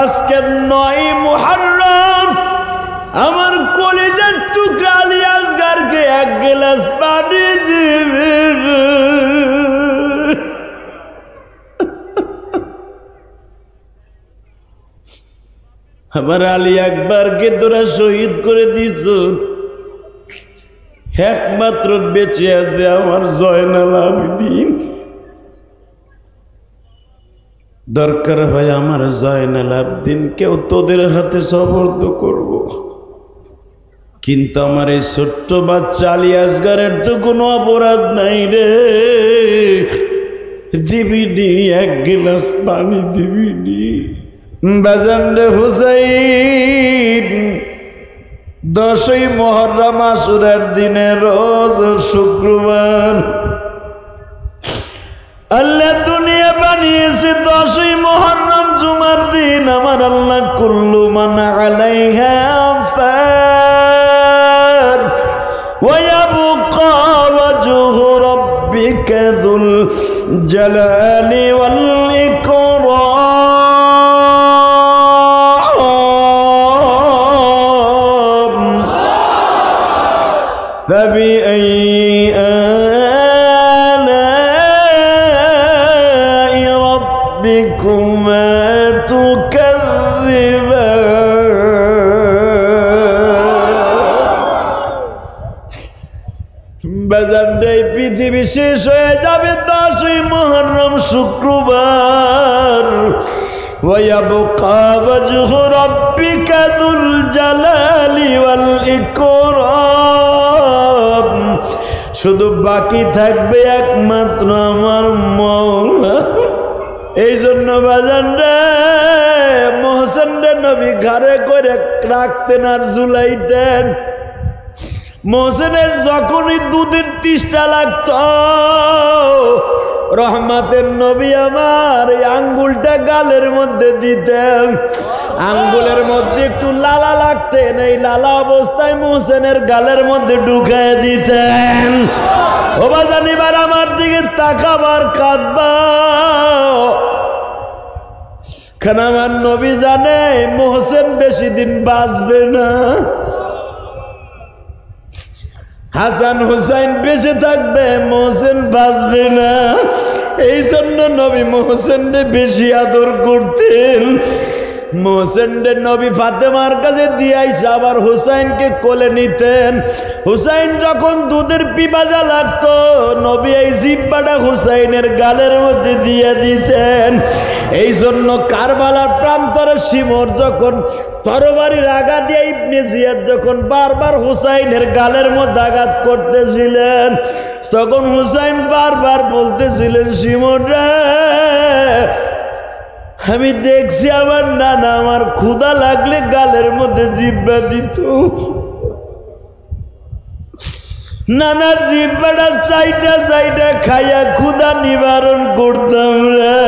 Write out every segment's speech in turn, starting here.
আজকে 9 মুহররম আমার কলিজার টুকরা আলী আসগরকে এক গ্লাস পানি দিবে। আমার আলী আকবরকে তোরা শহীদ করে দিস, একমাত্র বেঁচে আছে আমার জয়নাল আবেদিন। দরকার হয় আমার জয়নাল আবেদিনকেও তোদের হাতে সুপর্দ করব, কিন্তু আমার এই ছোট্ট বাচ্চা আলী আসগরের তো কোনো অপরাধ নাই রে। দিবিনি এক গ্লাস পানি, দিবিনি বাজান রে হুসাইন। 10ই মুহররম আশুরার দিনে রোজ শুক্রবার আল্লাহ দুনিয়া বানিয়েছে 10ই মুহররম জুমার দিন। আমার আল্লাহ কুল্লু মান আলাইহা ফান ওয়া ইয়াবকা ওয়াজহু রাব্বিকা যুল জালালি ওয়াল ইকরাম। فبأي آلاء ربكما تكذبان। পৃথিবী শেষ হয়ে যাবে 10ই মুহররম শুক্রবার। ويبقى وجه ربك ذو الجلال والإكرام। শুধু বাকি থাকবে একমাত্র আমার মওলা। এই জন্য বাজান রে মোহসেন রে নবী ঘরে করে রাখতেন আর ঝুলাইতেন। মোহসেনের যখনই দুধের তৃষ্ণা লাগত, রহমতের নবী আমার এই আঙ্গুলটা গালের মধ্যে দিতেন। আঙ্গুলের মধ্যে একটু লালা লাগতেন, এই লালা অবস্থায় মোহসেনের গালের মধ্যে ঢুকায় দিতেন। ও বাজান এবার আমার দিকে তাকাবার কাঁদবা, কেন আমার নবী জানে মোহসেন বেশি দিন বাঁচবে না, হাসান হুসাইন বেঁচে থাকবে, মোহসেন বাঁচবে না। এই জন্য নবী মোহসেনকে বেশি আদর করতেন। মোহসেনকে নবী ফাতেমার কাছে দিয়ে আইসা আবার হুসাইনকে কোলে নিতেন। হুসাইন যখন দুধের পিপাসা লাগতো, নবী এই জিহ্বাটা হুসাইনের গালের মধ্যে দিয়ে দিতেন। এই জন্য কারবালার প্রান্তরে শিমর যখন তরবারির আঘাত দিয়ে ইবনে জিয়াদ যখন বারবার হুসাইনের গালের মধ্যে আঘাত করতেছিলেন, তখন হুসাইন বারবার বলতেছিলেন, শিমর রে আমি দেখছি আমার নানা আমার ক্ষুধা লাগলে গালের মধ্যে জিহ্বা দিত, নানার জিহ্বাটা চাইটা খাইয়া ক্ষুধা নিবারণ করতাম রে।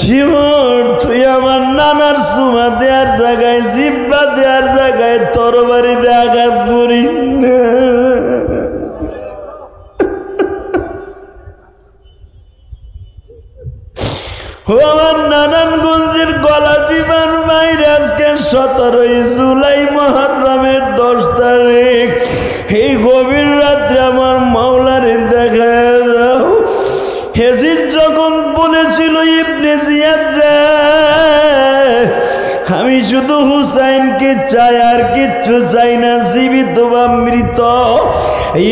শিমর তুই আমার নানার সুমা দেওয়ার জায়গায় জিহ্বা দেওয়ার জায়গায় তরবারিতে আঘাত করিস না। ও আমার নানানগঞ্জের গলা চিপার বাইরে আজকে 17ই জুলাই মুহররমের 10 তারিখ। এই গভীর রাত্রে আমার মাওলারে দেখা দাও। হেজিদ যখন বলেছিল ইবনে জিয়াদ রে আমি শুধু হুসাইনকে চাই আর কিচ্ছু চাই না, জীবিত বা মৃত।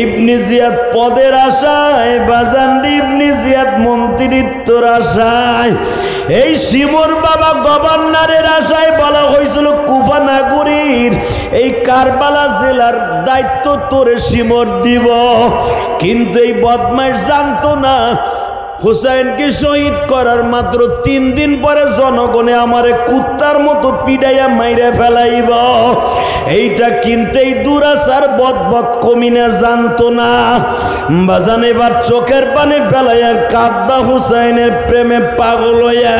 ইবনে জিয়াদ পদের আশায়, বাজান ইবনে জিয়াদ মন্ত্রিত্বর আশায়, এই শিমর বাবা গভর্নরের আশায় বলা হয়েছিল কুফা নাগরীর এই কারবালা জেলার দায়িত্ব তোরে শিমর দিব। কিন্তু এই বদমাইশ জানতো না হুসাইনকে শহীদ করার মাত্র 3 দিন পরে জনগণে আমারে কুত্তার মতো পিডাইয়া মাইরা ফেলাইব। এইটা কিন্তু এই দুরাচার বদবদ কমিনা জানতো না। বাজান এবার চোখের পানি ফেলাইয়া কাঁদবা হুসাইনের প্রেমে পাগল হইয়া।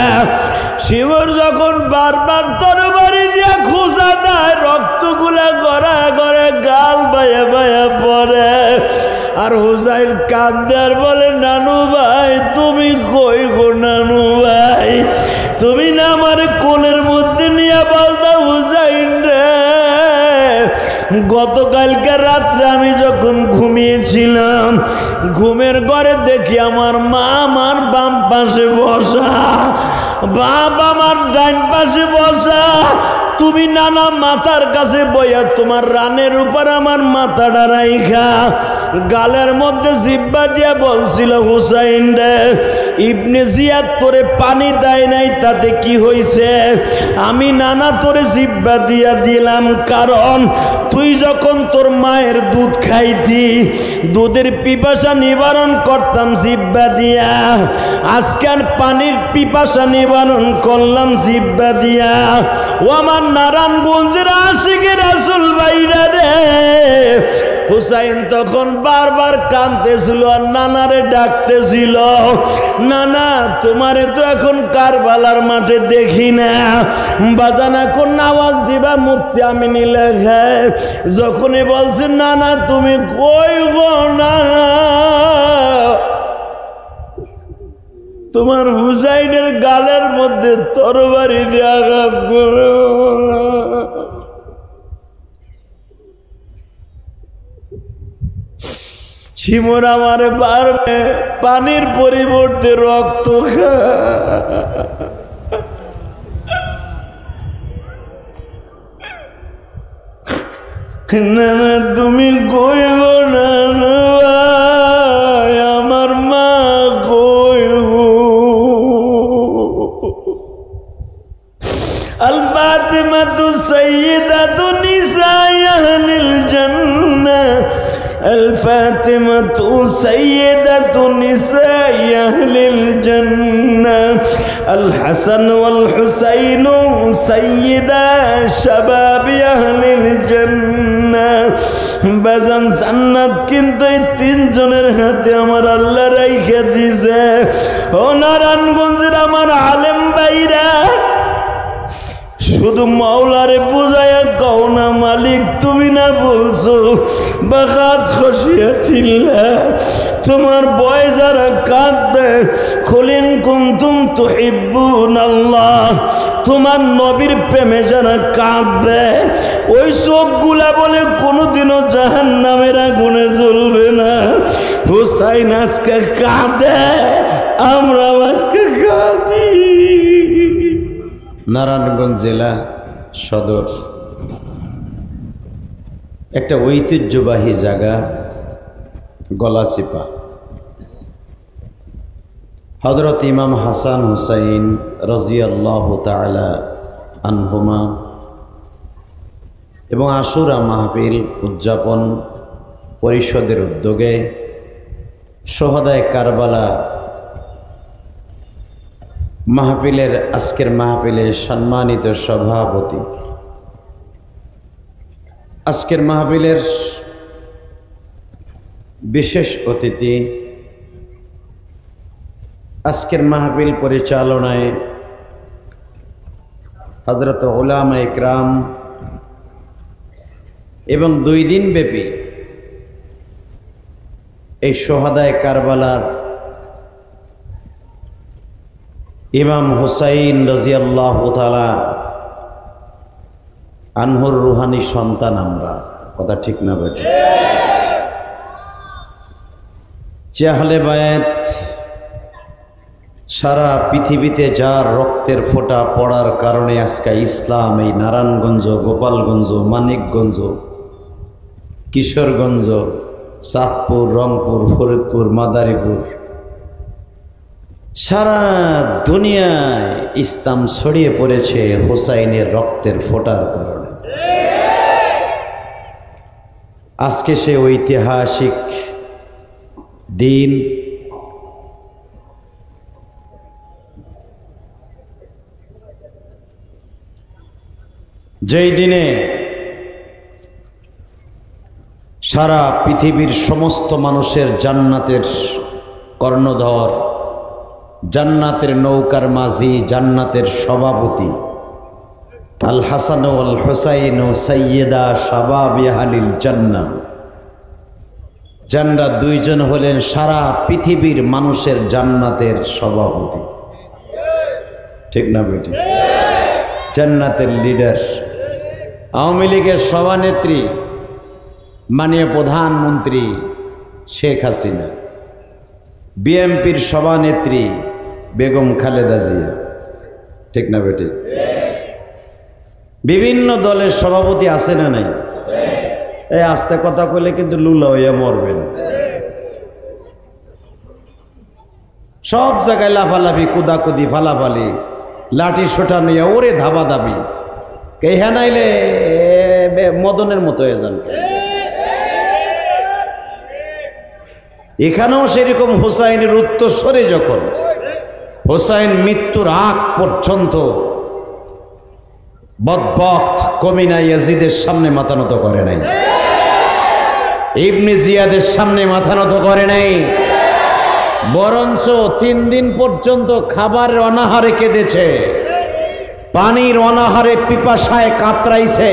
শিবর যখন বারবার তরবারি দিয়া খোঁজা দেয়, রক্তগুলা গড়া গড়ে গাল বায়া বায়া পড়ে। আর হুসাইন কান্দে আর বলে, নানু ভাই তুমি কই গো নানু ভাই, তুমি না আমার কোলের মধ্যে গতকালকে রাত্রে আমি যখন ঘুমিয়েছিলাম, ঘুমের ঘরে দেখি আমার মা আমার বাম পাশে বসা, বাপ আমার ডাইন পাশে বসা। তুমি নানা মাথার কাছে বইয়া তোমার রানের উপর আমার মাথাটা রাইখা গালের মধ্যে জিব্বা দিয়া বলছিল, হুসাইন রে, ইবনে জিয়াদ তোরে পানি দেয় নাই, তাতে কি হইছে? আমি নানা তোরে জিব্বা দিয়া দিলাম, কারণ তুই যখন তোর মায়ের দুধ খাইতি, দুধের পিপাসা নিবারণ করতাম জিব্বা দিয়া, আজকে আর পানির পিপাসা নিবারণ করলাম জিব্বা দিয়া। ও আমার নারায়ণগঞ্জের আশিকের রাসূল ভাইরা রে, হুসাইন তখন বারবার কাঁদতেছিল আর নানারে ডাকতেছিল, নানা তোমারে তো এখন কারবালার মাঠে দেখি না, বাজান এখন আওয়াজ দিবা মুফতি আমিনী লেখে। যখনই বলছে নানা তুমি কই গো না, তোমার হুসাইনের গালের মধ্যে তরবারি দিয়ে আঘাত করে শিমুর আমারে বারবে পানির পরিবর্তে রক্ত না তুমি কই গো না, আমার মা কই গো। আল ফাতিমাতু সাইয়্যিদাতু নিসাই আহলিল জান্নাহ, আল ফাতিমাতু সাইয়্যিদাতু নিসাই আহলিল জান্নাহ, আল হাসান ওয়াল হুসাইন সাইয়্যিদা শাবাবি আহলিল জান্নাহ। বাজান জান্নাত কিন্তু এই তিনজনের হাতে আমার আল্লাহ রাইখা দিছে। ও নারায়ণগঞ্জের আমার আলেম ভাইরা, শুধু মাওলারে বুঝাইয়া কও না, মালিক তুমি না বলছো বাগাত খসিয়াতিল্লাহ, তোমার বয় যারা কাঁদবে, খুলিন কুনতুম তুহিব্বুনাল্লাহ, তোমার নবীর প্রেমে যারা কাঁদবে, ওই চোখগুলা বলে কোনোদিনও জাহান্নামের আগুনে জ্বলবে না। হুসাইন আজকে কাঁদে, আমরা আজকে কাঁদি। নারায়ণগঞ্জ জেলা সদর একটা ঐতিহ্যবাহী জায়গা, গলাচিপা। হযরত ইমাম হাসান হুসাইন রাদিয়াল্লাহু তাআলা আনহুমা এবং আশুরা মাহফিল উদযাপন পরিষদের উদ্যোগে শহদায়ে কারবালা মাহফিলের আজকের মাহফিলের সম্মানিত সভাপতি, আজকের মাহফিলের বিশেষ অতিথি, আজকের মাহফিল পরিচালনায় হযরত উলামা ইকরাম এবং 2 দিন ব্যাপী এই শহদায়ে কারবালার ইমাম হুসাইন রাদিয়াল্লাহু তাআলা আনহুর রুহানি সন্তান আমরা, কথা ঠিক না বেটা? যে আহলে বায়াত সারা পৃথিবীতে যার রক্তের ফোঁটা পড়ার কারণে আজকে ইসলাম এই নারায়ণগঞ্জ, গোপালগঞ্জ, মানিকগঞ্জ, কিশোরগঞ্জ, চাঁদপুর, রংপুর, ফরিদপুর, মাদারীপুর, সারা দুনিয়ায় ইসলাম ছড়িয়ে পড়েছে হুসাইনের রক্তের ফোঁটার কারণে। আজকে সে ঐতিহাসিক দিন, যেই দিনে সারা পৃথিবীর সমস্ত মানুষের জান্নাতের কর্ণধর, জান্নাতের নৌকার মাঝি, জান্নাতের সভাপতি আল হাসান ওয়াল হুসাইন সাইয়্যিদা শাবাবি আহলিল জান্নাহ, যারা 2 জন হলেন সারা পৃথিবীর মানুষের জান্নাতের সভাপতি, ঠিক না বেটি? জান্নাতের লিডার, আওয়ামী লীগের সভানেত্রী মাননীয় প্রধানমন্ত্রী শেখ হাসিনা, বিএনপির সভানেত্রী বেগম খালেদা জিয়া, ঠিক না বেটি? বিভিন্ন দলের সভাপতি আছে না নাই? এই আস্তে কথা কইলে কিন্তু লুলা হইয়া মরবেন। সব জায়গায় লাফালাফি, কুদাকুদি, ফালাফালি, লাঠি সোটা নিয়ে ওরে ধাবা দাবি। হ্যাঁ নাইলে মদনের মতো হয়ে যান। এখানেও সেরকম হুসাইনের উত্তরস্বরে যখন হুসাইন মৃত্যুর আগ পর্যন্ত বদবখত কমিনা ইয়াজিদের সামনে মাথা নত করে নাই, ইবনে জিয়াদের সামনে মাথা নত করে নাই, বরঞ্চ 3 দিন পর্যন্ত খাবারের অনাহারে কেঁদেছে, পানির অনাহারে পিপাসায় কাতরাইছে।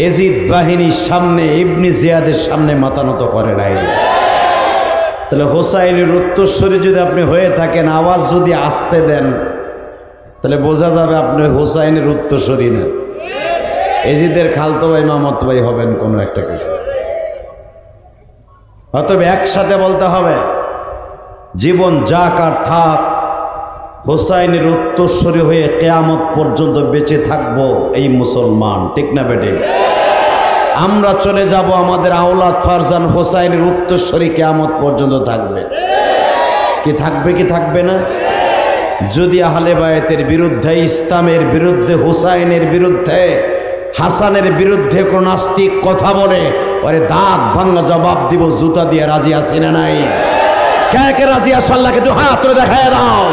এজিদ বাহিনীর সামনে, ইবনে জিয়াদের সামনে মাথা নত করে নাই। তাহলে হোসাইনের উত্তরসূরি যদি আপনি হয়ে থাকেন, আওয়াজ যদি আসতে দেন, তাহলে বোঝা যাবে আপনি হোসাইনের উত্তরসূরি না, এজিদের খালতো ভাই মামাতো ভাই হবেন কোনো একটা কিছু। অতএব একসাথে বলতে হবে, জীবন যাক আর থাক, হোসাইনের উত্তরসূরি হয়ে কিয়ামত পর্যন্ত বেঁচে থাকবো এই মুসলমান, ঠিক না বেটি? আমরা চলে যাব, আমাদের আওলাদ ফারজান হোসাইনের উত্তরসূরি কিয়ামত পর্যন্ত থাকবে। কি থাকবে কি থাকবে না? যদি আহলে বায়তের বিরুদ্ধে, ইসলামের বিরুদ্ধে, হোসাইনের বিরুদ্ধে, হাসানের বিরুদ্ধে কোন নাস্তিক কথা বলে, ওরে দাঁত ভাঙা জবাব দিব, জুতা দিয়ে। রাজি আছি না নাই? কে কে রাজি আছো? আল্লাহকে তো হাত তুলে দেখায় দাও।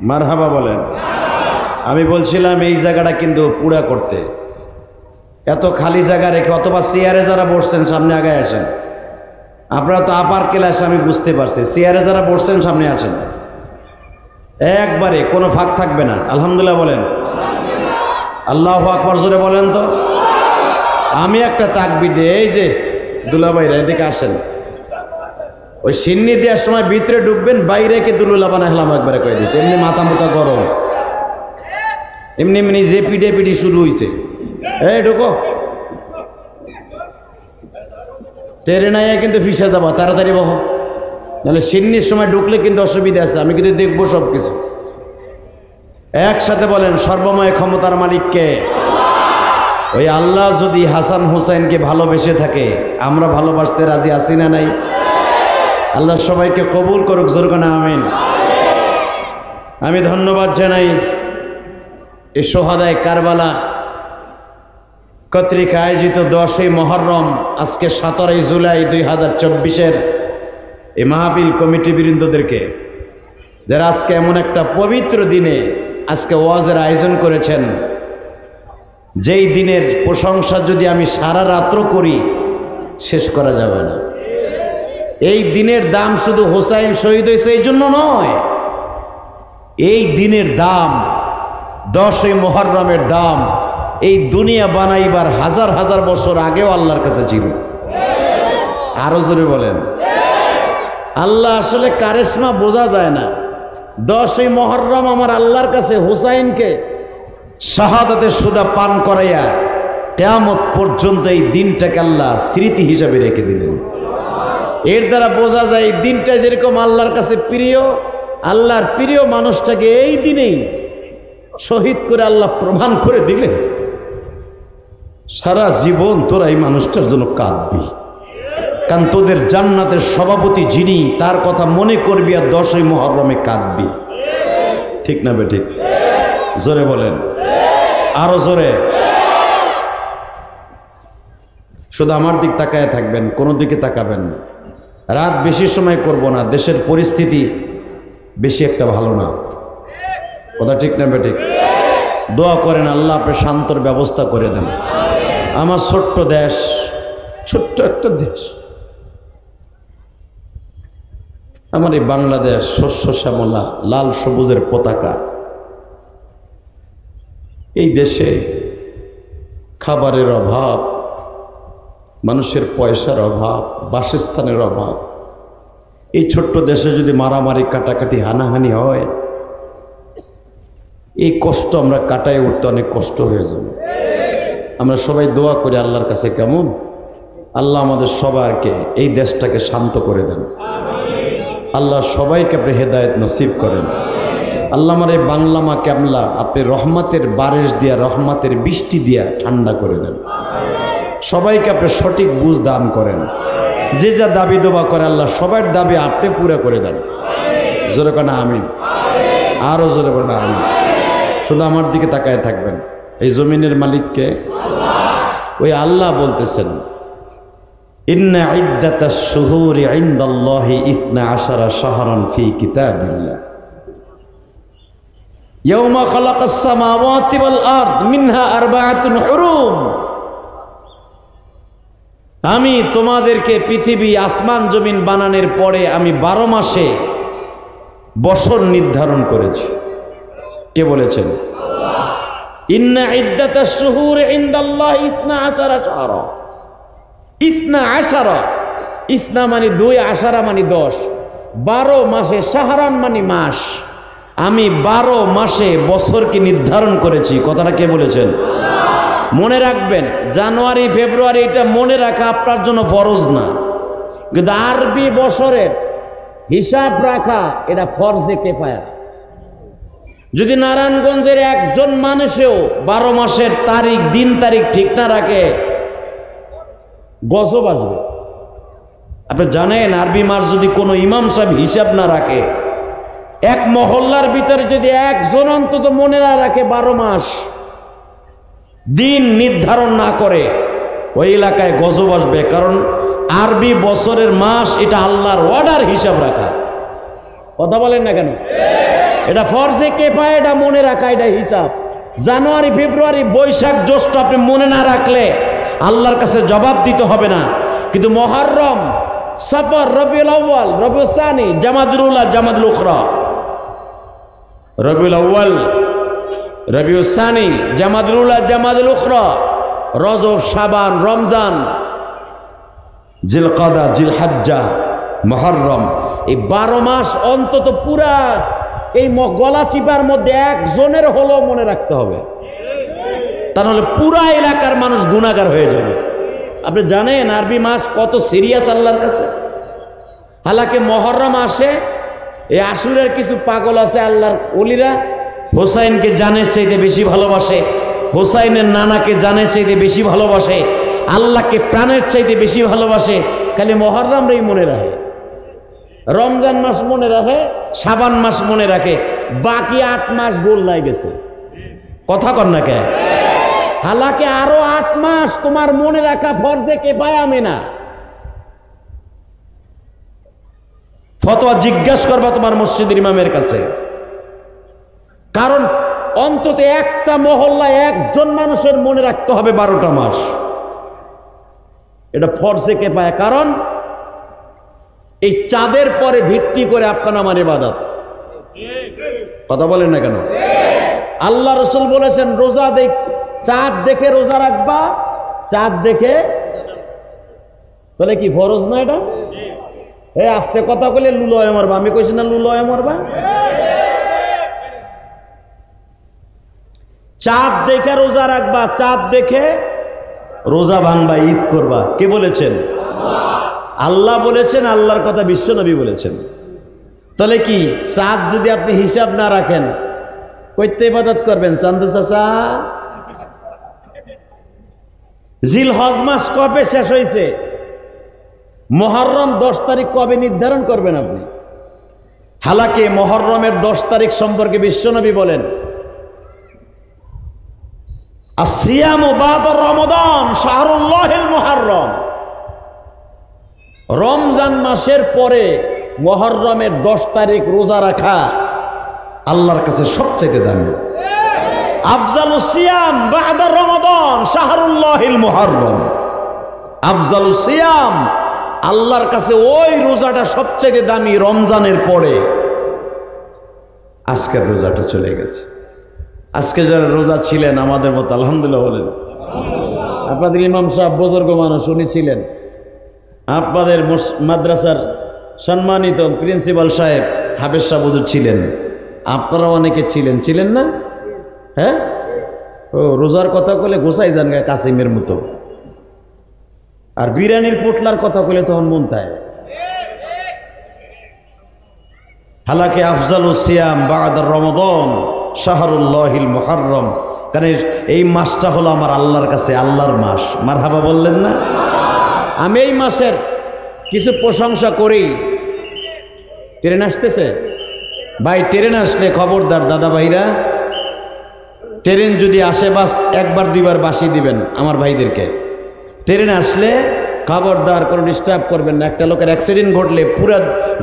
মারহাবা বলেন। আমি বলছিলাম এই জায়গাটা কিন্তু পুরা করতে, এত খালি জায়গা রেখে, অথবা চেয়ারে যারা বসছেন সামনে আগে আসেন। আপনারা তো আপার ক্লাস, আমি বুঝতে পারছি। চেয়ারে যারা বসছেন সামনে আসেন, একবারে কোনো ফাঁক থাকবে না। আলহামদুলিল্লাহ বলেন, আল্লাহু আকবার জোরে বলেন তো। আমি একটা তাকবীর দিই। এই যে দুলাভাইরা এদিকে আসেন, ওই সিন্নি দেওয়ার সময় ভিতরে ঢুকবেন, বাইরে কে দুলুলা বানাইলাম একবারে কয়ে দিচ্ছে। এমনি মাথা মুথা গরম, এমনি এমনি যে পিডে পিডি শুরু হয়েছে। এই ঢুকো, টেরে নাই কিন্তু ফিসে যাবা, তাড়াতাড়ি বহ, নাহলে সিন্নির সময় ঢুকলে কিন্তু অসুবিধা আছে। আমি কিন্তু দেখবো সব কিছু। একসাথে বলেন, সর্বময় ক্ষমতার মালিককে। ওই আল্লাহ যদি হাসান হুসাইনকে ভালোবেসে থাকে, আমরা ভালোবাসতে রাজি আছি না নাই? আল্লাহ সবাইকে কবুল করুক, জোর করে আমিন। আমি ধন্যবাদ জানাই এই সোহাদায়ে কারবালা কর্তৃক আয়োজিত 10ই মুহররম, আজকে 17ই জুলাই 2024-এর এই মাহফিল কমিটি বৃন্দদেরকে, যারা আজকে এমন একটা পবিত্র দিনে আজকে ওয়াজের আয়োজন করেছেন, যেই দিনের প্রশংসা যদি আমি সারা রাত্র করি শেষ করা যাবে না। এই দিনের দাম শুধু হোসাইন শহীদ হয়েছে এই জন্য নয়, এই দিনের দাম, 10ই মুহররমের দাম এই দুনিয়া বানাইবার হাজার হাজার বছর আগেও আল্লাহর কাছে ছিল। আরো জোরে বলেন। আল্লাহ আসলে কারিশমা বোঝা যায় না। 10ই মুহররম আমার আল্লাহর কাছে হুসাইনকে শাহাদাতের সুদা পান করাইয়া কিয়ামত পর্যন্ত এই দিনটাকে আল্লাহ স্মৃতি হিসাবে রেখে দিলেন। এর দ্বারা বোঝা যায় এই দিনটা যেরকম আল্লাহর কাছে প্রিয়, আল্লাহর প্রিয় মানুষটাকে এই দিনেই শহীদ করে আল্লাহ প্রমাণ করে দিলেন, সারা জীবন তোরা এই মানুষটার জন্য কাঁদবি, কারণ তোদের জান্নাতের সভাপতি যিনি, তার কথা মনে করবি আর 10ই মুহররমে কাঁদবি। ঠিক না বে ঠিক? জোরে বলেন, আরো জোরে। শুধু আমার দিক তাকায় থাকবেন, কোনো দিকে তাকাবেন না। রাত বেশি সময় করব না, দেশের পরিস্থিতি বেশি একটা ভালো না। কথা ঠিক না বে ঠিক? দোয়া করেন আল্লাহ আপনি শান্তর ব্যবস্থা করে দেন। আমার ছোট্ট দেশ, ছোট্ট একটা দেশ, আমার এই বাংলাদেশ, শস্য শ্যামলা লাল সবুজের পতাকা। এই দেশে খাবারের অভাব, মানুষের পয়সার অভাব, বাসস্থানের অভাব, এই ছোট্ট দেশে যদি মারামারি কাটাকাটি হানাহানি হয়, এই কষ্ট আমরা কাটায় উঠতে অনেক কষ্ট হয়ে যাবে। আমরা সবাই দোয়া করি আল্লাহর কাছে, কেমন আল্লাহ আমাদের সবাইকে এই দেশটাকে শান্ত করে দেন। আল্লাহ সবাইকে আপনি হেদায়েত নসিব করেন। আল্লাহ আমার এই বাংলা মাকে আপনি রহমতের বারিশ দিয়া, রহমতের বৃষ্টি দিয়া ঠান্ডা করে দেন। সবাইকে আপনি সঠিক বুঝ দান করেন। যে যা দাবি দোয়া করে আল্লাহ সবার দাবি আপনি পুরা করে দেন। জোরে কানা আমিন, আরো জোরে বলেন আমিন। শুধু আমার দিকে তাকায় থাকবেন। এই জমিনের মালিককে ওই আল্লাহ বলতেছেন, ইন্না ইদ্দাতাশ শুহুরি ইনদাল্লাহি 12 শাহরান ফি কিতাবিল্লাহ ইয়াওমা খালাকাস সামাওয়াতি ওয়াল আরদ মিনহা আরবাআতুন হুরুম। আমি তোমাদেরকে পৃথিবী আসমান জমিন বানানোর পরে আমি 12 মাসে বছর নির্ধারণ করেছি। কে বলেছেন? ইন্না ইদ্দাতাশ শুহুরি ইনদাল্লাহি 12 শাহরা। 12 ইসনা মানে 2, আশারা মানে 10, 12 মাসে, শাহরান মানে মাস। আমি 12 মাসে বছরকে নির্ধারণ করেছি। কথাটা কে বলেছেন? মনে রাখবেন, জানুয়ারি ফেব্রুয়ারি এটা মনে রাখা আপনার জন্য ফরজ না, কিন্তু আরবি বছরের হিসাব রাখা এটা ফরজে কিফায়া। যদি নারায়ণগঞ্জের একজন মানুষেও 12 মাসের তারিখ দিন তারিখ ঠিক না রাখে, গজব আসবে। আপনি জানেন আরবি মাস যদি কোনো ইমাম সাহেব হিসাব না রাখে, এক মহল্লার ভিতরে যদি একজন অন্তত মনে না রাখে 12 মাস দিন নির্ধারণ না করে, ওই এলাকায় গজব আসবে। কারণ আরবি বছরের মাস এটা আল্লাহর অর্ডার হিসাব রাখা। কথা বলেন না কেন? এটা ফরজে কিফায়া, এটা মনে রাখা, এটা হিসাব। জানুয়ারি ফেব্রুয়ারি বৈশাখ জ্যৈষ্ঠ আপনি মনে না রাখলে আল্লাহর কাছে জবাব দিতে হবে না। কিন্তু মুহররম, সফর, রবিউল আউয়াল, রবিউল সানি, জামাদুল উলা, জামাদুল উখরা, রবিউল আউয়াল, রবিউল সানি, জামাদুল উলা, জামাদুল উখরা, রজব, শাবান, রমজান, জিলকাদা, জিলহজ্জা, মুহররম, এই 12 মাস অন্তত পুরা এই গলা চিপার মধ্যে একজনের হলেও মনে রাখতে হবে, তা নাহলে পুরা এলাকার মানুষ গুনাহগার হয়ে যাবে। আপনি জানেন আরবি মাস কত সিরিয়াস আল্লাহর কাছে। হালাকে মুহররম আসে, এই আশুরের কিছু পাগল আছে আল্লাহর ওলিরা, হোসাইনকে জানের চাইতে বেশি ভালোবাসে, হোসাইনের নানাকে জানের চাইতে বেশি ভালোবাসে, আল্লাহকে প্রাণের চাইতে বেশি ভালোবাসে। খালি মুহররম রেই মনে রাখে, রমজান মাস মনে রাখে, শাবান মাস মনে রাখে, বাকি 8 মাস গোল্লায় গেছে। কথা কর না কে? হালাকে আরো 8 মাস তোমার মনে রাখা ফরজে কিফায়া না। ফতোয়া জিজ্ঞাসা করবা তোমার মসজিদের ইমামের কাছে, কারণ অন্তত একটা মহল্লায় একজন মানুষের মনে রাখতে হবে 12টা মাস। এটা ফরজে কিফায়া। কারণ এই চাঁদের পরে ভিত্তি করে আপনার আমার ইবাদত। কথা বলেন না কেন? আল্লাহ রাসূল বলেছেন রোজা চাঁদ দেখে রোজা রাখবা, চাঁদ দেখে। তাহলে কি ফরজ না এটা? আস্তে কথা বলে লুলয় মারবা। আমি কইছি না লুলয় মারবা? চাঁদ দেখে রোজা রাখবা, চাঁদ দেখে রোজা ভাঙবা, ঈদ করবা। কে বলেছেন? আল্লাহ বলেছেন, আল্লাহর কথা বিশ্বনবী বলেছেন। তাহলে কি চাঁদ যদি আপনি হিসাব না রাখেন, কইতে ইবাদত করবেন? চান্দু চাচা, জিলহজ মাস কবে শেষ হয়েছে? মুহররম 10 তারিখ কবে নির্ধারণ করবেন আপনি? হালাকে মুহররমের 10 তারিখ সম্পর্কে বিশ্বনবী বলেন, আসিয়ামু বাদা রমাদান শাহরুল্লাহিল মুহররম। রমজান মাসের পরে মুহররমের 10 তারিখ রোজা রাখা আল্লাহর কাছে সবচেয়ে দামি। আফজালুস সিয়াম বাদা রমাদান শাহরুল্লাহিল মুহররম। আফজালুস সিয়াম, আল্লাহর কাছে ওই রোজাটা সবচেয়ে দামি রমজানের পরে। আজকের রোজাটা চলে গেছে। আজকে যারা রোজা ছিলেন আমাদের মতো আলহামদুলিল্লাহ বলেন। আপনাদের ইমাম সাহেব বুজুর্গ মানুষ, উনি ছিলেন। আপনাদের মাদ্রাসার সম্মানিত প্রিন্সিপাল সাহেব হাফেজ সাহেব হুজুর ছিলেন, আপনারা অনেকে ছিলেন না? হ্যাঁ, ও রোজার কথা বলে গোসাই যান গায়ে কাসিমের মতো, আর বিরিয়ানির পোটলার কথা বলে তখন মন তাই। হালাকে আফজালুস সিয়াম বা'দার রমাদান শাহরুল্লাহিল মুহাররম, কারণ এই মাসটা হলো আমার আল্লাহর কাছে আল্লাহর মাস। মারহাবা বললেন না? আমি এই মাসের কিছু প্রশংসা করি। ট্রেন আসতেছে ভাই, ট্রেন আসলে খবরদার দাদা ভাইরা, ট্রেন যদি আসে বাস একবার দুইবার বাসি দিবেন আমার ভাইদেরকে। ট্রেন আসলে খবরদার কোনো ডিস্টার্ব করবেন না। একটা লোকের অ্যাক্সিডেন্ট ঘটলে পুরো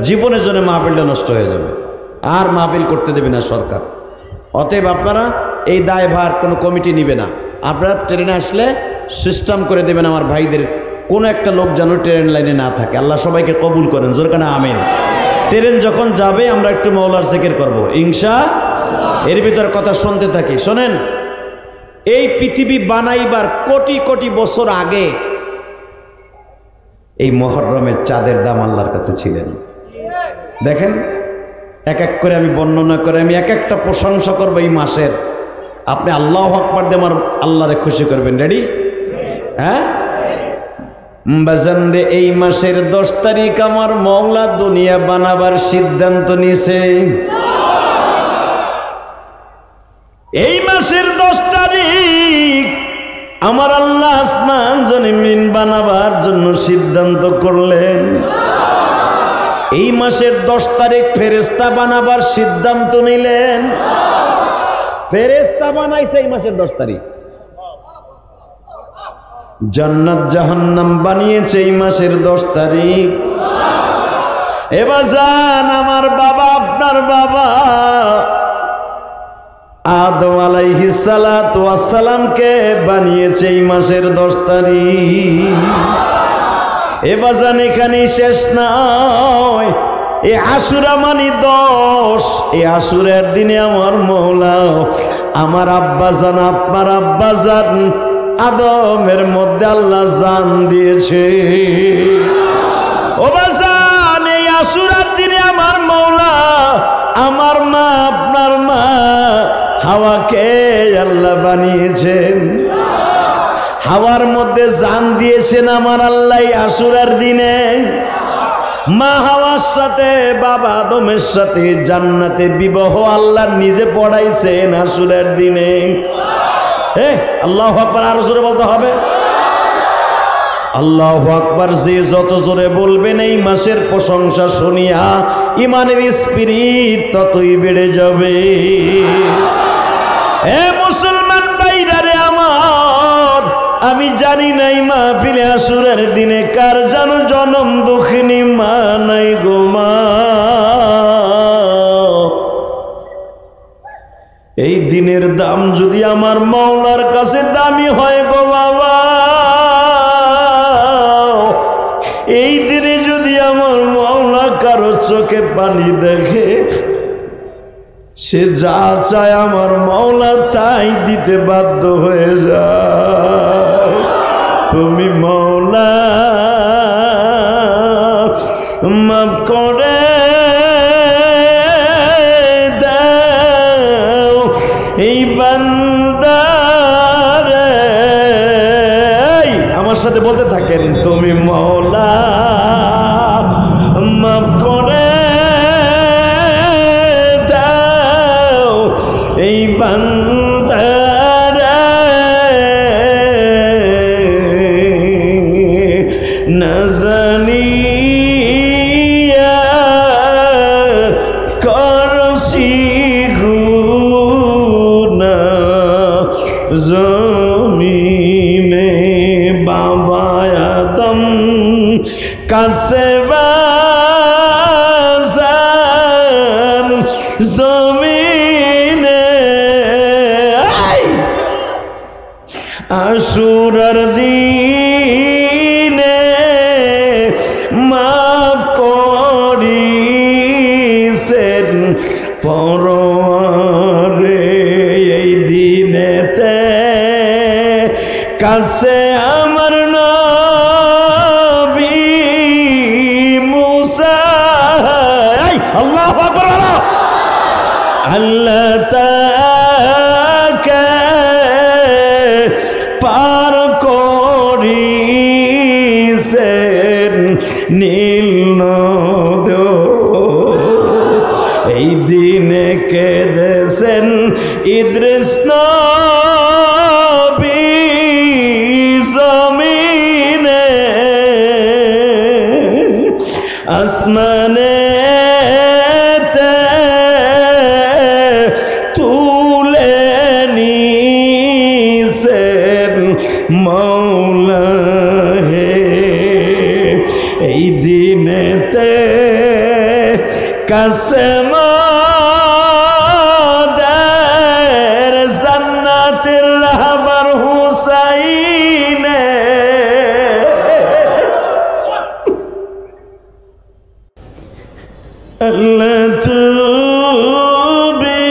জীবনের জন্য মাহফিলটা নষ্ট হয়ে যাবে, আর মাহফিল করতে দেবে না সরকার। অতএব আপনারা এই দায়ভার কোনো কমিটি নিবে না, আপনারা ট্রেনে আসলে সিস্টেম করে দেবেন আমার ভাইদের, কোনো একটা লোক যেন ট্রেন লাইনে না থাকে। আল্লাহ সবাইকে কবুল করেন, জোর কানা আমিন। ট্রেন যখন যাবে আমরা একটু মওলার জিকির করব ইনশাআল্লাহ। এর ভিতর কথা শুনতে থাকি, শোনেন। এই পৃথিবী বানাইবার কোটি কোটি বছর আগে এই মুহররমের চাঁদের দাম আল্লাহর কাছে ছিলেন। দেখেন, এক এক করে আমি বর্ণনা করে আমি এক একটা প্রশংসা করবো এই মাসের। আপনি আল্লাহু আকবার দিয়ে আমার আল্লাহরে খুশি করবেন। রেডি? হ্যাঁ বাজান রে, এই মাসের 10 তারিখ আমার মওলা দুনিয়া বানাবার সিদ্ধান্ত নিছে। এই মাসের 10 তারিখ আমার আল্লাহ আসমান জমিন বানাবার জন্য সিদ্ধান্ত করলেন। এই মাসের 10 তারিখ ফেরেশতা বানাবার সিদ্ধান্ত নিলেন। ফেরেশতা বানাইছে এই মাসের 10 তারিখ। জান্নাত জাহান্নাম বানিয়েছে এই মাসের 10 তারিখ। এবার জান, আমার বাবা, আপনার বাবা আদম আলাইহিস সালাতু ওয়াস সালামকে বানিয়েছে এই মাসের 10 তারিখ। এবার জান, এখানেই শেষ নয়। এই আশুরা মানে 10। এই আশুরার দিনে আমার মওলা, আমার আব্বা জান, আপনার আব্বা জান আদমের মধ্যে আল্লাহ জান দিয়েছে। ও বাজান, এই আশুরার দিনে আমার মওলা, আমার মা, আপনার মা হাওয়াকে আল্লাহ বানিয়েছেন। হাওয়ার মধ্যে জান দিয়েছেন আমার আল্লাহ আশুরার দিনে। মা হাওয়ার সাথে বাবা আদমের সাথে জান্নাতে বিবাহ আল্লাহ নিজে পড়াইছেন আশুরার দিনে। আল্লাহু আকবার, আরো জোরে বলতে হবে আল্লাহু আকবার। যে যত জোরে বলবেন এই মাসের প্রশংসা শুনিয়া ইমানের স্পিরিট ততই বেড়ে যাবে। হে মুসলমান ভাইরা রে আমার, আমি জানি নাই মাহফিলে আশুরার দিনে কার যেন জনম দুঃখিনী মা নাই গো মা। এই দিনের দাম যদি আমার মওলার কাছে দামি হয় গো বাবা, এই দিনে যদি আমার মওলা কারো চোখে পানি দেখে, সে যা চায় আমার মওলা তাই দিতে বাধ্য হয়ে যায়। তুমি মওলা মাফ করে দাও এই বান্দারে। আমার সাথে বলতে থাকেন, তুমি মওলা মাফ করে দাও এই বান্দারে। না জানিয়া করছি গুনাহ জমিনে বাবা আদম কাছে বাজান জমিনে। আশুরার দিনে মাফ করিছেন পরওয়ারে। এই দিনেতে কাছে আমার নবী মুসা আল্লাহ তাকে পার করিছেন নীল নদী, এই দিনে কেঁদেছেন ইদ্রিস নবী জমিনে, আসমানে তুলে নিছেন মৌলা হে, এই দিনেতে কাসেমাদের জান্নাতের রাহবার হুসাইনে, আল্লাহ তুমি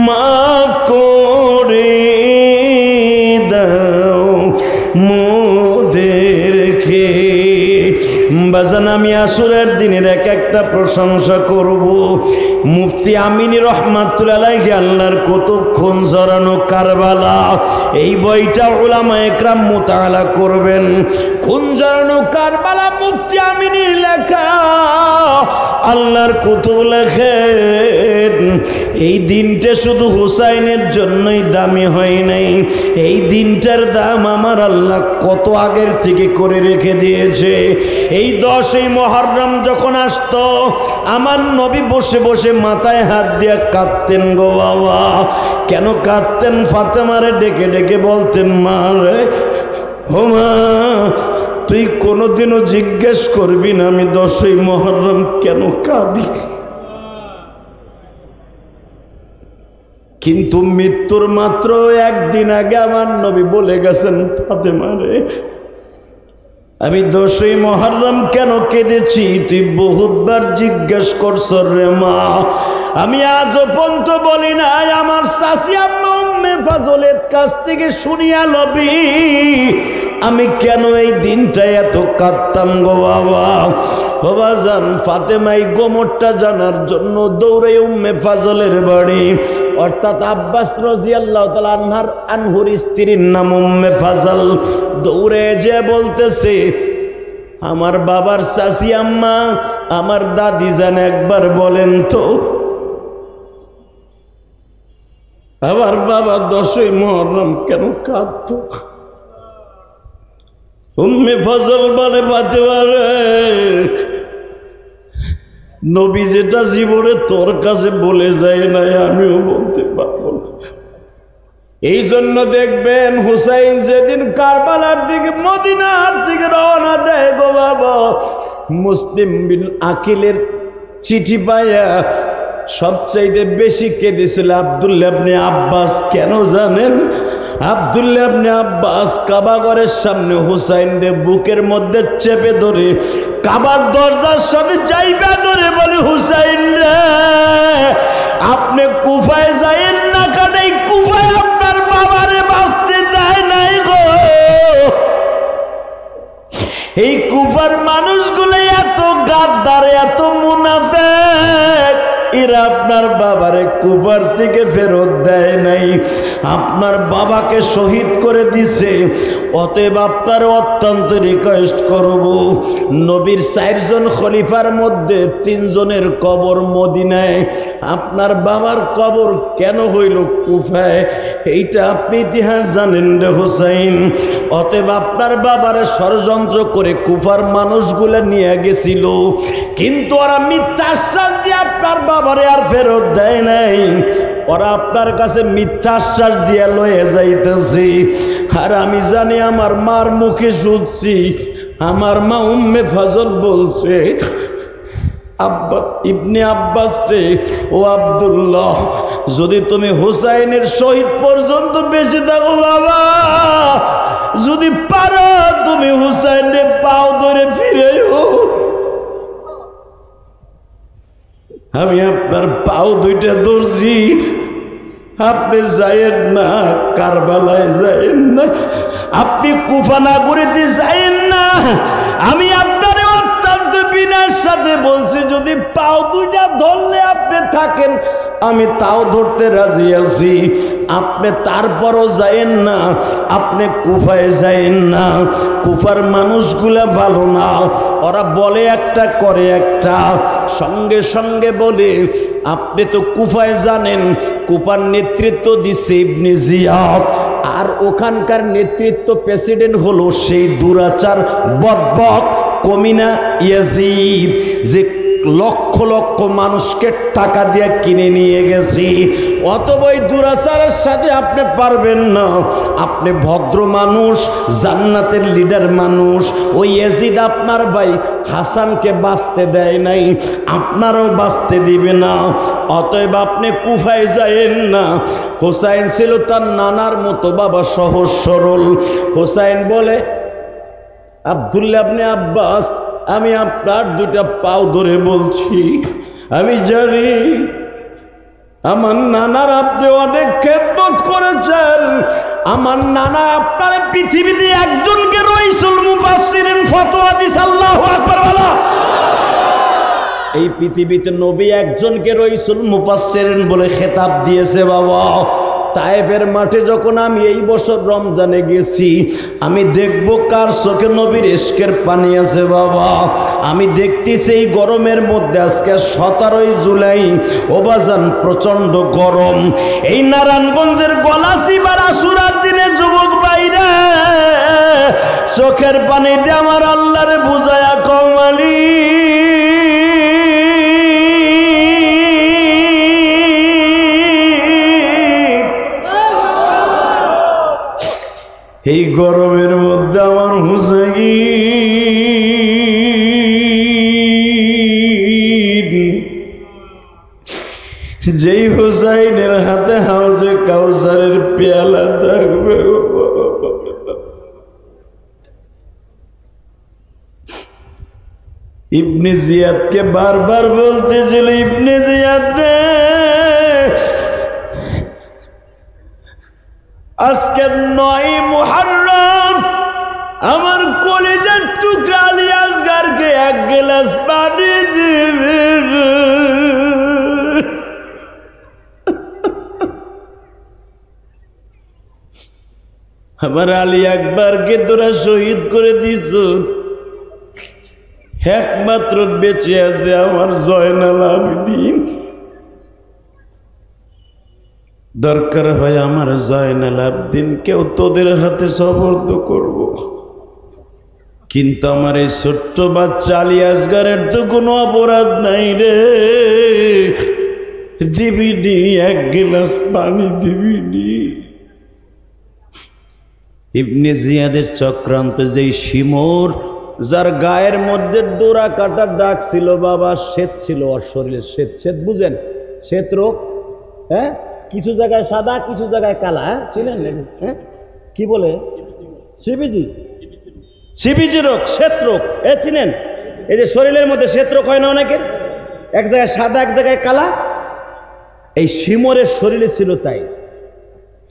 মাফ করে দাও মোদেরকে। বাজান আমি আসরের দিনের এক একটা প্রশংসা করব। মুফতি আমিনী রহমাতুল্লাহ আলাইহি আল্লাহর কুতুব খুন ঝরানো কারবালা, এই বইটা উলামা একরাম মুতাআলা করবেন। খুন ঝরানো কারবালা মুফতি আমিনীর লেখা, আল্লাহর কুতুব লেখেন। এই দিনটা শুধু হুসাইনের জন্যই দামি হয় নাই, এই দিনটার দাম আমার আল্লাহ কত আগের থেকে করে রেখে দিয়েছে। এই 10ই মুহররম যখন আসতো, আমার নবী বসে বসে মাথায় হাত দিয়ে কাঁদতেন গো বাবা। কেন কাঁদতেন? ফাতেমারে ডেকে ডেকে বলতেন, মা রে ও মা, তুই কোনোদিনও জিজ্ঞেস করবি না আমি 10ই মুহররম কেন কাঁদি। কিন্তু মৃত্যুর মাত্র একদিন আগে আমার নবী বলে গেছেন, ফাতেমা রে আমি 10ই মুহররম কেন কেঁদেছি তুই বহুতবার জিজ্ঞেস করছ রে মা। আমি আজও পর্যন্ত বলি না, আমার চাচি আম্মা উম্মে ফাজলের কাছ থেকে শুনিয়া লবি আমি কেন এই দিনটা এত কাঁদতাম গো বাবা। বাবা জান ফাতেমাই গোমরটা জানার জন্য দৌড়ে উম্মে ফাজলের বাড়ি, অর্থাৎ আব্বাস রাদিয়াল্লাহু তাআলা আনহুর স্ত্রীর নাম উম্মে ফাজল। দৌড়ে যে বলতেছে, আমার বাবার চাচি আম্মা, আমার দাদি জান একবার বলেন তো আমার বাবা 10ই মুহররম কেন কাঁদত? উম্মে ফজল বলে, ফাতেমা রে নবী যেটা জীবনে তোর কাছে বলে যায় নাই আমিও বলতে পারবো না। এই জন্য দেখবেন হুসাইন যেদিন কারবালার দিকে মদিনার দিকে রওনা দেয় গো বাবা, মুসলিম বিন আকিলের চিঠি পাইয়া সবচাইতে বেশি কেঁদেছিল আব্দুল্লাহ ইবনে আব্বাস। কেন জানেন? আব্দুল্লাহ ইবনে আব্বাস কাবা ঘরের সামনে হুসাইন রে বুকের মধ্যে চেপে ধরে কাবার দরজার সাথে যাইবা ধরে বলে, হুসাইন রে আপনি কুফায় যাইয়েন না, কারণ এই কুফায় আপনার বাবারে বাঁচতে দেয় নাই গো। এই কুফার মানুষগুলো এত গাদ্দার, এত মুনাফিক, এরা আপনার বাবারে কুফার থেকে ফেরত দেয় নাই, আপনার বাবাকে শহীদ করে দিছে। অতএব আপনার অত্যন্ত রিকোয়েস্ট করব, নবীর 4 জন খলিফার মধ্যে 3 জনের কবর মদিনায়, আপনার বাবার কবর কেন হইল কুফায়? এইটা আপনি ইতিহাস জানেন রে হুসাইন। অতএব আপনার বাবারে ষড়যন্ত্র করে কুফার মানুষগুলো নিয়ে গেছিল, কিন্তু ওরা মিথ্যা আশ্বাস দিয়ে আপনার বাবারে আর ফেরত দেয় নাই। ওরা আপনার কাছে মিথ্যা আশ্বাস দিয়ে লয়ে যাইতেছে। আর আমি জানি আমার মার মুখে শুনছি, আমার মা উম্মে ফাজল বলছে, আব্বাস ইবনে আব্বাস রে, ও আব্দুল্লাহ যদি তুমি হুসাইনের শহীদ পর্যন্ত বেঁচে থাকো বাবা, যদি পারো তুমি হুসাইনের পাও ধরে ফিরেও, আমি আপনার পাও 2টা ধরছি, আপনি যাইয়েন না কারবালায়, যাইয়েন না আপনি কুফা নগরীতে যাইয়েন না। আমি আপনার অত্যন্ত বিনয়ের সাথে সাথে বলছি যদি পাও দুইটা ধরলে আপনি থাকেন আমি তাও ধরতে রাজি আছি, আপনি তারপরও যায়েন না, আপনি কুফায় যায়েন না। কুফার মানুষগুলা ভালো না, ওরা বলে একটা করে একটা। সঙ্গে সঙ্গে বলে আপনি তো কুফায় জানেন, কুফার নেতৃত্ব দিচ্ছে ইবনে জিয়াদ, আর ওখানকার নেতৃত্ব প্রেসিডেন্ট হলো সেই দুরাচার বদবক কমিনা ইয়াজিদ, যে লক্ষ লক্ষ মানুষকে টাকা দিয়ে কিনে নিয়ে গেছি। অতবই দুরাচারের সাথে আপনি পারবেন না। আপনি ভদ্র মানুষ, জান্নাতের লিডার মানুষ। ওই ইয়াজিদ আপনার ভাই হাসানকে বাঁচতে দেয় নাই, আপনারও বাঁচতে দিবে না। অতএব আপনি কুফায় যায়েন না। হোসাইন ছিল তার নানার মতো বাবা, সহজ সরল। হোসাইন বলে আব্দুল্লাহ ইবনে আব্বাস, আমি আপনার দুটা পাও ধরে বলছি, আমি জানি আমার নানার আপনি অনেক খেদমত করেছেন। আমার নানা আপনার পৃথিবীতে একজনকে রাইসুল মুফাসসিরিন ফতোয়া দিয়েছে। আল্লাহু আকবার বলো। এই পৃথিবীতে নবী একজনকে রাইসুল মুফাসসিরিন বলে খেতাব দিয়েছে বাবা। তায়েফের মাঠে যখন আমি এই বছর রমজানে গেছি, আমি দেখব কার চোখে নবীর ইশকের পানি আছে বাবা। আমি দেখতেছি এই গরমের মধ্যে, আজকে 17 জুলাই, ওবাজান প্রচন্ড গরম। এই নারায়ণগঞ্জের গলাচিপার আশুরার দিনে যুবক ভাইরা চোখের পানি দিয়ে আমার আল্লাহরে বুঝায়া কমালি, এই গরমের মধ্যে আমার হুসাইন, যেই হুসাইনের হাতে হাউজে কাউসারের পেয়ালা থাকবে, ইবনে জিয়াদকে বারবার বলতেছিল, ইবনে জিয়াদ রে, আজকে 9 মুহররম আমার কলিজার টুকরা আলী আসগারকে 1 গ্লাস পানি দিবে। আমার আলী আকবরকে তোরা শহীদ করে দিছ, একমাত্র বেঁচে আছে আমার জয়নাল আবেদিন। দরকার হয় আমার জয়নাল আবেদিনকেও তোদের হাতে সুপর্দ করব, কিন্তু আমার এই ছোট্ট বাচ্চা আলী আসগারের তো কোনো অপরাধ নাই রে। দিবিনি 1 গ্লাস পানি দিবিনি। ইবনে জিয়াদের চক্রান্ত, যেই শিমর যার গায়ের মধ্যে ডোরা কাটার দাগ ছিল বাবা, শ্বেত ছিল ওর শরীরে, শ্বেত, শ্বেত বুঝেন, শ্বেত রোগ, হ্যাঁ, কিছু জায়গায় সাদা কিছু জায়গায় কালা, চিনেন? হ্যাঁ, কি বলে? সিবিজি, সিবিজি রোগ, শ্বেত রোগ, চিনেন? এই যে শরীরের মধ্যে শ্বেত রোগ হয় না অনেকের, এক জায়গায় সাদা এক জায়গায় কালা। এই শিমরের শরীরে ছিল তাই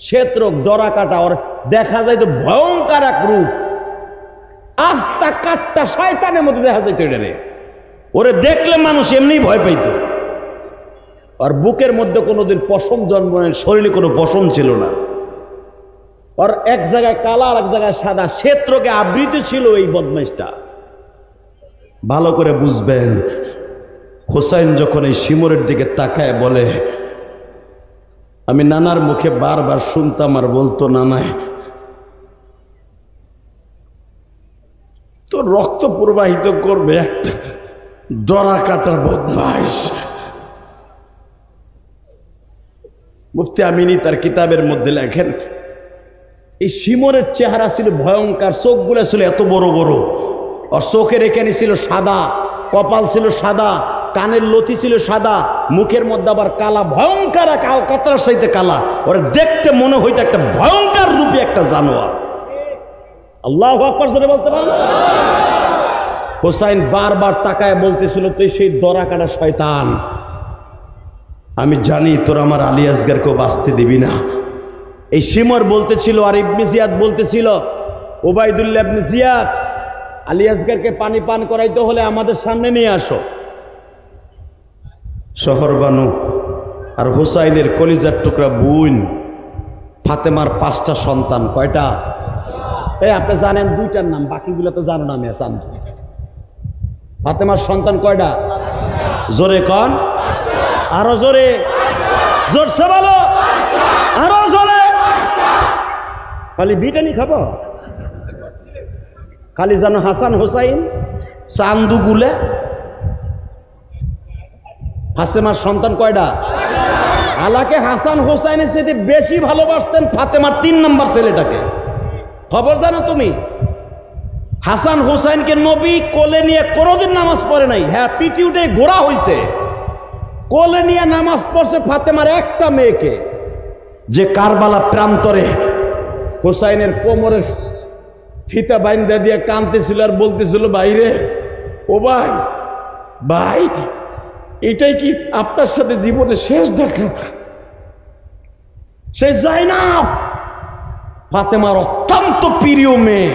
শ্বেত রোগ, ডরা কাটা, ওর দেখা যায় তো ভয়ঙ্কর এক রূপ, আস্তা কাটটা শয়তানের মধ্যে দেখা যায়। এটারে ওরে দেখলে মানুষ এমনি ভয় পাইত। আর বুকের মধ্যে কোনোদিন পশম জন্ম নেই, শরীরে কোনো পশম ছিল না। আর এক জায়গায় কালা আর এক জায়গায় সাদা, শ্বেত রোগে আবৃত ছিল এই বদমাইশটা। ভালো করে বুঝবেন, হোসাইন যখন এই শিমরের দিকে তাকায় বলে, আমি নানার মুখে বারবার শুনতাম আর বলতো, নানায় তো রক্ত প্রবাহিত করবে একটা ডরা কাটার বদমাইশ। মুফতি আমিনী তার কিতাবের মধ্যে লেখেন, এই শিমরের চেহারা ছিল ভয়ঙ্কর, চোখগুলো ছিল এত বড় বড়, আর চোখের এখানে ছিল সাদা, কপাল ছিল সাদা, কানের লতি ছিল সাদা, মুখের মধ্যে আবার কালা, ভয়ঙ্কর কাতরার সাইতে কালা। ওরা দেখতে মনে হইতো একটা ভয়ঙ্কর রূপী একটা জানোয়ার। আল্লাহু আকবার জোরে বলতে পারেন? হোসাইন বারবার তাকায় বলতেছিল, তুই সেই দরা কাটা শয়তান, আমি জানি তোর আমার আলী আসগারকেও বাঁচতে দিবি না। এই শিমর বলতেছিল, আর ইবনে জিয়াদ বলতেছিল, ওবাইদুল্লাহ ইবনে জিয়াদ, আলী আসগারকে পানি পান করাইতে হলে আমাদের সামনে নিয়ে আসো। শহরবানু আর হুসাইনের কলিজার টুকরা বোন ফাতেমার 5টা সন্তান। কয়টা? এই আপনি জানেন 2টার নাম, বাকিগুলো তো জানো না। আমি জানতো ফাতেমার সন্তান কয়টা? জোরে কন, আরো জোরে, জোরসে বলো, আরো জোরে। খালি বিটানি খাবো? খালি জানো হাসান হুসাইন চান্দুগুলে? ফাতেমার সন্তান কয়টা? আলাকে হাসান হুসাইনের সাথে বেশি ভালোবাসতেন ফাতেমার 3 নম্বর ছেলেটাকে। খবর জানো তুমি? হাসান হুসাইনকে নবী কোলে নিয়ে কোনোদিন নামাজ পড়ে নাই। হ্যাঁ, পিটি উঠে ঘোড়া হয়েছে, কোলে নিয়ে নামাজ পড়ছে ফাতেমার একটা মেয়েকে, যে কারবালা প্রান্তরে হুসাইনের কোমরের ফিতা বাইন্দা দিয়ে কাঁদতেছিল আর বলতেছিল, ভাইরে, ও ভাই, ভাই, এটাই কি আপনার সাথে জীবনে শেষ দেখা? সে জাইনাব ফাতেমার অত্যন্ত প্রিয় মেয়ে।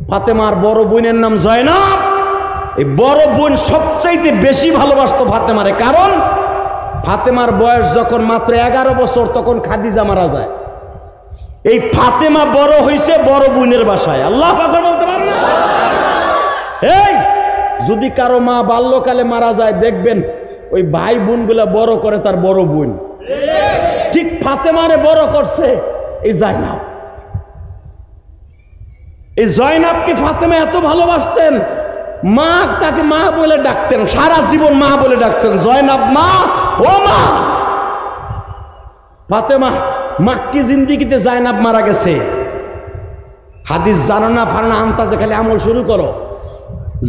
ফাতেমার বড় বোনের নাম জাইনাব। এই বড় বোন সবচাইতে বেশি ভালোবাসতো ফাতেমারে, কারণ ফাতেমার বয়স যখন মাত্র 11 বছর তখন খাদিজা মারা যায়। এই ফাতেমা বড় হয়েছে বড় বোনের বাসায়। আল্লাহ পাক বলতে পারেন না? এই যদি কারো মা বাল্যকালে মারা যায়, দেখবেন ওই ভাই বোনগুলা বড় করে তার বড় বোন। ঠিক ফাতেমারে বড় করছে এই জাইনাব। এই জয়নাবকে ফাতেমা এত ভালোবাসতেন, মা তাকে মা বলে ডাকতেন, সারা জীবন মা বলে ডাকতেন, জয়নাব মা, ও মা। ফাতেমা মাক্কি জিন্দিগিতে জয়নাব মারা গেছে। হাদিস জানো না ফানা আন্তাজে খালি আমল শুরু করো।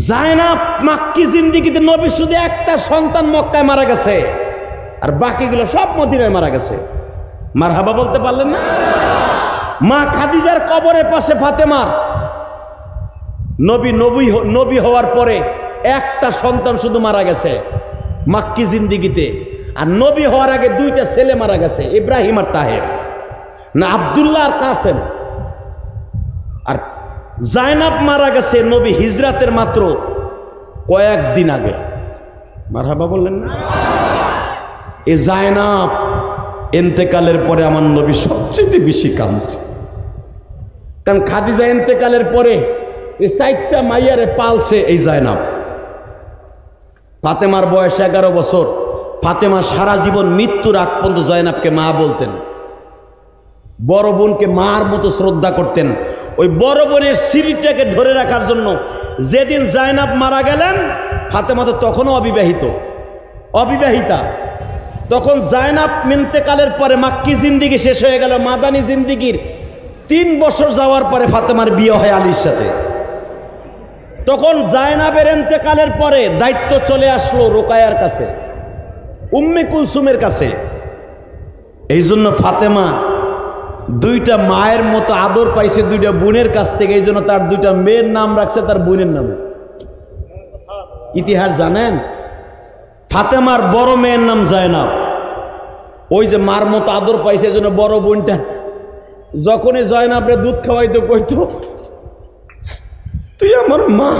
জয়নাব মাক্কি জিন্দিগিতে নবী শুধু একটা সন্তান মক্কায় মারা গেছে, আর বাকিগুলো সব মদিনায় মারা গেছে। মারহাবা বলতে পারলেন না? মা খাদিজার কবরের পাশে ফাতেমার নবী হওয়ার পরে একটা সন্তান শুধু মারা গেছে মাক্কি জিন্দিগিতে, আর নবী হওয়ার আগে 2টা ছেলে মারা গেছে, ইব্রাহিম আর তাহের, না আব্দুল্লাহ আর কাসেম। আর জাইনাব মারা গেছে নবী হিজরাতের মাত্র কয়েকদিন আগে। মারহাবা বললেন না? এই জাইনাব ইন্তেকালের পরে আমার নবী সবচেয়ে বেশি কাঁদছে, কারণ খাদিজা ইন্তেকালের পরে এই 4টা মাইয়ারে পালছে এই জাইনাব। ফাতেমার বয়স 11 বছর। ফাতেমা সারা জীবন মৃত্যুর আগ পর্যন্ত জাইনাবকে মা বলতেন, বড় বোনকে মার মতো শ্রদ্ধা করতেন। ওই বড় বোনের স্মৃতিটাকে ধরে রাখার জন্য যেদিন জাইনাব মারা গেলেন, ফাতেমা তো তখনও অবিবাহিতা। তখন জাইনাব ইন্তেকালের পরে মাক্কি জিন্দিগি শেষ হয়ে গেল। মাদানী জিন্দিগির 3 বছর যাওয়ার পরে ফাতেমার বিয়ে হয় আলীর সাথে। তখন জাইনাবের ইন্তেকালের পরে দায়িত্ব চলে আসলো রোকায়ার কাছে, উম্মে কুলসুমের কাছে। এই জন্য ফাতেমা 2টা মায়ের মতো আদর পাইছে 2টা বোনের কাছ থেকে। এই জন্য তার 2টা মেয়ের নাম রাখছে তার বোনের নামে। ইতিহাস জানেন? ফাতেমার বড় মেয়ের নাম জাইনাব। ওই যে মার মতো আদর পাইছে, এই জন্য বড় বোনটা যখনই জয়নাবরে দুধ খাওয়াইতো কইতো, তুই আমার মা,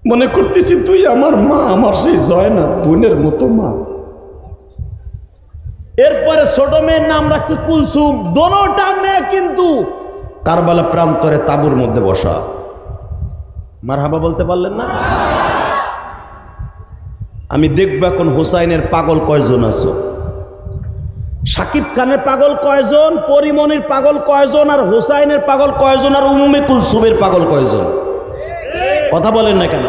মনে করতেছি তুই আমার মা, আমার সেই জয়নাব বোনের মতো মা। এরপরে ছোট মেয়ের নাম রাখছে কুলসুম। দোনোটা মেয়ে কিন্তু কারবালা প্রান্তরে তাঁবুর মধ্যে বসা। মারহাবা বলতে পারলেন না? আমি দেখব এখন হুসাইনের পাগল কয়জন আছো, সাকিব খানের পাগল কয়জন, পরিমনির পাগল কয়জন, আর হুসাইনের পাগল কয়জন, আর উম্মে কুলসুমের পাগল কয়জন? কথা বলেন না কেন?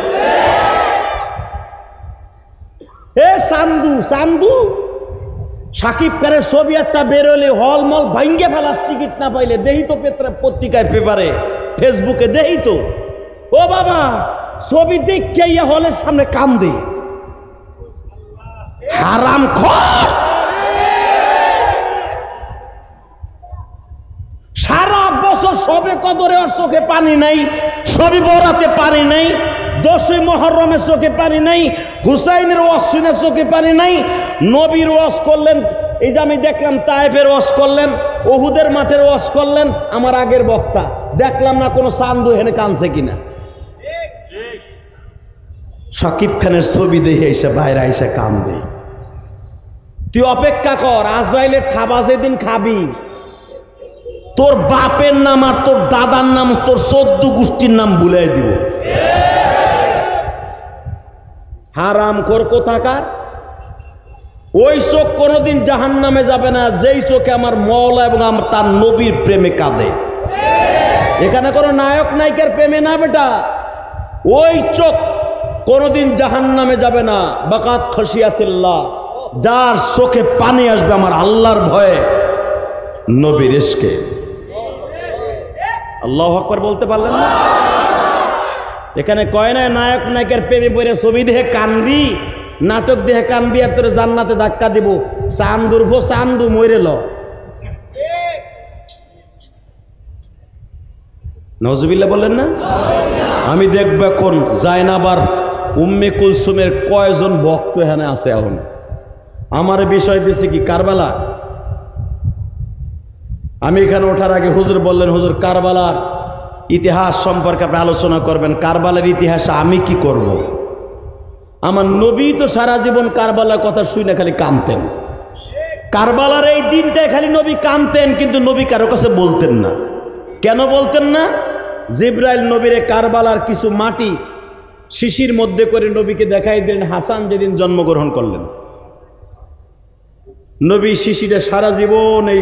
এ সান্দু সাকিব খানের ছবি একটা বেরোলে হলমল ভাঙ্গে ফেলাস, টিকিট না পাইলে দেহি তো পত্রিকায়, পেপারে, ফেসবুকে দেহি তো। ও বাবা, ছবি দেখে হলের সামনে কান্দে, হারাম খোর। সারা বছর সবে কদরে ওর চোখে পানি নাই, সবে বরাতে পানি নাই, 10ই মুহররমের চোখে পানি নাই, হুসাইনের ওয়াজ শুনে চোখে পানি নাই। নবীর ওয়াজ করলেন, এই যে আমি দেখলাম তায়েফের ওয়াজ করলেন, উহুদের মাঠের ওয়াজ করলেন, আমার আগের বক্তা, দেখলাম না কোনো চান্দু হেনে কানছে কিনা। শাকিব খানের ছবি দেখে এসে বাইরে এসে কাম দেয়। তুই অপেক্ষা কর, আজরাইলের খাবা যেদিন খাবি তোর বাপের নাম আর তোর দাদার নাম তোর 14 গোষ্ঠীর নাম ভুলাই দিব। হারাম কর কোথাকার। ওই চোখ কোনোদিন জাহান্নামে যাবে না যেই চোখে আমার মওলা এবং তার নবীর প্রেমে কাঁদে। এখানে কোনো নায়ক নায়িকার প্রেমে না বেটা, ওই চোখ কোনোদিন জাহান্নামে যাবে না। বাকাত খশিয়াতিল্লাহ, যার চোখে পানি আসবে আমার আল্লাহর ভয়ে, নবীর ইশকে। আল্লাহু আকবার বলতে পারলেন না? এখানে কয় না নায়ক নায়িকার প্রেমে পড়ে ছবি দেখে কানবি, নাটক দেখে কানবি আর তোরে জান্নাতে ধাক্কা দিব। চান্দুর ভো চান্দু মরে ল। নজবিল্লাহ বললেন না? আমি দেখব এখন জায়নাবার উম্মে কুলসুমের কয়জন ভক্ত এখানে আছে। এখন আমার বিষয় দিয়েছে কি কারবালা। আমি এখানে ওঠার আগে হুজুর বললেন, হুজুর কারবালার ইতিহাস সম্পর্কে আপনি আলোচনা করবেন। কারবালার ইতিহাসে আমি কি করব? আমার নবী তো সারা জীবন কারবালার কথা শুনে খালি কাঁদতেন। কারবালার এই দিনটায় খালি নবী কাঁদতেন, কিন্তু নবী কারো কাছে বলতেন না। কেন বলতেন না? জিবরাইল নবীরে কারবালার কিছু মাটি শিশির মধ্যে করে নবীকে দেখাই দিলেন হাসান যেদিন জন্মগ্রহণ করলেন। নবী শিশিরে সারা জীবন এই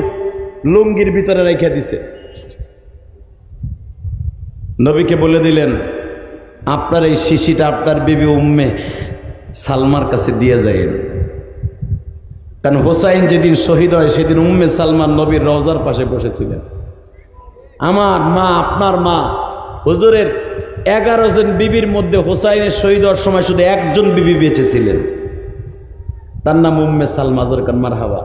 লুঙ্গির ভিতরে রেখে দিছে। নবীকে বলে দিলেন, আপনার এই শিশিটা আপনার বিবি উম্মে সালমার কাছে দিয়ে যায়েন। কারণ হোসাইন যেদিন শহীদ হয় সেদিন উম্মে সালমান নবীর রওজার পাশে বসেছিলেন। আমার মা, আপনার মা, হুজুরের 11 জন বিবির মধ্যে হোসাইনের শহীদ হওয়ার সময় শুধু একজন বিবি বেঁচে ছিলেন, তার নাম উম্মে সালমা। জরকান মারহাবা।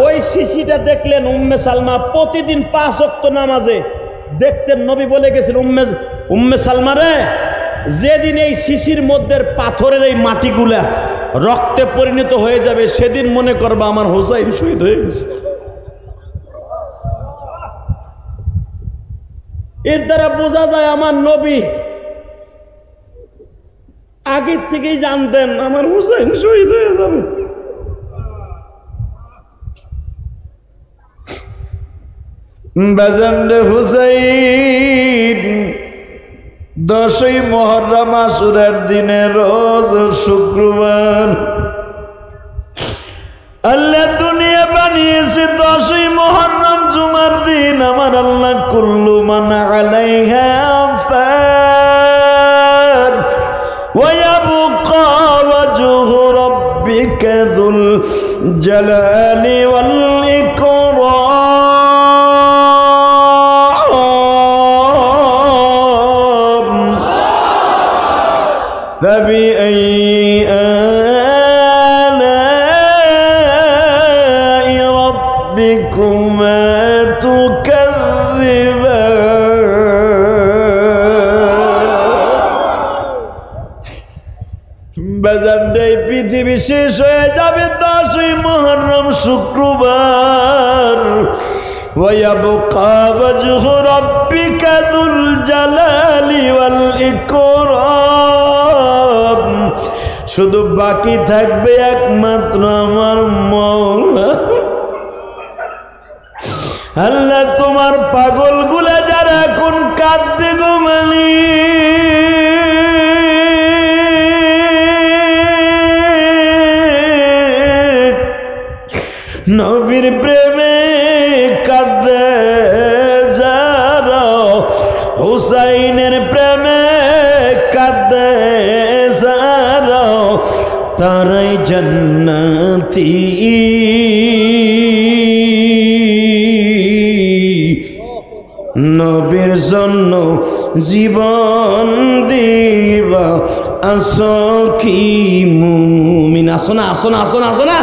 ওই শিশিটা দেখলেন উম্মে সালমা প্রতিদিন 5 ওয়াক্ত নামাজে দেখতেন। নবী বলে গেছেন, উম্মে সালমা রে, যেদিন এই শিশির মধ্যে পাথরের এই মাটিগুলা রক্তে পরিণত হয়ে যাবে সেদিন মনে করবা আমার হোসাইন শহীদ হয়ে গেছে। এর দ্বারা বোঝা যায় আমার নবী আগের থেকেই জানতেন আমার হোসাইন শহীদ হয়ে যাবে। বাজানরে হুসাইন 10ই মুহররম আশুরার দিনে রোজ শুক্রবার আল্লাহ দুনিয়া বানিয়েছে 10ই মুহররম জুমার দিন। আমার আল্লাহ কুল্লু মান আলাইহা ফান ওয়া ইয়াবকা ওয়াজহু রাব্বিকা যুল জালালি ওয়াল ইকরাম ফাবিআই ربكما تكذبان পৃথিবী শেষ হয়ে যাবে 10ই মুহররম শুক্রবার। ويبقى وجه ربك ذو الجلال والإكرام শুধু বাকি থাকবে একমাত্র আমার মওলা। আল্লাহ তোমার পাগল গুলা যারা এখন কাঁদবে গো মালিক, নবীর প্রেমে কাঁদবে যারা, হুসাইনের প্রেমে কাঁদবে যারা, তারাই জান্নাতি। নবীর জন্য জীবন দিবা আসো কি মুমিন। আসো না, আসো না, আসো না, আসো না।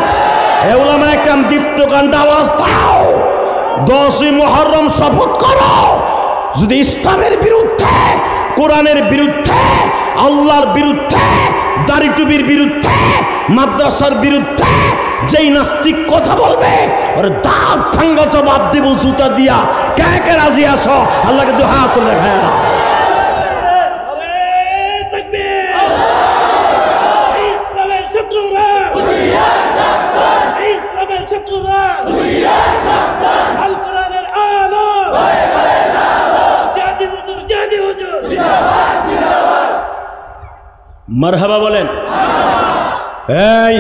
এ উলামা একরাম দীপ্ত কান্তা আওয়াজ দাও, 10ই মুহররম শপথ করো যদি ইসলামের বিরুদ্ধে, কোরআনের বিরুদ্ধে, আল্লাহর বিরুদ্ধে, দাড়ি টুপির বিরুদ্ধে, মাদ্রাসার বিরুদ্ধে যেই নাস্তিক কথা বলবে ওর দাঁত ভাঙ্গা জবাব দেব জুতা দিয়া। কে কে রাজি আসো? আল্লাহকে দু হাত তুলে দেখায়। মারহাবা বলেন। এই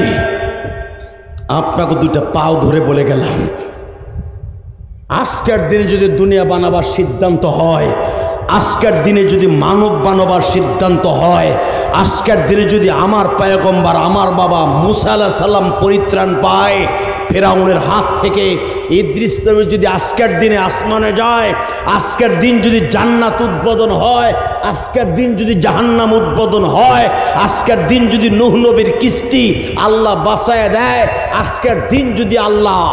আপনাকে দুইটা পাও ধরে বলে গেলাম, আজকের দিনে যদি দুনিয়া বানাবার সিদ্ধান্ত হয়, আজকের দিনে যদি মানব বানাবার সিদ্ধান্ত হয়, আজকের দিনে যদি আমার পয়গম্বর আমার বাবা মুসা আলাইহিস সালাম পরিত্রাণ পায় ফেরাউনের হাত থেকে, ইদ্রিস নবী যদি আজকের দিনে আসমানে যায়, আজকের দিন যদি জান্নাত উদ্বোধন হয়, আজকের দিন যদি জাহান্নাম উদ্বোধন হয়, আজকের দিন যদি নূহ নবীর কিস্তি আল্লাহ বাঁচায় দেয়, আজকের দিন যদি আল্লাহ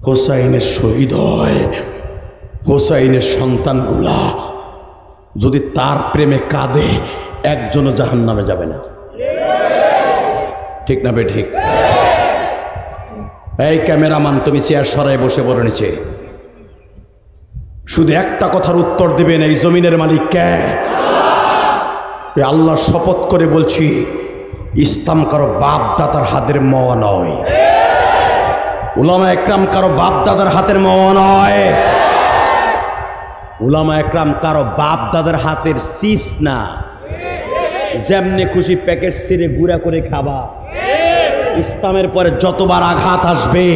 হোসাইনের শহীদ হয়, হোসাইনের সন্তানগুলা যদি তার প্রেমে কাঁদে, একজনও জাহান্নামে যাবে না। ঠিক না বে ঠিক? এই ক্যামেরাম্যান, তুমি চেয়ার সরাই বসে বড় নিচে, শুধু একটা কথার উত্তর দিবেন, এই জমিনের মালিক কে? আল্লাহর শপথ করে বলছি, ইসলাম কারো বাপ দাদার হাতের মোয়া নয়, উলামা একরাম কারো বাপ দাদার হাতের মোয়া নয়, উলামা একরাম কারো বাপ দাদার হাতের চিপস না, যেমনে খুশি প্যাকেট ছিঁড়ে গুঁড়া করে খাবা। ইসলামের পরে যতবার আঘাত আসবে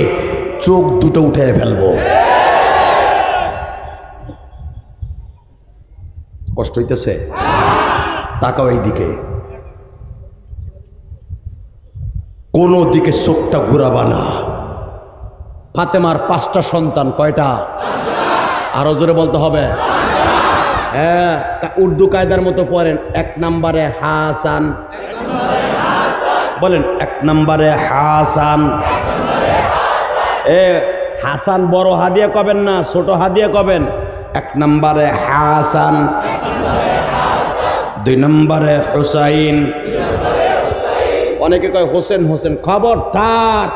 চোখ দুটো উঠে ফেলবো। কষ্ট হইতেছে? তাকাও এই দিকে, কোন দিকে চোখটা ঘুরাবা না। ফাতেমার 5টা সন্তান, কয়টা? আরো জোরে বলতে হবে। হ্যাঁ, উর্দু কায়দার মতো পড়েন। 1 নম্বরে হাসান, বলেন 1 নম্বরে হাসান। হাসান বড় হাদিয়া কবেন না, ছোট হাদিয়া কবেন। 1 নম্বরে হাসান, 2 নম্বরে হুসাইন। অনেকে কয় হোসেন হোসেন, খবরদার,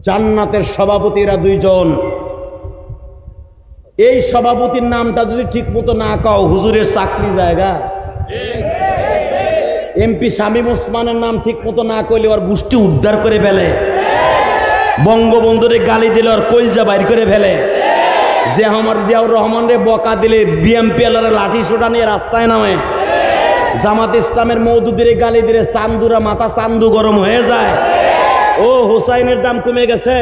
জান্নাতের সভাপতিরা 2 জন। এই সভাপতির নামটা যদি ঠিক মতো না কাও, হুজুরের চাকরি জায়গা। এমপি শামীম ওসমানের নাম ঠিক মতো না কইলে ওর গোষ্ঠী উদ্ধার করে ফেলে, বঙ্গবন্ধুরে গালি দিলে ওর কলজা বাইর করে ফেলে, যে আমার জিয়াউর রহমান রে বকা দিলে বিএমপি এলারে লাঠি সোটা নিয়ে রাস্তায় নামে, জামাত ইসলামের মওদুদিরে গালি দিলে চান্দুরা মাথা চান্দু গরম হয়ে যায়। ও হোসাইনের দাম কমে গেছে,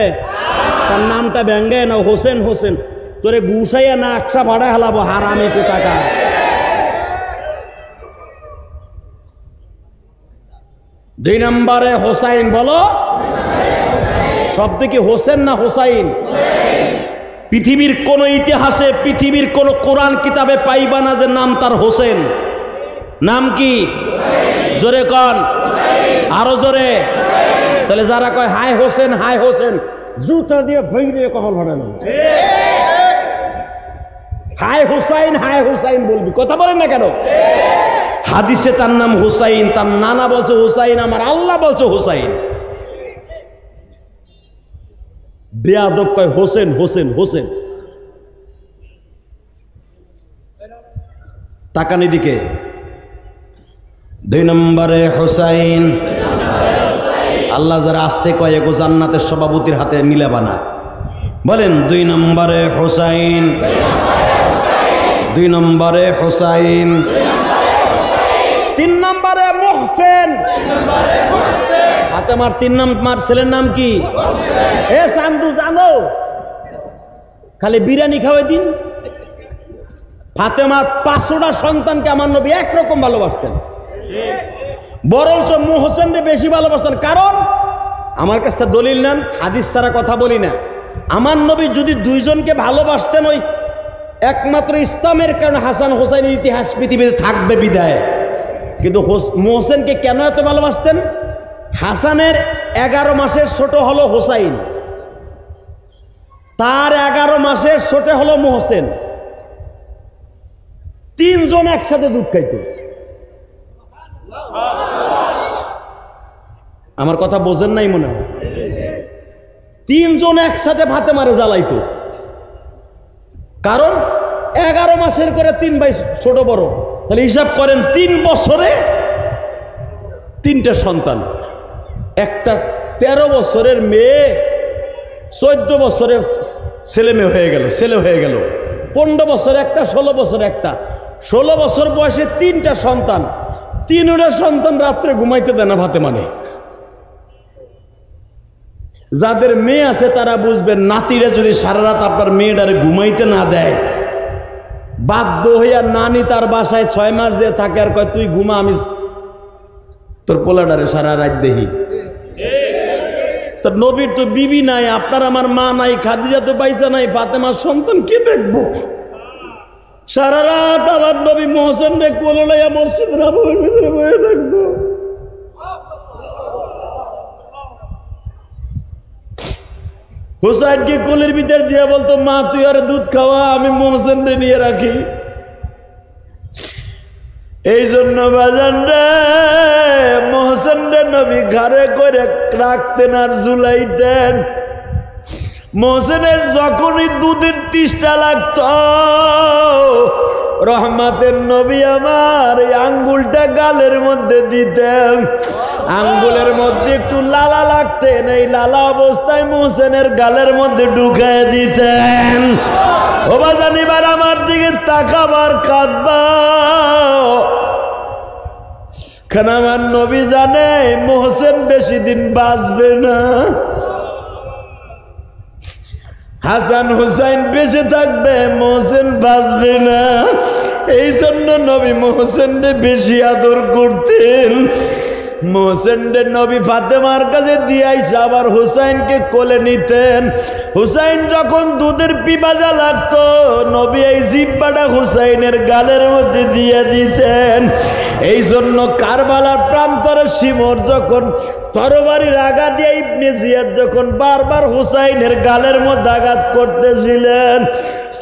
তার নামটা ভেঙ্গে না হোসেন হোসেন, তোরে গুসাইয়া না আকসা ভাড়া হেলাবো হারামি কোথাকার। দুই নম্বরে হোসাইন, বলো শব্দ কি হোসেন না হোসাইন? পৃথিবীর কোন ইতিহাসে, পৃথিবীর কোন কোরআন কিতাবে পাইবা না যে নাম তার হোসেন। নাম কি? জোরে কন, আরো জোরে। তাহলে যারা কয় হাই হোসেন হাই হোসেন, জুতা দিয়ে ভেঙে কপাল ফাটানো। হাই হুসাইন বলবি, কথা বলেন না কেন? হাদিসে তার নাম হুসাইন, তার নানা বলছে হুসাইন, আমার আল্লাহ বলছে হুসাইন। বেয়াদব কয় হোসেন হোসেন হোসেন। তাকানি দিকে, 2 নম্বরে হুসাইন। আল্লাহ যারা আসতে কয় এগো জান্নাতের সভাপতির হাতে মিলাবা না, বলেন 2 নম্বরে হুসাইন, 2 নম্বরে হুসাইন। 3 নম্বরে মোহসেন। ফাতেমার 3 নম্বর ছেলের নাম কি? এ চান্দু, জানো খালি বিরিয়ানি খাওয়াই দিন। ফাতেমার 500টা সন্তানকে আমার নবী একরকম ভালোবাসতেন, বরঞ্চ মোহসেনকে বেশি ভালোবাসতেন। কারণ আমার কাছে দলিল নেন, হাদিস ছাড়া কথা বলি না। আমার নবী যদি 2 জনকে ভালোবাসতেন, ওই একমাত্র ইসলামের কারণে হাসান হোসাইনের ইতিহাস পৃথিবীতে থাকবে বিদায়। কিন্তু মোহসেনকে কেন এত ভালোবাসতেন? হাসানের 11 মাসের ছোট হলো হোসাইন, তার 11 মাসের ছোট হলো মোহসেন। 3 জন একসাথে দুধ খাইত। আমার কথা বোঝেন নাই মনে হয়? 3 জন একসাথে ফাতেমারে জ্বালাইতো। কারণ 11 মাসের করে 3 ভাই ছোট বড়, তাহলে হিসাব করেন 3 বছরে 3টে সন্তান। একটা 13 বছরের মেয়ে 14 বছরের ছেলে হয়ে গেল। 15 বছর একটা, 16 বছর একটা, 16 বছর বয়সে 3টা সন্তান, 3টা সন্তান রাত্রে ঘুমাইতে দেয় না ভাতে মানে। যাদের মেয়ে আছে তারা বুঝবেন, নাতিরা যদি সারা রাত আপনার মেয়েটারে ঘুমাইতে না দেয়, বাধ্য হইয়া নানি তার বাসায় 6 মাস যে থাকে আর কয় তুই ঘুমা, আমি তোর পোলাডারে সারা রাত দেখি। তো নবীর তো বিবি নাই, আপনার আমার মা নাই, খাদিজা তো পয়সা নাই, ফাতেমার সন্তান কে দেখবো? সারা রাত আমার নবী মোহসেন রে কোলে লইয়া মসজিদ নববীর ভিতরে বসে থাকবো। হুসাইনকে কোলের ভিতর দিয়ে বলতো, মা তুই আর দুধ খাওয়া, আমি মোহসেন রে নিয়ে রাখি। এই জন্য বাজান রে মোহসেন রে নবী ঘরে করে রাখতেন আর ঝুলাইতেন। মোহসেনের যখনই দুধের তৃষ্ণা লাগত, রহমাতের নবী আমার এই আঙ্গুলটা গালের মধ্যে দিতেন, আঙ্গুলের মধ্যে একটু লালা লাগতেন, এই লালা অবস্থায় মোহসেনের গালের মধ্যে ঢুকায় দিতেন। ও বাজান এবার আমার দিকে তাকাবার কাঁদবা, কেন আমার নবী জানে মোহসেন বেশি দিন বাঁচবে না, হাসান হুসাইন বেঁচে থাকবে, মোহসেন বাঁচবে না। এই জন্য নবী মোহসেনকে বেশি আদর করতেন। মোহসেনকে নবী ফাতেমার কাছে দিয়ে আইসা আবার হুসাইনকে কোলে নিতেন। হুসাইন যখন দুধের পিপাসা লাগতো, নবী এই জিব্বাটা হুসাইনের গালের মধ্যে দিয়ে দিতেন। এই জন্য কারবালার প্রান্তরে শিমর যখন তরবারির আঘাত দিয়ে ইবনে জিয়াদ যখন বারবার হুসাইনের গালের মধ্যে আঘাত করতেছিলেন,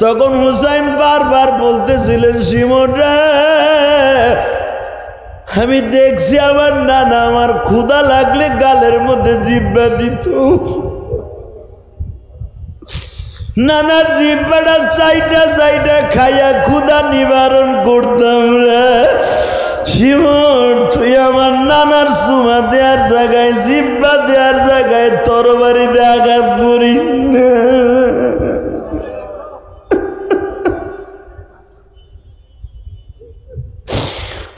তখন হুসাইন বারবার বলতেছিলেন, শিমর রে আমি দেখছি আমার নানা আমার ক্ষুধা লাগলে গালের মধ্যে জিব্বা দিত, নানার জিব্বাটা চাইটা চাইটা খাইয়া ক্ষুধা নিবারণ করতাম রে। শিমর তুই আমার নানার সুমা দেওয়ার জায়গায়, জিব্বা দেওয়ার জায়গায় তরবারিতে আঘাত করিস না।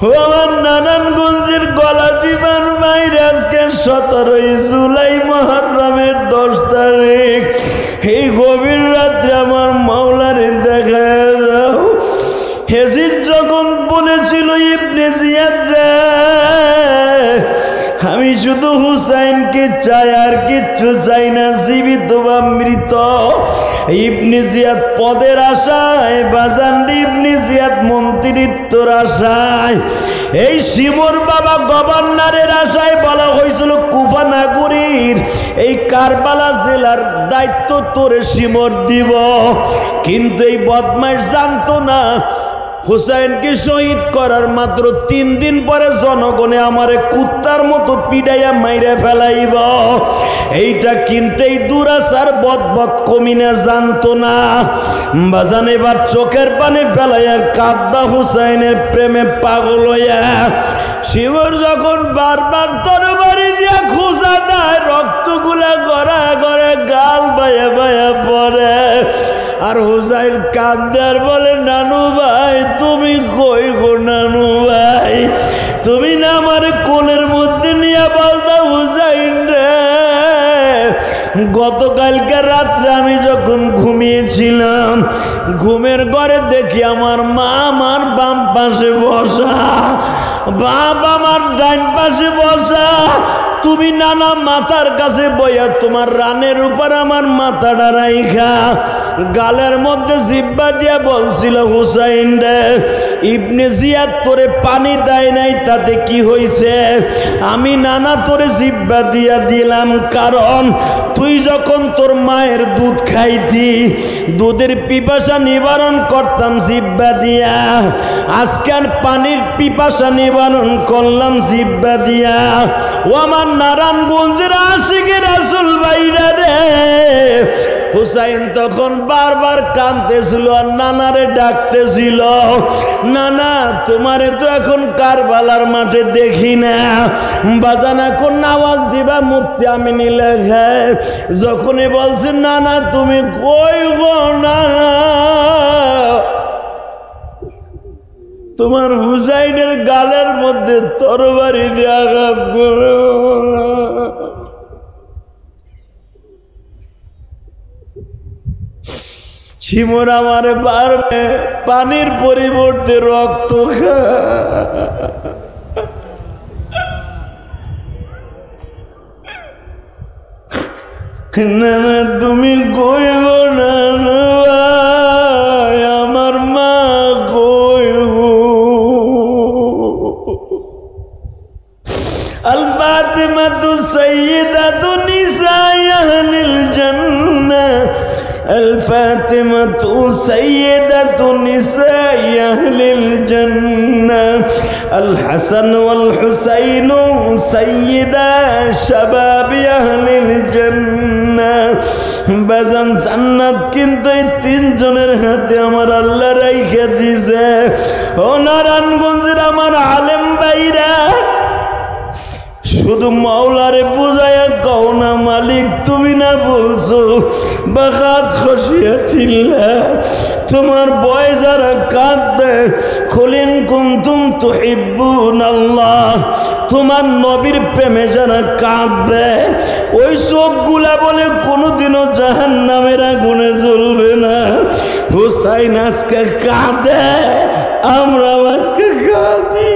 ও আমার নানানগঞ্জের গলা চিপার বাইরে আজকে 17 জুলাই মুহররমের 10 তারিখ, এই গভীর রাত্রে আমার মাওলারে দেখা দাও। হেজিদ যখন বলেছিল ইবনে জিয়াদ রে আমি শুধু হুসাইনকে চাই আর কিচ্ছু চাই না, জীবিত বা মৃত। ইবনে জিয়াদ পদের আশায়, বাজান ইবনে জিয়াদ মন্ত্রিত্বর আশায়, এই শিমর বাবা গভর্নরের আশায় বলা হয়েছিল কুফা নাগরীর এই কারবালা জেলার দায়িত্ব তোরে শিমর দিব। কিন্তু এই বদমাইশ জানতো না হুসাইনকে শহীদ করার মাত্র 3 দিন পরে জনগণে আমারে কুত্তার মতো পিডাইয়া মাইরা ফেলাইব। এইটা কিনতেই দুরাচার বদবদ কমিনা জানতো না। বাজান এবার চোখের পানি ফেলাইয়া কাঁদবা হুসাইনের প্রেমে পাগল হইয়া। শিবর যখন বারবার তরবারি দিয়া খুঁজা দেয়, রক্তগুলা গড়া গড়ে গাল বায়া বায়া পড়ে, আর হুসাইন কান্দে আর বলে, নানু ভাই তুমি কই গো নানু ভাই, তুমি না আমার কোলের মধ্যে নিয়ে বলতা হুসাইন রে। গতকালকে রাত্রে আমি যখন ঘুমিয়েছিলাম, ঘুমের ঘরে দেখি আমার মা আমার বাম পাশে বসা, বাপ আমার ডাইন পাশে বসা, তুমি নানা মাথার কাছে বইয়া তোমার রানের উপর আমার মাথাটা রাইখা গালের মধ্যে জিব্বা দিয়া বলছিল, হুসাইন রে ইবনে জিয়াদ তোরে পানি দেয় নাই তাতে কি হইছে, আমি নানা তোরে জিব্বা দিয়া দিলাম, কারণ তুই যখন তোর মায়ের দুধ খাইতি, দুধের পিপাসা নিবারণ করতাম জিব্বা দিয়া, আজকে আর পানির পিপাসা নিবারণ করলাম জিব্বা দিয়া। ও আমার নারায়ণগঞ্জের আশিকের রাসূল ভাইরা রে, হুসাইন তখন বারবার কাঁদতেছিল আর নানারে ডাকতেছিল, নানা তোমারে তো এখন কারবালার মাঠে দেখি না, বাজান এখন আওয়াজ দিবা মুফতি আমিনী লেখে। যখনই বলছে নানা তুমি কই গো নানা, তোমার হুসাইনের গালের মধ্যে তরবারি দিয়ে আঘাত করে শিমুর আমারে বারবে পানির পরিবর্তে রক্ত না না তুমি কই গো না আমার মা কই গো আল ফাতিমাতু সাইয়্যিদাতু নিসাই আহলিল জান্নাহ الفاطمة سيدة نساء أهل الجنة الحسن والحسين سيدا شباب أهل الجنة বাজান জান্নাত কিন্তু এই তিনজনের হাতে আমার আল্লাহ রাইখা দিছে ও নারায়ণগঞ্জের আমার আলেম ভাইরা শুধু মাওলারে বুঝাইয়া কও না মালিক তুমি না বলছো বাগাত খসিয়াতিল্লাহ তোমার বয় যারা কাঁদবে খুলিন কুনতুম তুহিব্বুনাল্লাহ তোমার নবীর প্রেমে যারা কাঁদবে ওই চোখগুলা বলে কোনোদিনও জাহান্নামের আগুনে জ্বলবে না হুসাইন আজকে কাঁদে আমরা আজকে কাঁদি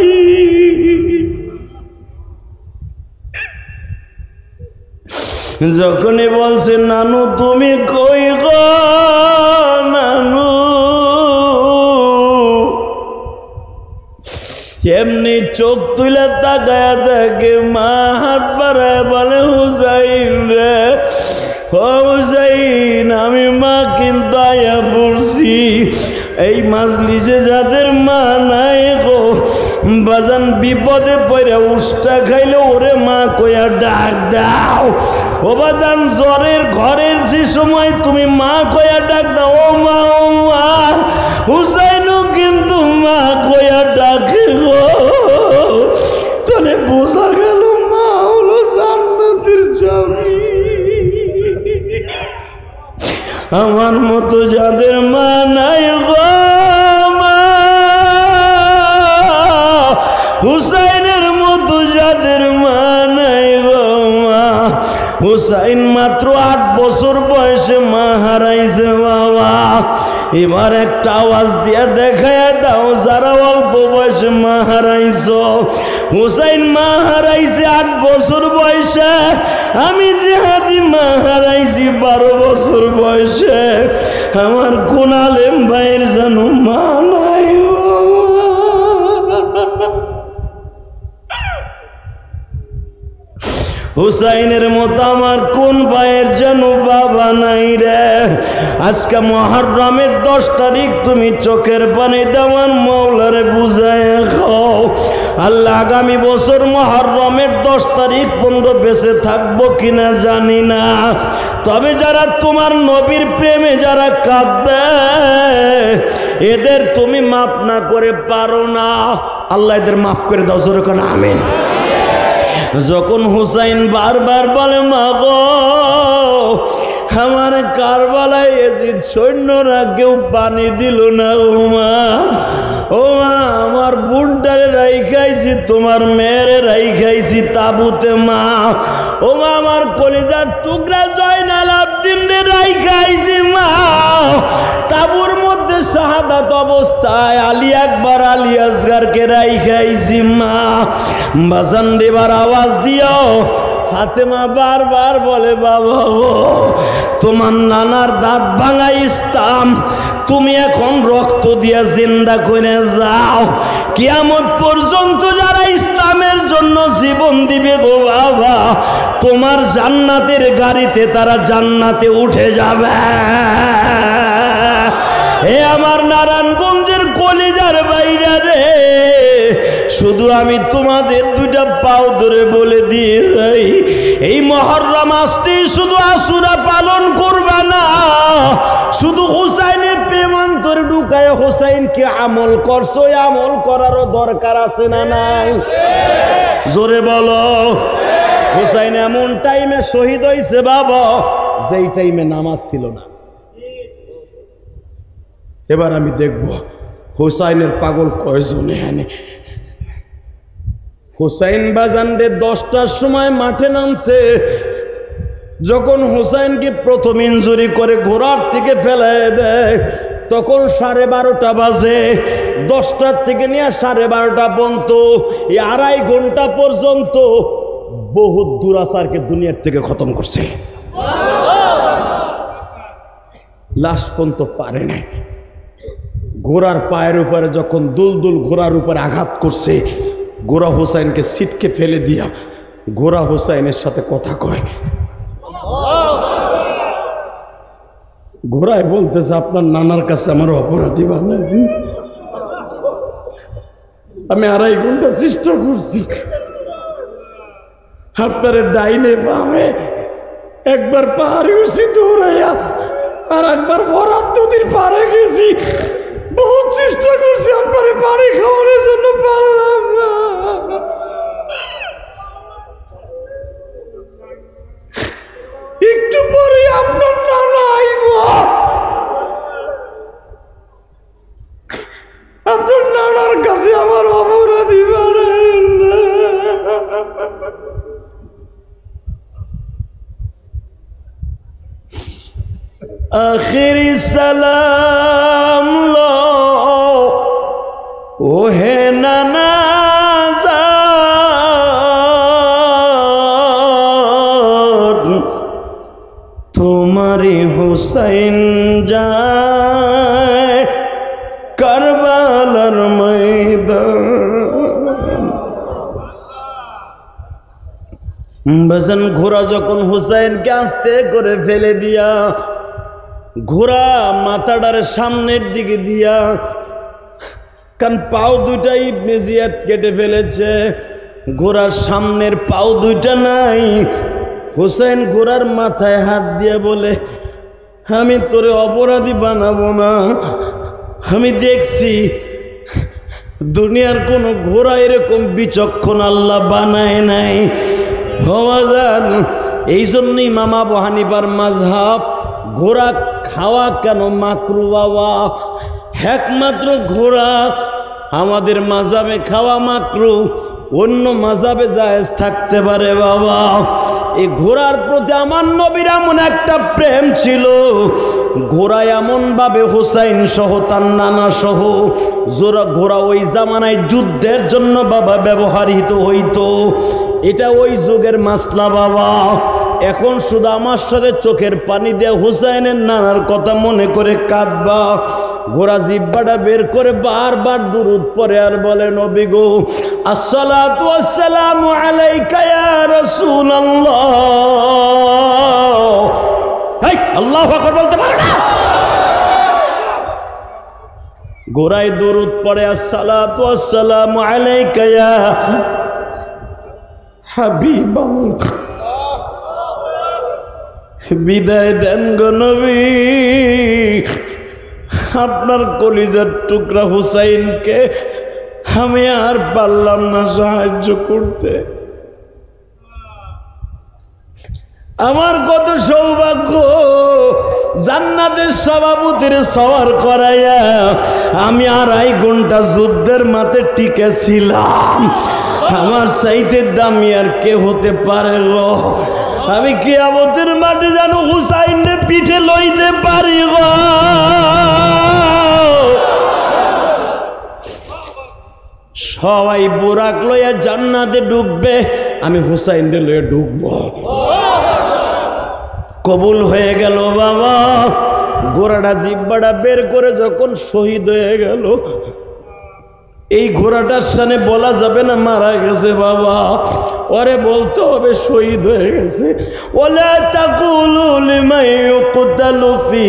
যখনই বলছে নানু তুমি কই গো নানু এমনি চোখ তুলে তাকায়া দেখে মা হাত বাড়ায় বলে হুসাইন রে ও হুসাইন আমি মা কিন্তু আয়া পড়ছি এই মাজলিসে যাদের মা নাই গো বাজান বিপদে পড়ে উষ্টা খাইলে ওরে মা কইয়া ডাক দাও ও বাজান জ্বরের ঘরের যে সময় তুমি মা কইয়া ডাক দাও ও মা হুসাইনও কিন্তু মা কইয়া ডাকে গো তাহলে বোঝা গেল মা হলো জান্নাতের স্বামী আমার মতো যাদের মা নাই গো মা হুসাইনের মতো যাদের মা নাই গো মা হুসাইন মাত্র 8 বছর বয়সে মা হারাইছে বাবা এবার একটা আওয়াজ দিয়ে দেখায় দাও যারা অল্প বয়সে মা হারাইছো হুসাইন মা হারাইছে 8 বছর বয়সে আমি জিহাদি মা হারাইছি 12 বছর বয়সে আমার কোন আলেম ভাইয়ের জানো মা নাই হুসাইনের মতো আমার কোন ভাইয়ের যেন বাবা নাই রে আজকে মুহররমের 10 তারিখ তুমি চোখের পানি দেওয়ান মাওলারে বুঝায় খাও আল্লাহ আগামী বছর মুহররমের 10 তারিখ পর্যন্ত বেঁচে থাকবো কিনা জানি না তবে যারা তোমার নবীর প্রেমে যারা কাঁদবে এদের তুমি মাফ না করে পারো না আল্লাহ এদের মাফ করে দাও জোরে কোন আমিন যখন হুসাইন বারবার বলে মা গো আমার কারবালায় এজিদ সৈন্যরা কেউ পানি দিল না ও মা আমার বোনটারে রাইখাইছি তোমার মেয়েরে রাইখাইছি তাবুতে মা ও মা আমার কলিজার টুকরা জয়নাল আব্দিন রে রাইখাইছি মা তাবুর মধ্যে শাহাদাত অবস্থায় আলী আকবর আলী আসগরকে রাইখাইছি মা বাজান দেবার আওয়াজ দিও ফাতেমা বারবার বলে বাবা গো তোমার নানার দাঁত ভাঙা ইসলাম তুমি এখন রক্ত দিয়া জিন্দা করে যাও কিয়ামত পর্যন্ত যারা ইসলামের জন্য জীবন দিবে গো বাবা তোমার জান্নাতের গাড়িতে তারা জান্নাতে উঠে যাবে এ আমার নারায়ণগঞ্জের কলিজার বাইরা রে শুধু আমি তোমাদের দুইটা পাও ধরে বলে দিয়ে যাই এই মুহররম মাসটি শুধু আশুরা পালন করবা না শুধু হুসাইনের প্রেম অন্তরে ঢুকায় হুসাইনকে আমল করছো আমল করারও দরকার আছে না নাই জোরে বলো হুসাইন এমন টাইমে শহীদ হয়েছে বাবা যেই টাইমে নামাজ ছিল না এবার আমি দেখব হুসাইনের পাগল কয়জনে আনে? হুসাইন বাজানরে 10টার সময় মাঠে নামছে। যখন হুসাইনকে প্রথম ইনজুরি করে ঘোড়ার থেকে ফেলায় দেয় তখন 12:30 বাজে। 10টার থেকে নিয়ে 12:30 পর্যন্ত এই 2.5 ঘন্টা পর্যন্ত বহুত দুরাচারকে দুনিয়ার থেকে খতম করছে। লাস্ট পর্যন্ত পারে নাই। ঘোড়ার পায়ের উপরে যখন দুলদুল ঘোড়ার উপরে আঘাত করছে, ঘোড়া হুসাইনকে সিটকে ফেলে দিয়া ঘোড়া হুসাইনের সাথে কথা কয়। ঘোড়ায় বলতেছে, আপনার নানার কাছে আমার অপরাধী বানাই, আমি 2.5 ঘন্টা চেষ্টা করছি, আপনার ডাইনে বামে একবার পাহাড়ে উঠছি দৌড়াইয়া, আর একবার ভরাত নদীর পাড়ে গেছি, বহুত চেষ্টা করছি আপনার পানি খাওয়ানোর জন্য, পারলাম না। একটু পরে আপনার নানা আইব, আপনার নানার কাছে আমার অপরাধী বানান না। আখিরি সালাম লো ওহে নানা জান, তোমারি হুসাইন যায় কারবালার ময়দান। বাজান ঘোড়া যখন হুসাইনকে আস্তে করে ফেলে দিয়া, ঘোড়া মাথাটার সামনের দিকে দিয়া, কারণ পাও দুইটা ইবনে জিয়াদ কেটে ফেলেছে, ঘোড়ার সামনের পাও দুইটা নাই। হুসাইন ঘোড়ার মাথায় হাত দিয়ে বলে, আমি তোরে অপরাধী বানাবো না, আমি দেখছি দুনিয়ার কোন ঘোড়া এরকম বিচক্ষণ আল্লাহ বানায় নাই। বাজান এই জন্যই ইমাম আবু হানিফার মাযহাব ঘোড়া খাওয়া কেন মাকরু বাবা, একমাত্র ঘোড়া আমাদের মাযহাবে খাওয়া মাকরু, অন্য মাযহাবে জায়েজ থাকতে পারে বাবা। এই ঘোড়ার প্রতি আমার নবীর এমন একটা প্রেম ছিল, ঘোড়া এমন ভাবে হুসাইন সহ তার নানা সহ ঘোড়া ওই জামানায় যুদ্ধের জন্য বাবা ব্যবহৃত হইতো। এটা ওই যুগের মাসলা বাবা। এখন শুধু আমার সাথে চোখের পানি দিয়ে হুসাইনের নানার কথা মনে করে কাঁদবা। ঘোড়া জিব্বাটা বের করে বারবার দুরূদ পড়ে আর বলে, নবী গো, আসসালাতু ওয়াসসালামু আলাইকা ইয়া রাসূলুল্লাহ। এই আল্লাহু আকবার বলতে পারে না? ঘোড়ায় দুরূদ পড়ে, আসসালাতু ওয়াসসালামু আলাইকা ইয়া হাবিবাল্লাহ। বিদায় দেন গো নবী, আপনার কলিজার টুকরা হুসাইনকে আমি আর পারলাম না সাহায্য করতে। আমার কত সৌভাগ্য, জান্নাতের সভাপতির সওয়ার করাইয়া আমি 2.5 ঘন্টা যুদ্ধের মাঠে টিকে ছিলাম। আমার চাইতে দামি আর কে হতে পারে গো? আমি কিয়ামতের মাঠে যেন হুসাইনের পিঠে লইতে পারি গো। সবাই বুরাক লইয়া জান্নাতে ঢুকবে, আমি হুসাইনকে লইয়া ঢুকবো। কবুল হয়ে গেল বাবা। ঘোড়াটা জিব্বাটা বের করে যখন শহীদ হয়ে গেল, এই ঘোড়াটার সামনে বলা যাবে না মারা গেছে বাবা, ওরে বলতে হবে শহীদ হয়ে গেছে। ওয়ালা তাকুলু লিমান ইউকতালু ফি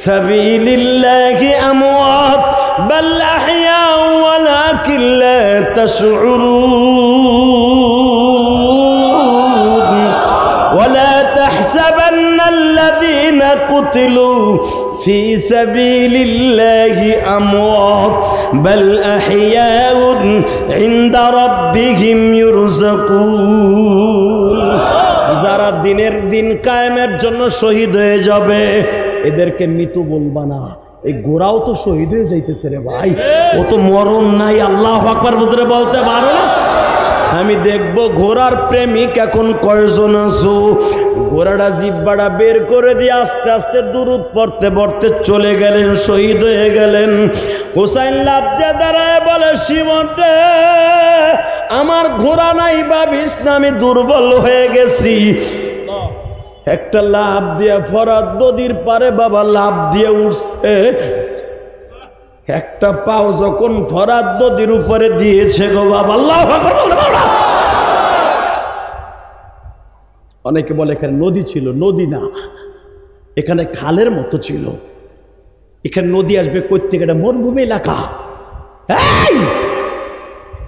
সাবিলিল্লাহি আমওয়াত বাল আহইয়া ওয়ালাকিন লা তাশউরুন ওয়ালা তাহসাবান্না আল্লাযীনা কুতিলু في سبيل الله أموات بل أحياء عند ربهم يرزقون। যারা দিনের দিন কায়েমের জন্য শহীদ হয়ে যাবে এদেরকে মৃত্যু বলবা না, এই ঘোড়াও তো শহীদ হয়ে যাইতেছে রে ভাই, ও তো মরণ নাই। আল্লাহু আকবার বুঝতে বলতে পারো না? আমি দেখব ঘোড়ার প্রেমিক এখন কয়জন আছো। ঘোড়াটা জিব্বাটা বের করে দিয়ে আস্তে আস্তে দুরূদ পড়তে পড়তে চলে গেলেন, শহীদ হয়ে গেলেন। হুসাইন লাফ দিয়ে দাঁড়ায় বলে, শিমন রে, আমার ঘোড়া নাই ভাবিস না, আমি দুর্বল হয়ে গেছি। একটা লাফ দিয়ে ফরাত নদীর পারে বাবা লাফ দিয়ে উঠছে। একটা পাও যখন ফরাত নদীর উপরে দিয়েছে গো বাবা, আল্লাহু আকবার বলতে পারো না? অনেকে বলে এখানে নদী ছিল, নদী না, এখানে খালের মতো ছিল। এখানে নদী আসবে কই থেকে? এটা মরুভূমি এলাকা। এই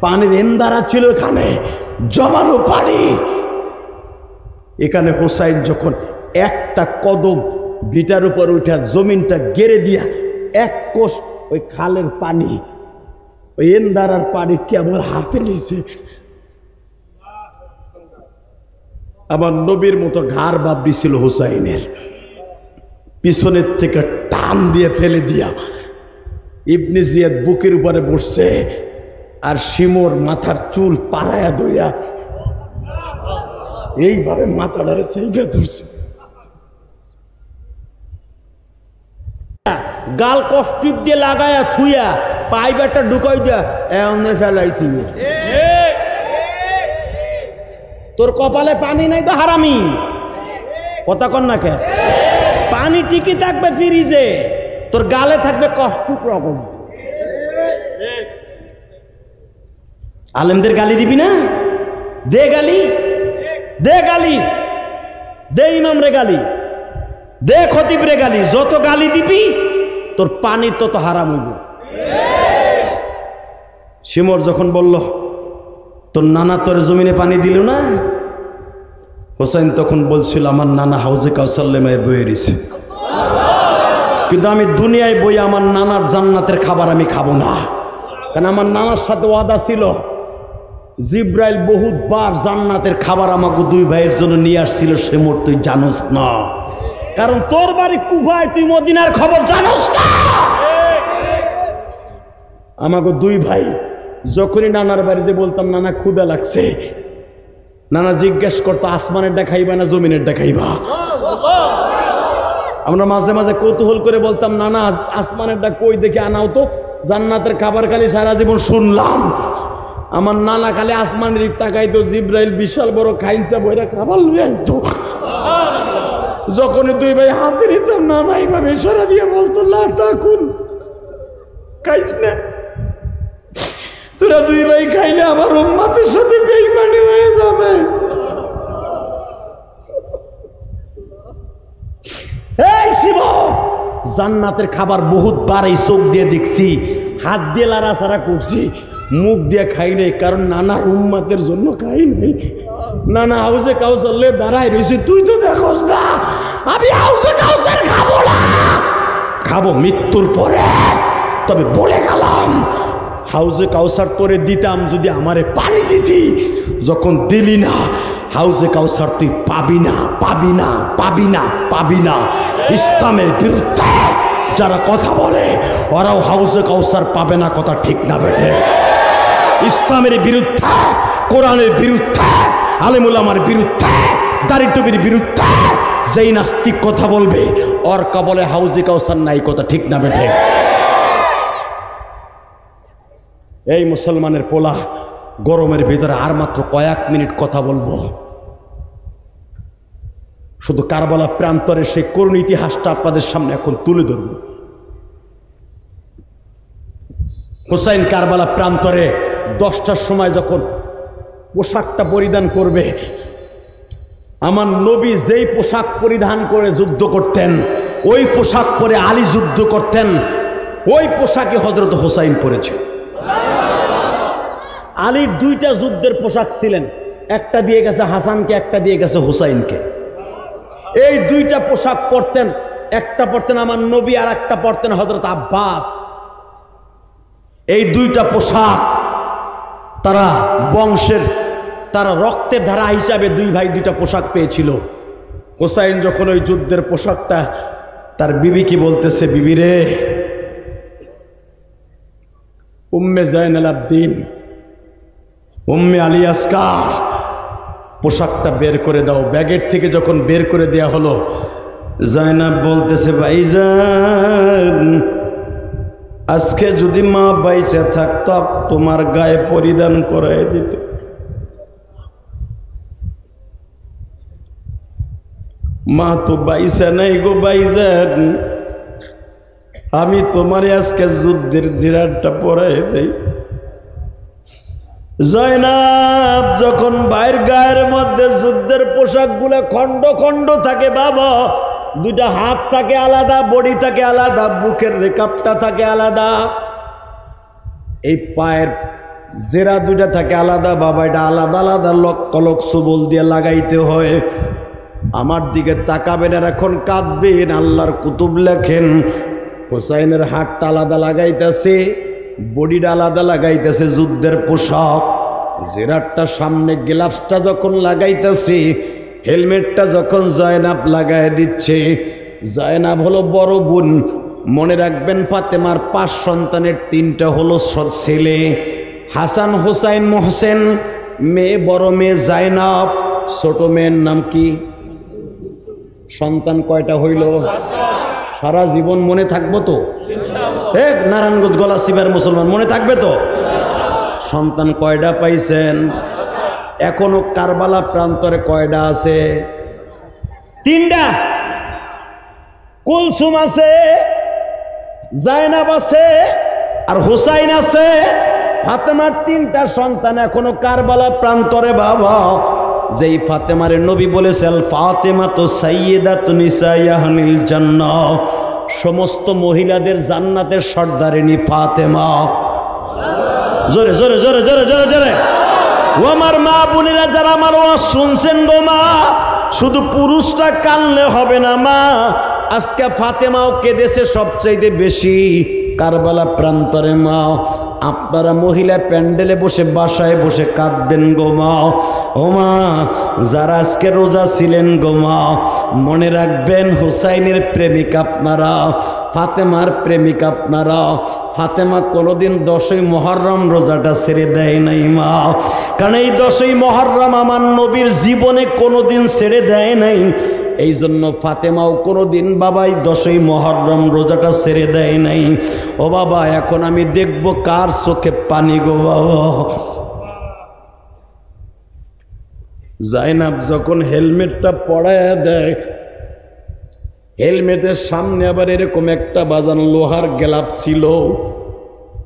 পানির এন্দারা ছিল, এখানে জমানো পানি। এখানে হোসাইন যখন একটা কদম ভিটার উপর উঠে জমিনটা গেড়ে দিয়া এক কোষ ওই খালের পানি, ওই এন্দারার পানি কেবল হাতে নিয়েছে। আমার নবীর মতো ঘাড় বাবরি ছিল হোসাইনের, পিছনের থেকে টান দিয়ে ফেলে দিয়া ইবনে জিয়াদ বুকের উপরে বসছে, আর শিমুর মাথার চুল পাড়ায়া ধইয়া এইভাবে মাথাটারে সেইভাবে ধরছে। গাল কষ্টিক দিয়ে লাগায়া থুইয়া পাইবারটা ঢুকাই দিয়া এমনি ফেলাই থুইয়া। তোর কপালে পানি নাই তো হারামি, কথা কন না কে? পানি ঠিকই থাকবে ফ্রিজে, তোর গালে থাকবে কষ্টুক রকম। আলেমদের গালি দিবি না? দে গালি, দে গালি, দে ইমাম রে গালি, দে খতিব রে গালি। যত গালি দিবি তোর পানি তত হারাম হইব। শিমর যখন বলল তোর নানা তোর জমিনে পানি দিল না, হোসেন তখন বলছিল আমার নানা হাউজে কাউসাল্লেমায় বয়ে রয়েছে, কিন্তু আমি দুনিয়ায় বই আমার নানার জান্নাতের খাবার আমি খাবো না। কারণ আমার নানার সাথে ওয়াদা ছিল, জিব্রাইল বহুতবার জান্নাতের খাবার আমাকে দুই ভাইয়ের জন্য নিয়ে আসছিল। শিমর তুই জানোস না, কারণ তোর বাড়ি কুফায়, তুই মদিনার খবর জানোস না। আমাকে দুই ভাই যখনই নানার বাড়িতে বলতাম নানা ক্ষুধা লাগছে, নানা জিজ্ঞেস করতো আসমানেরটা খাইবা না জমিনেরটা খাইবা? আমরা মাঝে মাঝে কৌতূহল করে বলতাম নানা আসমানেরটা কই দেখে আনাও তো, জান্নাতের খাবার খালি সারা জীবন শুনলাম। আমার নানা খালি আসমানের দিক তাকাইতো, জিব্রাইল বিশাল বড় খাইনসা বইরা খাবার লুয়ে আনতো। যখনই দুই ভাই হাতে নিতাম নানা এইভাবে ইশারা দিয়ে বলতো লা তাকুল, খাইস না, তোরা দুই ভাই খাইলে আমার উম্মতের সাথে বেঈমানি হয়ে যাবে। এই শিব, জান্নাতের খাবার বহুতবার এই চোখ দিয়ে দেখছি, হাত দিয়ে লাড়াচাড়া করছি, মুখ দিয়ে খাই নাই, কারণ নানার উম্মতের জন্য খাই নাই। নানা হাউসে কাউসার দাঁড়াই রয়েছে, তুই তো দেখোস না আমি হাউসে কাউসার খাবো না, খাবো মৃত্যুর পরে। তবে বলে গেলাম হাউজে কাউসার তোরে দিতাম যদি আমারে পানি দিতি, যখন দিলি না হাউজে কাউসার তুই পাবি না, পাবি না, পাবি না, পাবি না। ইসলামের বিরুদ্ধে যারা কথা বলে ওরাও হাউজে কাউসার পাবে না, কথা ঠিক না বেটে? ইসলামের বিরুদ্ধে, কোরআনের বিরুদ্ধে, আলেম উলামার বিরুদ্ধে, দাড়ি টুপির বিরুদ্ধে যেই নাস্তিক কথা বলবে ওর কবলে হাউজে কাউসার নাই, কথা ঠিক না বেটে? এই মুসলমানের পোলা, গরমের ভিতরে আর মাত্র কয়েক মিনিট কথা বলবো। শুধু কারবালা প্রান্তরের সেই করুণ ইতিহাসটা আপনাদের সামনে এখন তুলে ধরব। হুসাইন কারবালা প্রান্তরে 10টার সময় যখন পোশাকটা পরিধান করবে, আমার নবী যেই পোশাক পরিধান করে যুদ্ধ করতেন, ওই পোশাক পরে আলী যুদ্ধ করতেন, ওই পোশাকে হযরত হুসাইন পরেছে। আলীর 2টা যুদ্ধের পোশাক ছিলেন, একটা দিয়ে গেছে হাসানকে, একটা দিয়ে গেছে হুসাইনকে। এই 2টা পোশাক পরতেন, একটা পরতেন আমার নবী আর একটা পরতেন হযরত আব্বাস। এই 2টা পোশাক তারা বংশের, তারা রক্তের ধারা হিসাবে 2 ভাই 2টা পোশাক পেয়েছিল। হুসাইন যখন ওই যুদ্ধের পোশাকটা তার বিবিকে বলতেছে, বিবি রে উম্মে জয়নাল আবদিন, উম্মে আলী আসকার, পোশাকটা বের করে দাও। ব্যাগের থেকে যখন বের করে দেয়া হলো, জয়নাব বলতেছে, ভাইজান আজকে যদি মা বাইচা থাকতো তোমার গায়ে পরিধান করায় দিত। মা তো বাইসা নাই গো ভাইজান, আমি তোমারে আজকে যুদ্ধের জিরারটা পরাই দেই। জয়নাব যখন ভাইয়ের গায়ের মধ্যে যুদ্ধের পোশাকগুলো খন্ড খন্ড থাকে বাবা, দুইটা হাত থাকে আলাদা, বডি থাকে আলাদা, বুকের রেকাপটা থাকে আলাদা, এই পায়ের জেরা দুইটা থাকে আলাদা বাবা, এটা আলাদা আলাদা কলক সুবল দিয়ে লাগাইতে হয়। আমার দিকে তাকাবেন আর এখন কাঁদবেন। আল্লাহর কুতুব লেখেন হোসাইনের হাতটা আলাদা লাগাইতেছে, বডিটা আলাদা লাগাইতেছে, যুদ্ধের পোশাক, জেরারটা সামনে, গ্লাভসটা যখন লাগাইতেছে, হেলমেটটা যখন জয়নাব লাগাই দিচ্ছে। জয়নাব হলো বড় বোন, মনে রাখবেন ফাতেমার 5 সন্তানের 3টা হলো ছেলে, হাসান, হোসাইন, মোহসেন। মেয়ে বড় মেয়ে জয়নাব, ছোট মেয়ের নাম কি? সন্তান কয়টা হইল? সারা জীবন মনে থাকবো তো? নারায়ণগঞ্জ গলাচিপার মুসলমান মনে থাকবে তো? সন্তান কয়টা পাইছেন? এখনো কারবালা প্রান্তরে কয়টা আছে? 3টা। কুলসুম আছে, জায়নাব আছে, আর হুসাইন আছে। ফাতেমার 3টা সন্তান এখনো কারবালা প্রান্তরে বাবা। যেই ফাতেমারে নবী বলেছেন ফাতেমা তো সাইয়্যিদাতুন নিসাই আহলিল জান্নাহ, সমস্ত মহিলাদের জান্নাতের সর্দারিনী ফাতেমা। জোরে জোরে জোরে জোরে জোরে জোরে। ও আমার মা বোনেরা যারা আমার ওয়াজ শুনছেন গো মা, শুধু পুরুষটা কানলে হবে না মা, আজকে ফাতেমাও কেঁদেছে সবচাইতে বেশি কারবালা প্রান্তরে মা। আপনারা মহিলা প্যান্ডেলে বসে, বাসায় বসে কাঁদবেন গো মা। ও মা যারা আজকে রোজা ছিলেন গো মা, মনে রাখবেন হুসাইনের প্রেমিক আপনারা, ফাতেমার প্রেমিক আপনারা। ফাতেমা কোনোদিন 10ই মুহররম রোজাটা ছেড়ে দেয় নাই মা, কারণ এই 10ই মুহররম আমার নবীর জীবনে কোনোদিন ছেড়ে দেয় নাই। এই জন্য ফাতেমাও কোনোদিন বাবাই 10ই মুহররম রোজাটা ছেড়ে দেয় নাই। ও বাবা এখন আমি দেখব কার চোখে পানি গো বাবা। জায়নাব যখন হেলমেটটা পরায় দেয়, হেলমেটের সামনে আবার এরকম একটা বাজানো লোহার গ্লাভ ছিল,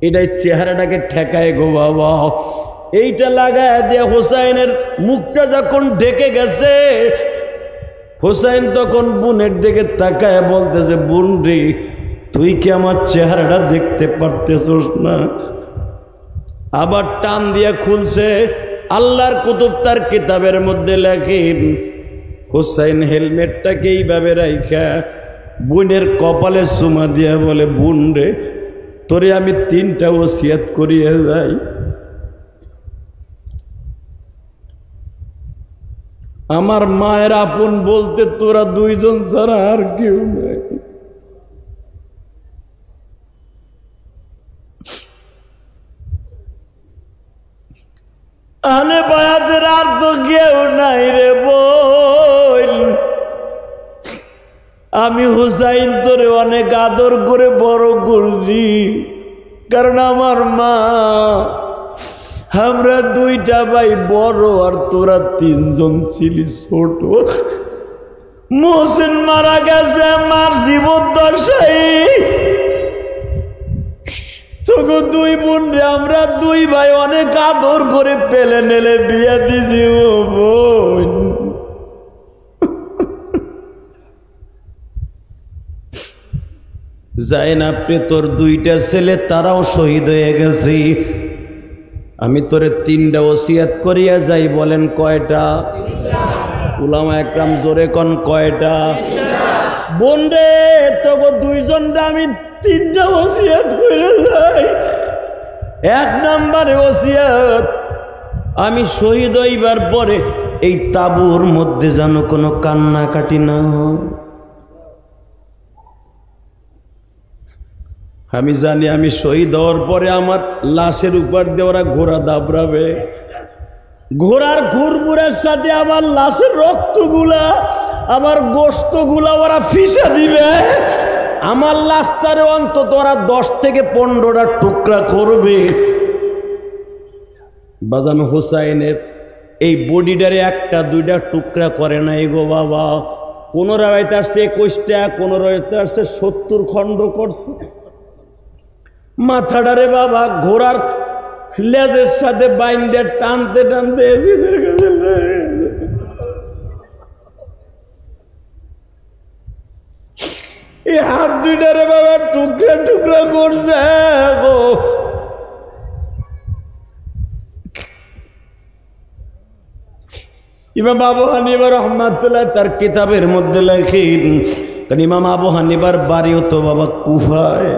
এটাই চেহারাটাকে ঠেকায় গো বাবা। এইটা লাগায় দিয়ে হোসাইনের মুখটা যখন ঢেকে গেছে, হোসাইন তখন বোনের দিকে তাকায় বলতেছে, বোন রে তুই কি আমার চেহারাটা দেখতে পারতেছস না? আবার টান দিয়া খুলছে। আল্লাহর কুতুব তার কিতাবের মধ্যে লেখেন হোসাইন হেলমেটটাকে এইভাবে রাইখা বোনের কপালে চুমা দিয়া বলে, বোন রে তোরে আমি 3টা ওসিয়ত করিয়ে যাই। আমার মায়ের আপন বলতে তোরা 2 জন ছাড়া আর কেউ নাই। আলে বায়াতের আর তো কেউ নাই রে বল। আমি হুসাইন তোরে অনেক আদর করে বড় করছি, কারণ আমার মা, আমরা 2টা ভাই বড় আর তোরা 3 জন ছিলি ছোট। মোহসেন মারা গেছে আমার জীবদ্দশায়, তোকে 2 বোন রে আমরা 2 ভাই অনেক আদর করে পেলে নেলে বিয়া দিছি। ও বোন জায়নাব রে তোর 2টা ছেলে তারাও শহীদ হয়ে গেছে, আমি তোরে 3টা ওসিয়ত করিয়া যাই। বলেন কয়টা? উলামা একরাম জোরে কোন কয়টা? বোন রে তোকে 2 জনটা আমি 3টা ওসিয়ত করে যাই। 1 নম্বরে ওসিয়ত, আমি শহীদ হইবার পরে এই তাবুর মধ্যে যেন কোনো কান্নাকাটি না হয়। আমি জানি আমি শহীদ হওয়ার পরে আমার লাশের উপর দিয়ে ওরা ঘোড়া দাবড়াবে, ঘোড়ার ঘুরঘুরের সাথে আমার লাশের রক্তগুলা, আমার গোশতগুলা ওরা ফিসা দিবে। আমার লাশটারে অন্তত ওরা 10 থেকে 15টা টুকরা করবে। বাজান হোসাইনের এই বডিটারে 1-2টা টুকরা করে নাই গো বাবা। 15 রাইতে আসছে 21টা, 15 রাইতে আসছে 70 খণ্ড করছে। মাথাটারে বাবা ঘোড়ার লেজের সাথে বাইন্দে টানতে টানতে এজিদের কাছে এই হাত দুইটারে বাবা টুকরা টুকরা করছে গো। ইমাম আবু হানিফা রাহমাতুল্লাহ তার কিতাবের মধ্যে লেখেন, কারণ ইমাম আবু হানিফার বাড়িও তো বাবা কুফায়।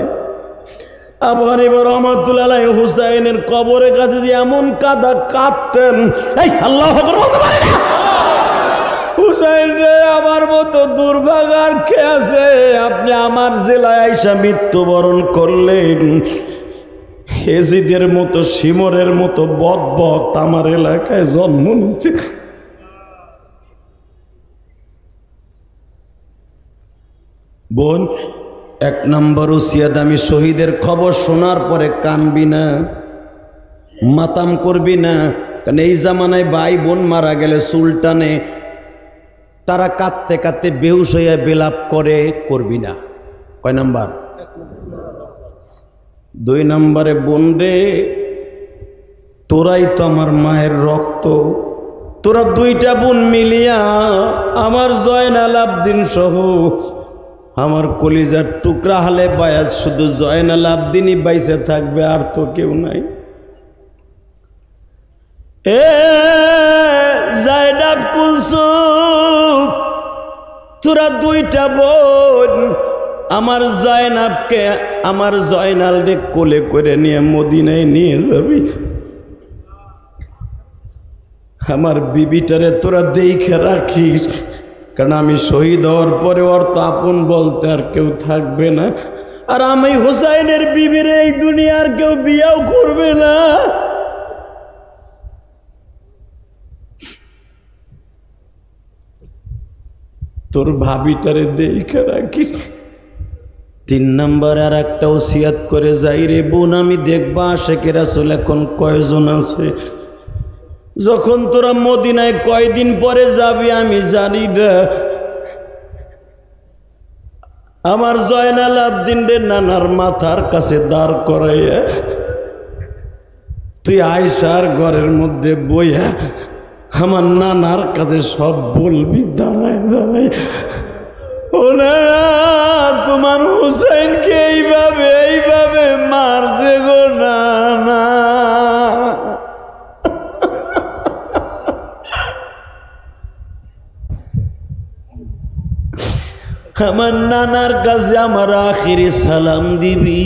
আবু হানিফা রাহমাতুল্লাহ আলাইহি হুসাইনের কবরের কাছে যে এমন কাঁদা কাঁদতেন, এই আল্লাহু আকবার বলতে পারে না। হুসাইন রে, আমার মতো দুর্ভাগ্য আর কে আছে? আপনি আমার জেলায় আইসা মৃত্যুবরণ করলেন। হেজিদের মতো শিমরের মতো বদবক্ত আমার এলাকায় জন্ম নিয়েছে। বোন, 1 নম্বর ওসিয়ত, আমি শহীদের খবর শোনার পরে কানবি না, মাতাম করবি না। কারণ এই জামানায় ভাই বোন মারা গেলে সুলতানে তারা কাঁদতে কাঁদতে বেহুশ হইয়া বিলাপ করে, করবি না। কয় নাম্বার? 2 নম্বরে বোন রে, তোরাই তো আমার মায়ের রক্ত। তোরা 2টা বোন মিলিয়া আমার জয়নাল আবদিন সহ আমার কলিজার টুকরা হালে বায়াত শুধু জয়নাল আবদিনই বাইসে থাকবে, আর তো কেউ নাই। এ জায়নাব কুলসুম, তোরা 2টা বোন আমার জয়নাবকে, আমার জয়নালকে কোলে করে নিয়ে মদিনায় নিয়ে যাবি। আমার বিবিটারে তোরা দেখে রাখিস, কারণ আমি শহীদ হওয়ার পরে ওর তো আপন বলতে আর কেউ থাকবে না। আর আমি হোসাইনের বিবির এই দুনিয়ার কেউ বিয়াও করবে না। তোর ভাবিটারে দেখে রাখিস। 3 নম্বর আর একটা ওসিয়ত করে যাই রে বোন, আমি দেখবা আশিকে রাসূল এখন কয়জন আছে। যখন তোরা মদিনায় কয়দিন পরে যাবি আমি জানি না। আমার জয়নাল আবদিন রে নানার মাথার কাছে দাঁড় করাইয়া তুই আয়সার ঘরের মধ্যে বইয়া আমার নানার কাছে সব বলবি, দাঁড়ায় দাঁড়ায়, ও না তোমার হুসাইনকে এইভাবে এইভাবে মারছে গো নানা। আমার নানার কাছে আমার আখিরি সালাম দিবি।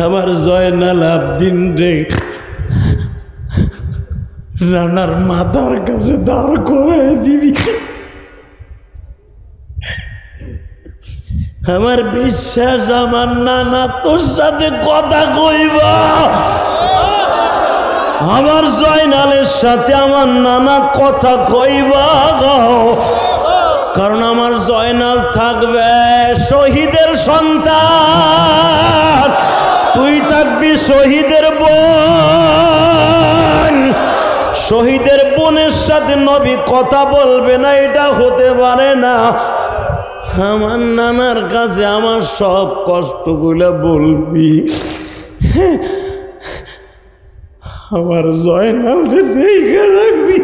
আমার জয়নাল আবদিন রে নানার মাথার কাছে দাঁড় করে দিবি। আমার বিশ্বাস আমার নানা তোর সাথে কথা কইবা। আমার জয়নালের সাথে আমার নানা কথা কইবা গো, কারণ আমার জয়নাল থাকবে শহীদের সন্তান, তুই থাকবি শহীদের বোন। শহীদের বোনের সাথে নবী কথা বলবে না, এটা হতে পারে না। আমার নানার কাছে আমার সব কষ্টগুলো বলবি। আমার জয়নালকে দেখে রাখবি।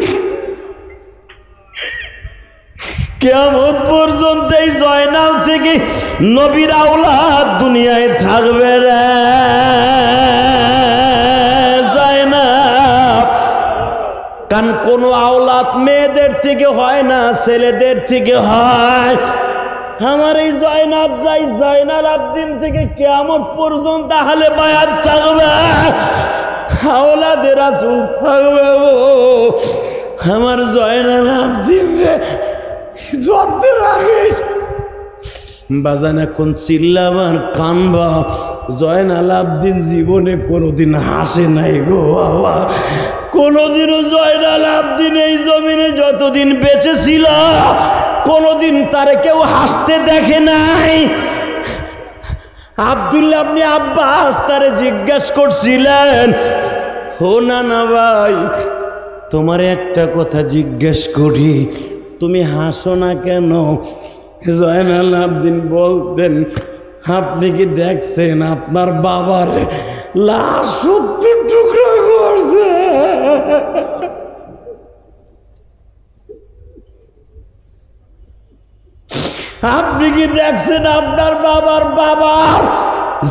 কিয়ামত পর্যন্ত এই জয়নাল থেকে নবীর আওলাদ দুনিয়ায় থাকবে রে জয়নাল। কারণ কোন আওলাদ মেয়েদের থেকে হয় না, ছেলেদের থেকে হয়। আমার এই জয়নাল যাই জয়নাল আবদিন থেকে কিয়ামত পর্যন্ত আহলে বায়াত থাকবে, আওলাদে রাসূল থাকবে। আমার জয়নাল আবদিন রে যত্নে রাখিস। বাজান এখন চিল্লাবার কানবা, জয়নাল আবদিন জীবনে কোনোদিন হাসে নাই গো বাবা। কোনোদিনও জয়নাল আবদিন এই জমিনে যতদিন বেঁচে ছিল কোনোদিন তারে কেউ হাসতে দেখে নাই। আব্দুল্লাহ আপনি আব্বাস তারে জিজ্ঞেস করছিলেন, ও না ভাই তোমার একটা কথা জিজ্ঞেস করি, তুমি হাসো না কেন? জয়নাল আবদিন বলতেন, আপনি কি দেখছেন আপনার বাবার লাশ 70 টুকরা করছে? আপনি কি দেখছেন আপনার বাবার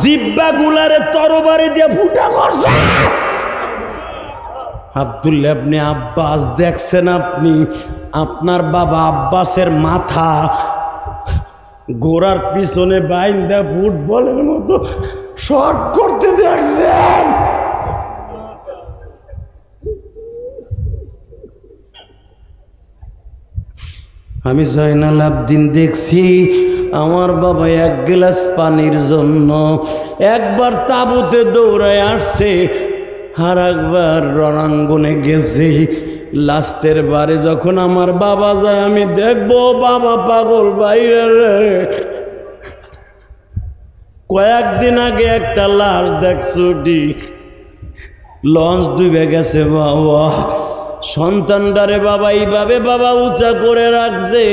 জিব্বা গুলারে তরবারি দিয়ে ফুটা করছে? আব্দুল্লাহ আপনি আব্বাস দেখছেন আপনি আপনার বাবা আব্বাসের মাথা গোড়ার পিছনে বাইন্দা ফুটবলের মতো শর্ট করতে দেখছেন? আমি জয়নাল আবদিন দেখছি আমার বাবা এক গ্লাস পানির জন্য একবার তাঁবুতে দৌড়ায় আসছে, আর একবার রণাঙ্গনে গেছে। লাস্টের বারে যখন আমার বাবা যায় আমি দেখবো বাবা পাগল বাইরে রে। কয়েকদিন আগে একটা লাশ দেখছুটি, লঞ্চ ডুবে গেছে বাবা। সন্তানটারে বাবা এইভাবে বাবা উঁচা করে রাখছে,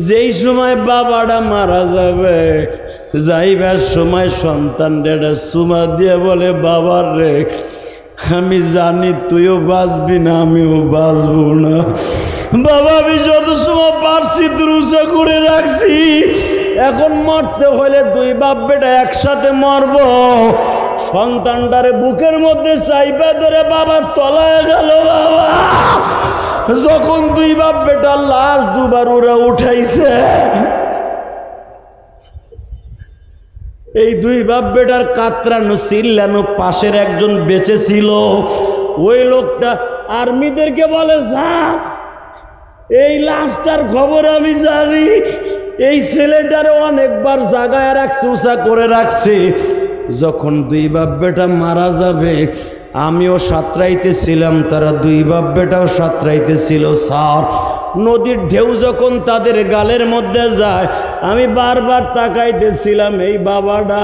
যেই সময় বাবাটা মারা যাবে যাইবার সময় সন্তানটা সুমা দিয়ে বলে, বাবার রে আমি জানি তুইও বাঁচবি না আমিও বাঁচবো না বাবা, আমি যত সময় পারছি উঁচা করে রাখছি, এখন মরতে হলে দুই বাপ বেটা একসাথে মরব। সন্তানটারে বুকের মধ্যে চাইপা ধরে বাবার তলায় গেল বাবা। যখন দুই বাপ বেটা লাশ দুবার ওরা উঠাইছে, এই দুই বাপ বেটার কাতরানো চিল্লানো পাশের একজন বেঁচে ছিল। ওই লোকটা আর্মিদেরকে বলে, স্যার এই লাশটার খবর আমি জানি, এই ছেলেটারে অনেকবার জাগায় রাখছে, উঁচা করে রাখছে। যখন দুই বাপ বেটা মারা যাবে আমিও সাঁতরাইতেছিলাম, তারা দুই বাপ বেটাও সাঁতরাইতেছিল। স্যার নদীর ঢেউ যখন তাদের গালের মধ্যে যায় আমি বারবার তাকাইতেছিলাম, এই বাবাটা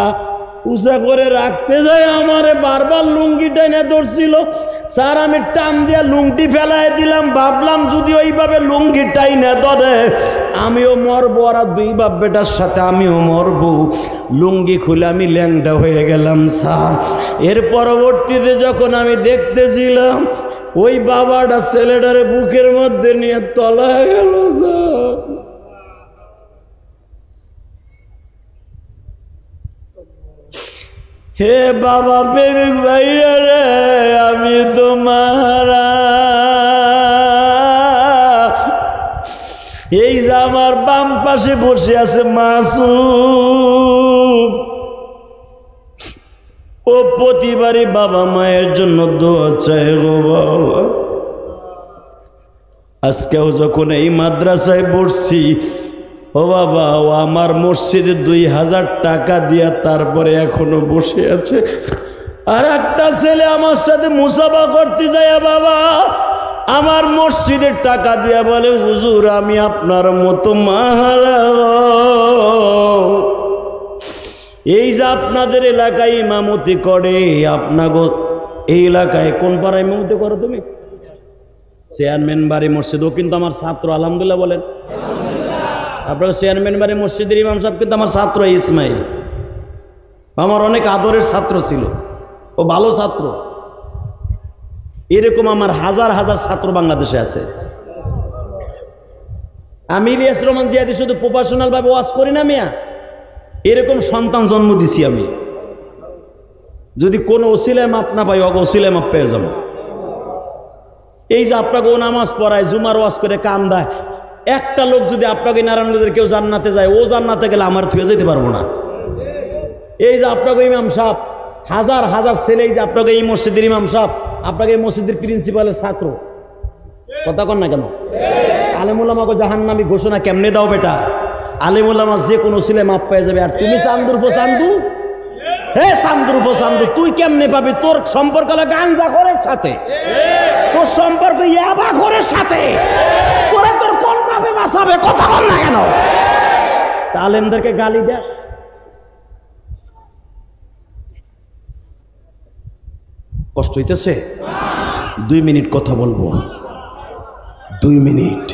উঁচা করে রাখতে যায় আমারে বারবার লুঙ্গি টাইনে ধরছিল। স্যার আমি টান দিয়ে লুঙ্গি ফেলাই দিলাম, ভাবলাম যদি ওইভাবে লুঙ্গি টাইনে ধরে আমিও মরবো, আর দুই বাপ বেটার সাথে আমিও মরবো। লুঙ্গি খুলে আমি ল্যাংটা হয়ে গেলাম স্যার। এর পরবর্তীতে যখন আমি দেখতেছিলাম ওই বাবাটা ছেলেটারে বুকের মধ্যে নিয়ে তলায় গেল স্যার। হে বাবা প্রেমিক ভাইরা রে, আমি তোমারা এই যে আমার বাম পাশে বসে আছে মাসুম, ও প্রতিবারই বাবা মায়ের জন্য দোয়া চায় গো বাবা। আজকেও যখন এই মাদ্রাসায় পড়ছি, ও বাবা ও আমার মসজিদে 2000 টাকা দিয়া তারপরে এখনো বসে আছে। আর একটা ছেলে আমার সাথে মুসাফা করতে যায় বাবা, আমার মসজিদের টাকা দিয়া বলে, হুজুর আমি আপনার মতো মাহারা। এই যে আপনাদের এলাকায় ইমামতি করে, আপনাগো এই এলাকায় কোন পাড়ায় ইমামতি করো তুমি? চেয়ারম্যান বাড়ি মসজিদ, ও কিন্তু আমার ছাত্র। আলহামদুলিল্লাহ বলেন। আপনার চেয়ারম্যান বাড়ি মসজিদের ইমাম সাহেব কিন্তু আমার ছাত্র ইসমাইল, আমার অনেক আদরের ছাত্র ছিল, ও ভালো ছাত্র। এরকম আমার হাজার হাজার ছাত্র বাংলাদেশে আছে। আমি ইলিয়াস রহমান জিয়াদি শুধু প্রফেশনাল ভাবে ওয়াজ করি না মিয়া, এরকম সন্তান জন্ম দিছি আমি। যদি কোনো ওসিলায় মাপ না পাই, ওসিলায় মাপ পেয়ে যাবো। এই যে আপনাকে ও নামাজ পড়ায়, জুমার ওয়াজ করে কান দেয়, একটা লোক যদি আপনাকে নারায়ণগঞ্জের কেউ জান্নাতে যায়, ও জান্নাতে গেলে আমার থুয়ে যেতে পারবো না। এই যে আপনাকে ইমাম সাহেব, হাজার হাজার ছেলে, এই যে আপনাকে এই মসজিদের ইমাম সাহেব, আপনাকে এই মসজিদের প্রিন্সিপালের ছাত্র, কথা কন না কেন? আলেমুল আমাকে জাহান্নামী ঘোষণা কেমনে দাও বেটা? আলেমুল আমা যে কোনো ছেলে মাপ পেয়ে যাবে, আর তুমি চান্দুর পো চান্দু, হে চান্দুর পো চান্দু, তুই কেমনে পাবি? তোর সম্পর্ক হলো গাঞ্জা খোরের সাথে, তোর সম্পর্ক ইয়াবা খোরের সাথে, তোরা তোর কোন পাবে বাঁচাবে? কথা কন না কেন? তা আলেমদেরকে গালি দেয়। কষ্ট হইতেছে? 2 মিনিট কথা বলবো, 2 মিনিট।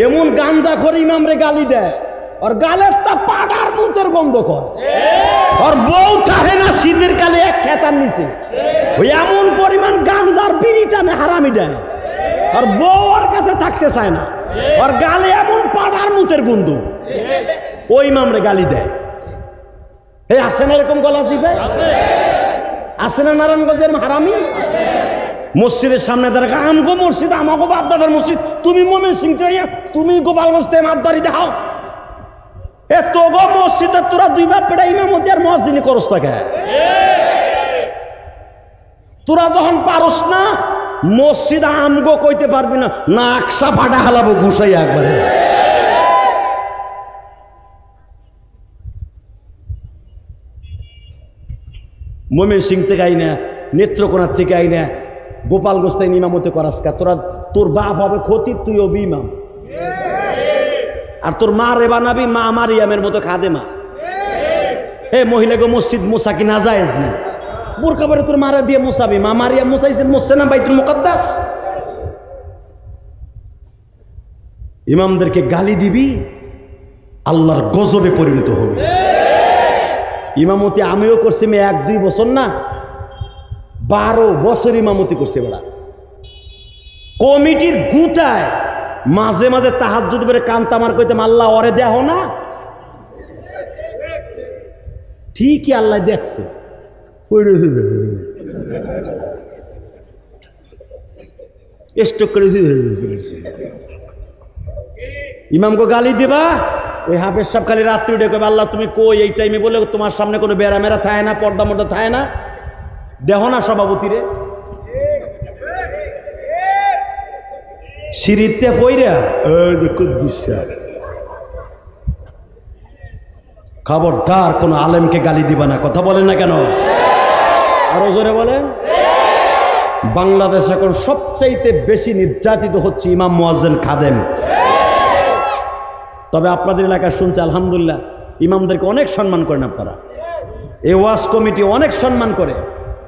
এমন গাঞ্জা করে ইমামরে গালি দেয়, আর গালের তা পাড়ার মুতের গন্ধ কর, আর বউ থাকে না শীতের কালে এক খেতার নিচে, ওই এমন পরিমাণ গাঞ্জার বিড়ি টানে হারামি দেয়, আর বউ ওর কাছে থাকতে চায় না, আর গালে এমন পাড়ার মুতের গন্ধ, ওই ইমামরে গালি দেয়। এই আসে না এরকম গলা চিপে? আসে না নারায়ণগঞ্জের হারামি? মসজিদের সামনে দাঁড়া, আমগো মসজিদ, আমাগো বাপদাদার মসজিদ, তুমি মোমেন সিং চাইয়া তুমি গোপালগঞ্জ মাপদারি দেখাও। এ তো গো মসজিদে তোরা 2 বাপ পেটা ইমামতি আর মসজিদে করস টাকা। তোরা যখন পারস না মসজিদ আমগো কইতে পারবি না, নাকশা ফাটা হালাবো ঘুষাই একবারে। মোমেন সিং থেকে আই না, নেত্রকোনার থেকে আই না, গোপালগঞ্জ থেকে ইমামতি করাস কা? তোরা, তোর বাপ হবে খতিব, তুই হবি ইমাম, আর তোর মা রে বানাবি মা মারিয়ামের মতো খাদেমা। এ মহিলাকে মসজিদ মোসা কি না জায়েজ না? বোরকা পরে তোর মারা দিয়ে মোসাবি, মা মারিয়াম মোসাইছে, মোসছে না বাইতুল মুকাদ্দাস? ইমামদেরকে গালি দিবি, আল্লাহর গজবে পরিণত হবে। ইমামতি আমিও করছি, 1-2 বছর না, 12 বছর ইমামতি করছে বেড়া। কমিটির গুটায় মাঝে মাঝে তাহাজ্জুদ বেড়ে কান্তামার কইতাম, আল্লাহ ওরে দেহ না? ঠিকই আল্লাহ দেখছে, ইমামকে গালি দিবা, ওই হাফেজ সাহেব খালি রাত্রি উঠে কবে, আল্লাহ তুমি কই এই টাইমে? বলে তোমার সামনে কোনো বেড়া মেরা থাকে না, পর্দা মর্দা থাকে না, দেহ না সভাপতিরে? সিঁড়িতে পইরা খবরদার কোন আলেমকে গালি দিবা না। কথা বলেন না কেন? আরো জোরে বলেন। বাংলাদেশ এখন সবচাইতে বেশি নির্যাতিত হচ্ছে ইমাম মুয়াজ্জিন খাদেম। তবে আপনাদের এলাকায় শুনছে আলহামদুলিল্লাহ, ইমামদেরকে অনেক সম্মান করেন আপনারা, এই ওয়াজ কমিটি অনেক সম্মান করে,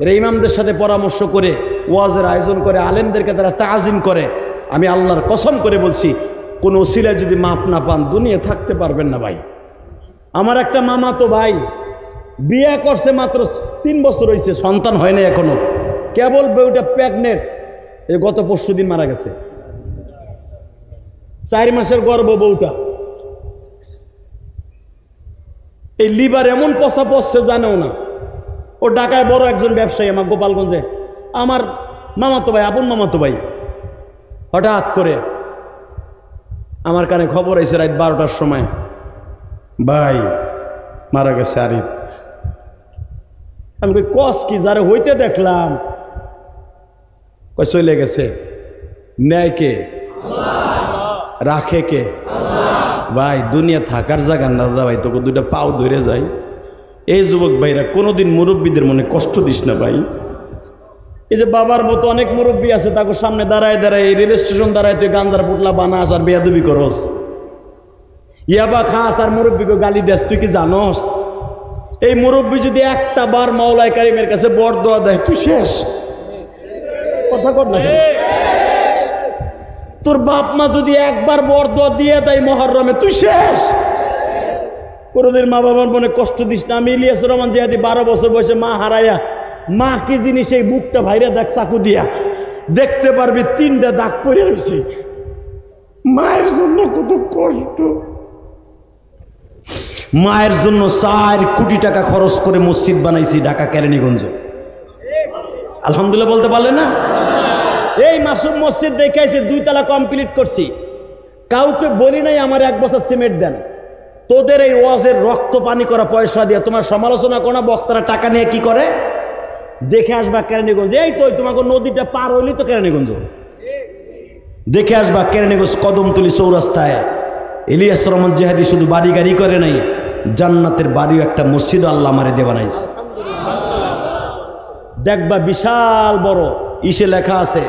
এরা ইমামদের সাথে পরামর্শ করে ওয়াজের আয়োজন করে, আলেমদেরকে তারা তাজিম করে। আমি আল্লাহর কসম করে বলছি, কোন ওসিলায় যদি মাপ না পান দুনিয়া থাকতে পারবেন না ভাই। আমার একটা মামা তো ভাই বিয়ে করছে, মাত্র 3 বছর হয়েছে, সন্তান হয় না এখনো, কেবল বউটা প্রেগনেন্ট, এই গত পরশুদিন মারা গেছে, 4 মাসের গর্ভ বউটা। এই লিভার এমন পচা পচছে জানেও না। ও ঢাকায় বড় একজন ব্যবসায়ী, আমার গোপালগঞ্জে আমার মামাতো ভাই, আপন মামাতো ভাই। হঠাৎ করে আমার কানে খবর আইছে রাত 12টার সময়, ভাই মারা গেছে আরিফ। আমি কই কস কি? যারা হইতে দেখলাম, কই চলে গেছে। নেয় কে? রাখে কে? ভাই দুনিয়া থাকার জায়গা না দাদা ভাই, তোকে 2টা পাও ধরে যায়। এই যুবক ভাইরা কোনোদিন মুরব্বীদের মনে কষ্ট দিস না ভাই। এই যে বাবার মতো অনেক মুরব্বী আছে, তাকে সামনে দাঁড়ায় দাঁড়ায় এই রেল স্টেশন দাঁড়ায় তুই গাঞ্জার পুটলা বানাস আর বেয়াদবি করস, ইয়াবা খাস আর মুরব্বীকে গালি দেস। তুই কি জানস এই মুরব্বী যদি একটা বার মাওলায় কারিমের কাছে বরদোয়া দেয় তুই শেষ। কথা কর না, তোর বাপ মা যদি একবার বরদোয়া দিয়ে দেয় মুহররমে তুই শেষ। কোনদিন মা বাবার মনে কষ্ট দিস না। আমি ইলিয়াস রহমান জিহাদি 12 বছর বয়সে মা হারাইয়া, মা কি জিনিস এই বুকটা ভাইরা দেখ চাকু দিয়া, দেখতে পারবি 3টা দাগ পড়ে রয়েছে। মায়ের জন্য কত কষ্ট। মায়ের জন্য 4 কোটি টাকা খরচ করে মসজিদ বানাইছি ঢাকা কেরানীগঞ্জে। আলহামদুলিল্লাহ বলতে পারলে না? এই মাসুম মসজিদ দেখাইছি, 2 তলা কমপ্লিট করছি। কাউকে বলি নাই আমার 1 বছর সিমেন্ট দেন। তোদের এই ওয়াজের রক্ত পানি করা পয়সা দিয়ে তোমার সমালোচনা করো না। বক্তারা টাকা নিয়ে কি করে দেখে আসবা কেরানীগঞ্জ। এই তো তোমাকে নদীটা পার হইলি তো কেরানীগঞ্জ। দেখে আসবা কেরানীগঞ্জ কদমতলী চৌরাস্তায় ইলিয়াস রহমান জিহাদি শুধু বাড়ি গাড়ি করে নাই, জান্নাতের বাড়িও একটা মসজিদ আল্লাহ আমারে দেওয়া নাইছে। দেখবা বিশাল বড় ইসে লেখা আছে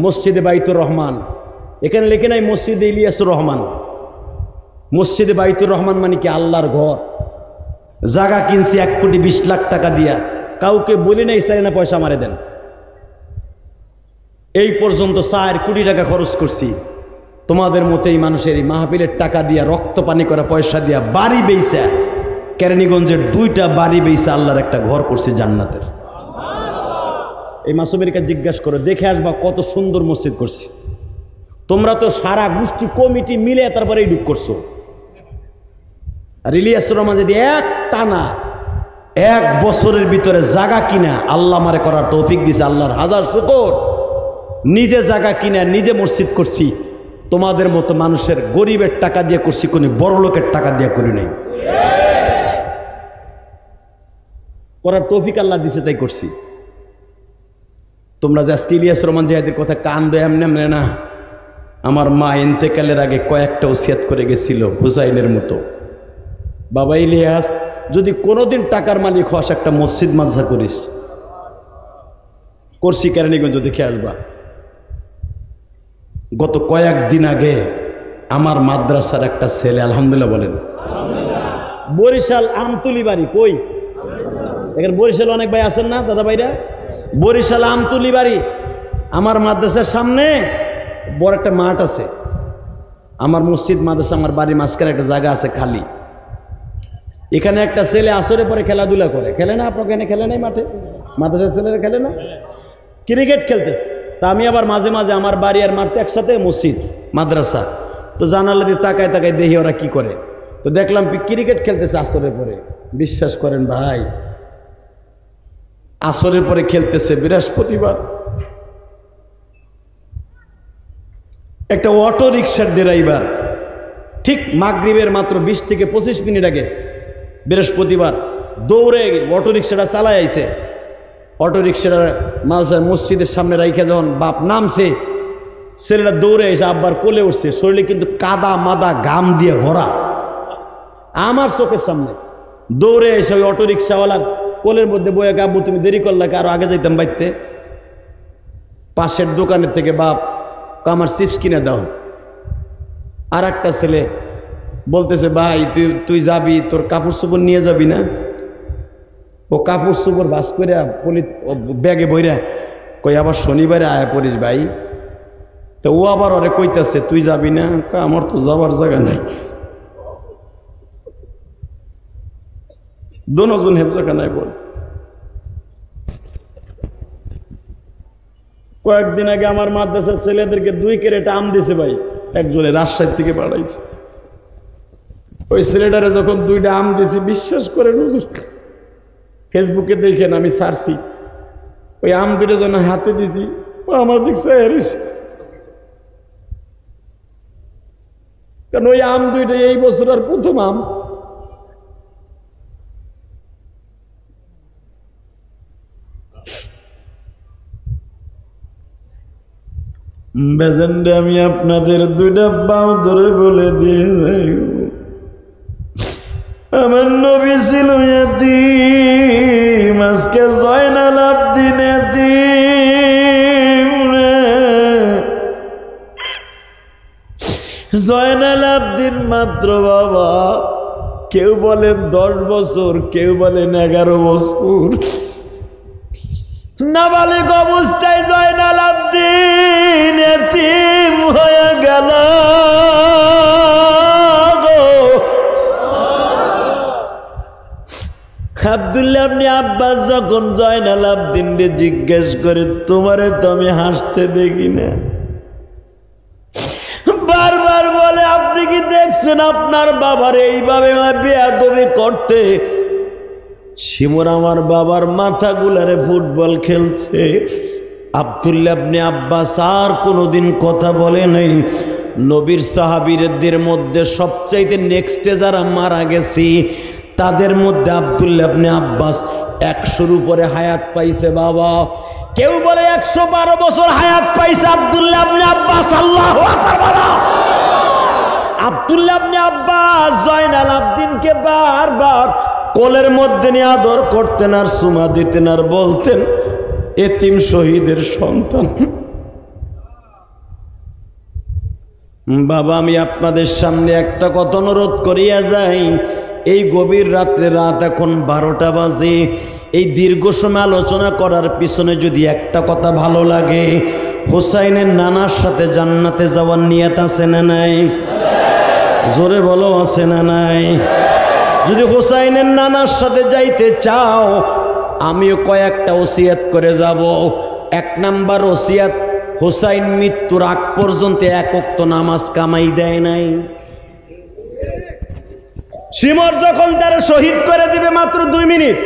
মসজিদে বাইতুর রহমান, এখানে লেখে নাই মসজিদে ইলিয়াসুর রহমান। মসজিদে বাইতুর রহমান মানে কি আল্লাহর ঘর। জায়গা কিনছি 1,20,00,000 টাকা দিয়া, কাউকে বলি নাই চাই না পয়সা মারে দেন। এই পর্যন্ত 4 কোটি টাকা খরচ করছি। তোমাদের মতো এই মানুষের এই মাহফিলের টাকা দিয়া, রক্ত পানি করা পয়সা দিয়া বাড়ি বেইসা, কেরানীগঞ্জের 2টা বাড়ি বেইসা আল্লাহর একটা ঘর করছি জান্নাতের। এই মাসুমের কাছে জিজ্ঞাসা করো, দেখে আসবা কত সুন্দর মসজিদ করছি। তোমরা তো সারা গোষ্ঠী কমিটি মিলে তারপরে এই ঢুক করছো। আর ইলিয়াসুর রহমান যদি এক টানা 1 বছরের ভিতরে জায়গা কিনা আল্লাহ আমারে করার তৌফিক দিছে, আল্লাহর হাজার শুকর। নিজে জায়গা কিনা নিজে মসজিদ করছি। তোমাদের মতো মানুষের গরিবের টাকা দিয়ে করছি, কোন বড় লোকের টাকা দিয়ে করি নাই। করার তৌফিক আল্লাহ দিছে তাই করছি। তোমরা যে আজকে ইলিয়াসুর রহমান জিহাদির কথা কান দেয় এমনি না। আমার মা ইন্তেকালের আগে কয়েকটা ওসিয়াত করে গেছিল হুসাইনের মতো, বাবা ইলিয়াস যদি কোনোদিন টাকার মালিক হস একটা মসজিদ মাদ্রাসা করিস। করছি কেরানীগঞ্জ, দেখে আসবা। গত কয়েকদিন আগে আমার মাদ্রাসার একটা ছেলে, আলহামদুলিল্লাহ বলেন, বরিশাল আমতুলি বাড়ি, কই এখানে বরিশাল অনেক ভাই আছেন না দাদা ভাইরা, বরিশাল আমতুলি বাড়ি। আমার মাদ্রাসার সামনে বড় একটা মাঠ আছে। আমার মসজিদ মাদ্রাসা আমার বাড়ির মাঝখানে একটা জায়গা আছে খালি। এখানে একটা ছেলে আসরে পরে খেলাধুলা করে, খেলে না? আপনার এখানে খেলে নাই মাঠে? মাদ্রাসার ছেলেরা খেলে না? ক্রিকেট খেলতেছে। তা আমি আবার মাঝে মাঝে আমার বাড়ি আর মাঠে একসাথে, মসজিদ মাদ্রাসা, তো জানালা দিয়ে তাকায় তাকায় দেখি ওরা কি করে। তো দেখলাম ক্রিকেট খেলতেছে আসরের পরে। বিশ্বাস করেন ভাই, আসরের পরে খেলতেছে বৃহস্পতিবার। একটা অটো রিক্সার ড্রাইভার ঠিক মাগরিবের মাত্র 20 থেকে 25 মিনিট আগে বৃহস্পতিবার দৌড়ে অটো রিক্সাটা চালায় আইছে। অটো রিক্সাটা মসজিদের সামনে রাইখে যখন বাপ নামছে, ছেলেটা দৌড়ে এসে আব্বার কোলে উঠছে। শরীরে কিন্তু কাদা মাদা ঘাম দিয়ে ভরা। আমার চোখের সামনে দৌড়ে এসে ওই অটো রিক্সাওয়ালার কোলের মধ্যে বয়ে, আব্বু তুমি দেরি করলে, আরো আগে যাইতাম বাইতে। পাশের দোকানের থেকে বাপ আমার চিপস কিনে দাও। আর একটা ছেলে বলতেছে, ভাই তুই যাবি, তোর কাপড় চোপড় নিয়ে যাবি না? ও কাপড় চোপড় বাস করে ব্যাগে বইরা কই আবার শনিবারে আয়া পড়িস ভাই। তো ও আবার ওরে কইতেছে, তুই যাবি না? আমার তো যাবার জায়গা নাই। দোনোজন হেফজখানায় বল। কয়েকদিন আগে আমার মাদ্রাসার ছেলেদেরকে 2 ক্যারেট আম দিছে ভাই, একজনে রাজশাহী থেকে পাঠাইছে। ওই ছেলেটারে যখন 2টা আম দিছি, বিশ্বাস করেন হুজুর, ফেসবুকে দেখেন আমি ছাড়ছি, ওই আম 2টা যখন হাতে দিছি, ও আমার দিক চাই, কারণ ওই আম 2টা এই বছর আর প্রথম আম। বেজেন্ডে আমি আপনাদের 2টা বাম ধরে বলে দিয়ে যাই, আমার নবী ছিল ইয়াতীম, আজকে জয়নাল আবদিন ইয়াতীম। জয়নাল আবদিন মাত্র বাবা, কেউ বলেন 10 বছর, কেউ বলেন 11 বছর। নাবালিক অবস্থায় জয়নাল আবদিন ইয়াতীম হয়ে গেল। আব্দুল্লাহ ইবনে আব্বাস যখন জয়নাল আবদিনকে জিজ্ঞেস করে, তোমারে তো আমি হাসতে দেখি না, বারবার বলে, আপনি কি দেখছেন আপনার বাবার এইভাবে বেয়াদবি করতে? শিমুর আমার বাবার মাথা গুলারে ফুটবল খেলছে। আব্দুল্লাহ ইবনে আব্বাস আর কোনোদিন কথা বলে নাই। নবীর সাহাবীদের মধ্যে সবচাইতে নেক্সটে যারা মারা গেছি, তাদের মধ্যে আব্দুল্লাহ ইবনে আব্বাস 100-র উপরে হায়াত পাইছে বাবা। কেউ বলে 112 বছর হায়াত পাইছে আব্দুল্লাহ ইবনে আব্বাস। আল্লাহু আকবার বলো। আব্দুল্লাহ ইবনে আব্বাস জয়নাল আবদিনকে বারবার কোলের মধ্যে নিয়ে আদর করতেন আর চুমা দিতেন আর বলতেন এতিম শহীদের সন্তান। বাবা, আমি আপনাদের সামনে একটা কথা অনুরোধ করিয়া যাই, এই গভীর রাত্রে, রাত এখন 12টা বাজে, এই দীর্ঘ সময় আলোচনা করার পিছনে যদি একটা কথা ভালো লাগে, হুসাইনের নানার সাথে জান্নাতে যাওয়ার নিয়ত আছে না নাই? জোরে বলো, আছে না নাই? যদি হুসাইনের নানার সাথে যাইতে চাও, আমিও কয়েকটা ওসিয়াত করে যাব। 1 নাম্বার ওসিয়াত, হুসাইন মৃত্যুর আগ পর্যন্ত 1 ওয়াক্ত নামাজ কামাই দেয় নাই। শিমর যখন তারা শহীদ করে দিবে মাত্র 2 মিনিট,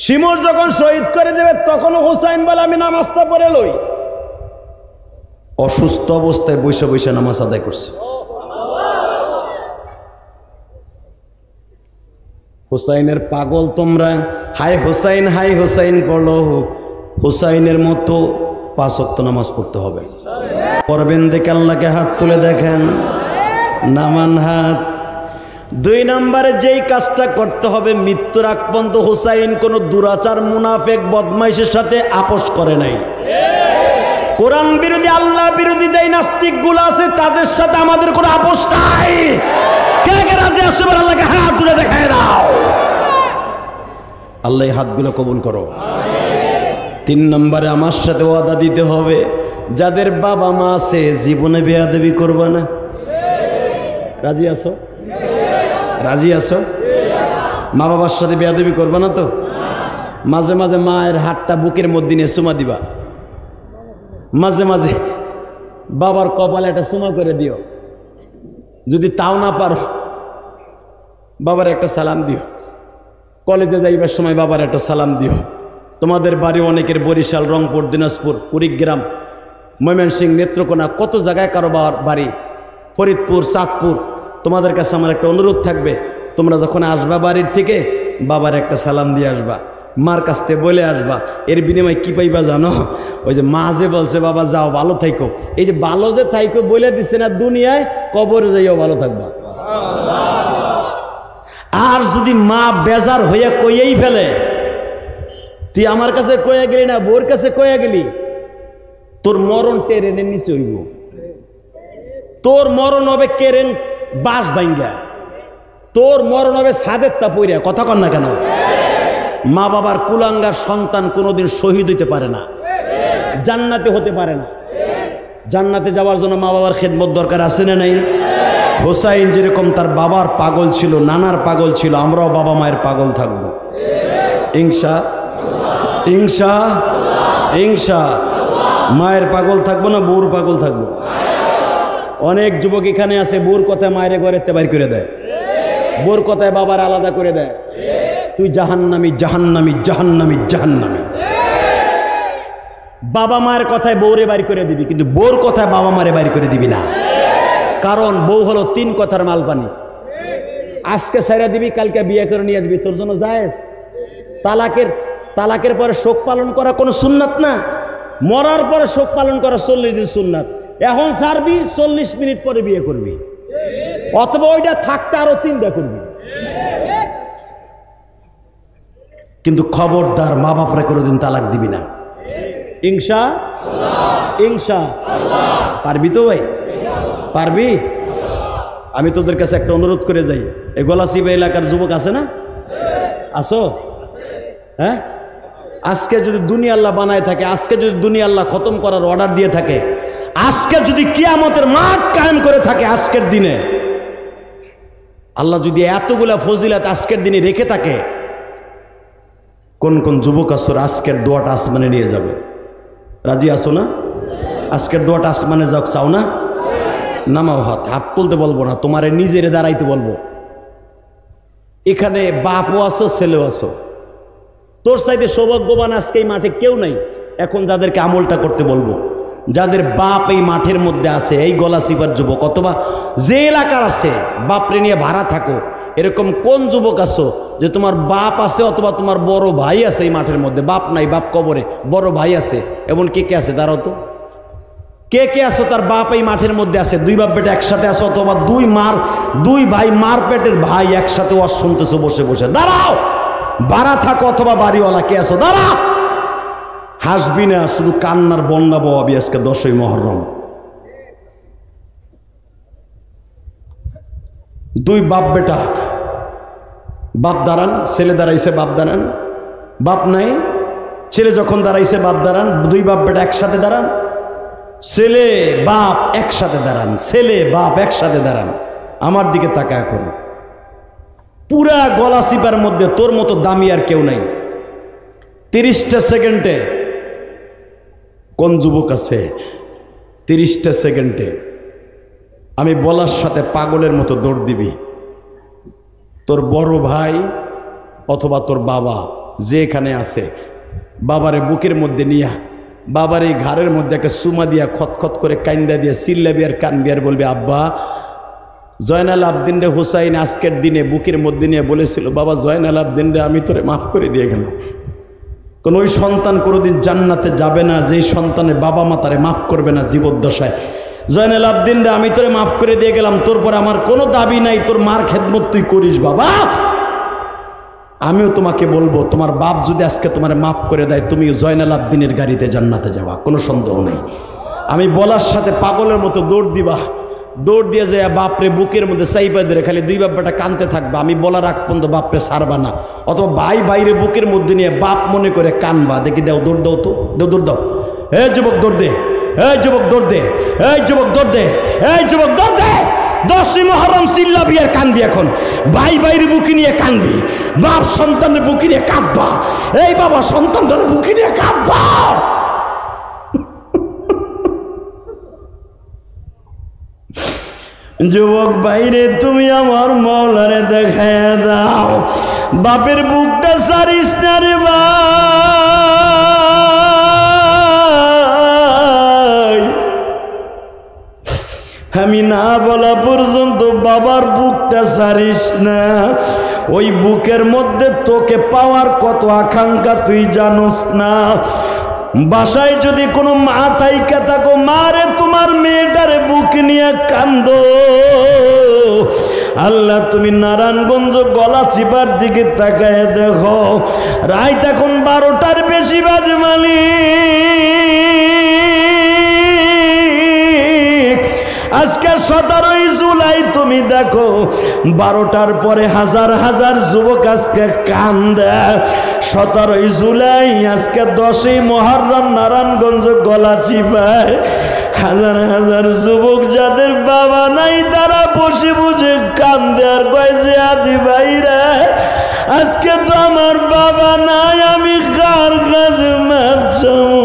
শিমর যখন শহীদ করে দেবে তখনও হুসাইন বলে আমি নামাজটা পড়ে লই। অসুস্থ অবস্থায় বৈশা বৈশা নামাজ আদায় করছে। হুসাইনের পাগল তোমরা, হাই হুসাইন হাই হুসাইন পড়ো। হুসাইনের মতো 5 ওয়াক্ত নামাজ পড়তে হবে। পড়বেন দেখে আল্লাহকে হাত তুলে দেখেন, নামান হাত। 2 নম্বরে যেই কাজটা করতে হবে, মৃত্যুর আগ পর্যন্ত হুসাইন কোনো দুরাচার মুনাফেক বদমাইশের সাথে আপোষ করে নাই। কোরআন বিরোধী আল্লাহ বিরোধী যেই নাস্তিক গুলো আছে তাদের সাথে আমাদের কোনো আপোষ নাই। কে কে রাজি আছে আল্লাহকে হাত তুলে দেখায় দাও। আল্লাহ এই হাতগুলো কবুল করো। 3 নম্বরে আমার সাথে ওয়াদা দিতে হবে, যাদের বাবা মা আছে জীবনে বেয়াদবি করবা না। রাজি আছো? রাজি আছো? মা বাবার সাথে বেয়াদবি করবা না তো? মাঝে মাঝে মায়ের হাতটা বুকের মধ্যে নিয়ে চুমা দিবা, মাঝে মাঝে বাবার কপালে একটা চুমা করে দিও। যদি তাও না পারো, বাবার একটা সালাম দিও। কলেজে যাইবার সময় বাবার একটা সালাম দিও। তোমাদের বাড়ি অনেকের বরিশাল, রংপুর, দিনাজপুর, কুড়িগ্রাম, ময়মনসিংহ, নেত্রকোনা, কত জায়গায় কারো বাড়ি, ফরিদপুর, চাঁদপুর। তোমাদের কাছে আমার একটা অনুরোধ থাকবে, তোমরা যখন আসবা বাড়ির থেকে বাবার একটা সালাম দিয়ে আসবা, মার কাছ থেকে বলে আসবা। এর বিনিময়ে কি পাইবা জানো? ওই যে মা যে বলছে বাবা যাও ভালো থাইকো, এই যে ভালো যে থাইকো বলে দিচ্ছে না, দুনিয়ায় কবরে যাইও ভালো থাকবা। আর যদি মা বেজার হইয়া কইয়েই ফেলে, তুই আমার কাছে কয়ে গেলি না, বোর কাছে কয়ে গেলি, তোর মরণ ট্রেনের নিচে হইব। তোর মরণ হবে কেরেন বাস ভাঙ্গা, তোর মরণ হবে ছাদের তা পইরা। কথা কন না কেন? মা বাবার কুলাঙ্গার সন্তান কোনোদিন শহীদ হইতে পারে না, জান্নাতে হতে পারে না। জান্নাতে যাওয়ার জন্য মা বাবার খেদমত দরকার আছে না নাই? হুসাইন যেরকম তার বাবার পাগল ছিল, নানার পাগল ছিল, আমরাও বাবা মায়ের পাগল থাকবো ইনশা ইনশা ইনশা। মায়ের পাগল থাকবো না বউর পাগল থাকবো? অনেক যুবক এখানে আছে বউর কথায় মায়ের ঘরেতে বাইর করে দেয়, বউর কথায় বাবার আলাদা করে দেয়। তুই জাহান্নামী জাহান্নামী জাহান্নামী জাহান্নামী। বাবা মায়ের কথায় বউরে বাইর করে দিবি, কিন্তু বউর কথায় বাবা মারে বাইর করে দিবি না। কারণ বউ হলো 3 কথার মালপানি। আজকে ছাইরা দিবি, কালকে বিয়ে করে নিয়ে আসবি, তোর জন্য জায়েজ। তালাকের পরে শোক পালন করা কোনো সুন্নাত না, মরার পরে শোক পালন করা 40 দিন সুন্নাত। এখন ছাড়বি, 40 মিনিট পরে বিয়ে করবি, অথবা ওইটা থাকতে আরো 3টা করবি। কিন্তু খবরদার মা বাপরা কোনোদিন তালাক দিবি না। ইনশা ইনশা। পারবি তো ভাই? পারবি? আমি তোদের কাছে একটা অনুরোধ করে যাই, এই গলাচিপা এলাকার যুবক আছে না? আসো? হ্যাঁ, আজকে যদি দুনিয়া আল্লাহ বানায় থাকে, আজকে যদি দুনিয়া আল্লাহ খতম করার অর্ডার দিয়ে থাকে, আজকে যদি কিয়ামতের মাঠ কায়েম করে থাকে, আজকের দিনে আল্লাহ যদি এতগুলা ফজিলাত আজকের দিনে রেখে থাকে, কোন কোন যুবক আসর আজকের দোয়াটা আসমানে নিয়ে যাবে? রাজি আসো না? আজকের দোয়াটা আসমানে যাও, চাও না? নামাও হাত। হাত তুলতে বলবো না, তোমারে নিজেরে দাঁড়াইতে বলবো। এখানে বাপও আছো, ছেলেও আছো, তোর সাইডে সৌভাগ্যবান আজকে এই মাঠে কেউ নাই। এখন যাদেরকে আমলটা করতে বলবো, যাদের বাপ এই মাঠের মধ্যে আছে, এই গলাচিপার যুবক, অথবা যে এলাকার আছে, বাপরে নিয়ে ভাড়া থাকো, এরকম কোন যুবক আছো যে তোমার বাপ আছে অথবা তোমার বড় ভাই আছে এই মাঠের মধ্যে? বাপ নাই, বাপ কবরে, বড় ভাই আছে, এমন কে কে আছে? দাঁড়াও তো, কে কে আছো তার বাপ এই মাঠের মধ্যে আছে? দুই বাপ বেটা একসাথে আছো, অথবা দুই ভাই মার পেটের ভাই একসাথে ওয়াজ শুনতেছো বসে বসে। দাঁড়াও, বাড়া থাকো অথবা বাড়িওয়ালা, কে আছো? দাঁড়া, হাসবি না, শুধু কান্নার বন্যা বওয়াবি আজকে 10ই মুহররম। দুই বাপ বেটা, বাপ দাঁড়ান, ছেলে দাঁড়াইছে, বাপ দাঁড়ান, বাপ নাই, ছেলে যখন দাঁড়াইছে বাপ দাঁড়ান, দুই বাপ বেটা একসাথে দাঁড়ান, ছেলে বাপ একসাথে দাঁড়ান, ছেলে বাপ একসাথে দাঁড়ান। আমার দিকে তাকা এখন। পুরা গলা চিপার মধ্যে তোর মতো দামি আর কেউ নাই। 30টা সেকেন্ডে কোন যুবক আছে? 30টা সেকেন্ডে আমি বলার সাথে পাগলের মতো দৌড় দিবি। তোর বড় ভাই অথবা তোর বাবা যে এখানে আছে, বাবারে বুকের মধ্যে নিয়া, বাবার এই ঘাড়ের মধ্যে একটা সুমা দিয়া খতখত করে কাইন্দা দিয়া চিল্লাবি আর কানবি আর বলবি, আব্বা জয়নাল আবদিন রে হুসাইন আজকের দিনে বুকের মধ্যে নিয়ে বলেছিল, বাবা জয়নাল আবদিন রে আমি তোরে মাফ করে দিয়ে গেলাম। কোন ওই সন্তান কোনোদিন জান্নাতে যাবে না যেই সন্তানের বাবা মা তারে মাফ করবে না জীবদ্দশায়। জয়নাল আবদিন রে আমি তোরে মাফ করে দিয়ে গেলাম, তোর পর আমার কোনো দাবি নাই, তোর মার খেদমত তুই করিস বাবা। আমিও তোমাকে বলবো, তোমার বাপ যদি আজকে তোমার মাফ করে দেয়, তুমি জয়নাল আবদিনের গাড়িতে জান্নাতে যাবা, কোনো সন্দেহ নেই। আমি বলার সাথে পাগলের মতো দৌড় দিবা, দৌড় দিয়ে যায় বাপরে বুকের মধ্যে চাইপা ধরে খালি দুই বাপটা কানতে থাকবা। আমি বলার আগ পর্যন্ত বাপরে ছাড়বা না, অথবা ভাই বাইরে বুকের মধ্যে নিয়ে বাপ মনে করে কানবা। দেখি দাও, দৌড় দাও তো, দৌড় দাও। এই যুবক দৌড় দে, এই যুবক দৌড় দে, এই যুবক দৌড় দে, এই যুবক দৌড় দে। 10ই মুহররম চিল্লাবি আর কানবি এখন। ভাই বাইরে বুকে নিয়ে কানবি, বাপ সন্তানের বুকে নিয়ে কাঁদবা, এই বাবা সন্তানটার বুকে নিয়ে কাঁদবা। যুবক বাইরে তুমি আমার মাওলারে দেখায় দাও, বাপের বুকটা সারিস না রে ভাই। আমি না বলা পর্যন্ত বাবার বুকটা সারিস না। ওই বুকের মধ্যে তোকে পাওয়ার কত আকাঙ্ক্ষা তুই জানোস না। বাসায় যদি কোনো মা থাইকা থাকো, মারে তোমার মেয়েটারে বুক নিয়ে কান্দো। আল্লাহ তুমি নারায়ণগঞ্জ গলাচিপার দিকে তাকায় দেখো, রাত এখন 12টার বেশি বাজে মালিক। আজকে 17ই জুলাই তুমি দেখো 12টার পরে হাজার হাজার যুবক আজকে কান্দে। 17ই জুলাই আজকে 10ই মুহররম নারায়ণগঞ্জ গলাচিপায় হাজার হাজার যুবক যাদের বাবা নাই তারা বসে বসে কান্দে আর কয় যে আদি ভাইরা আজকে তো আমার বাবা নাই, আমি কার কাছে মাপ চাবো?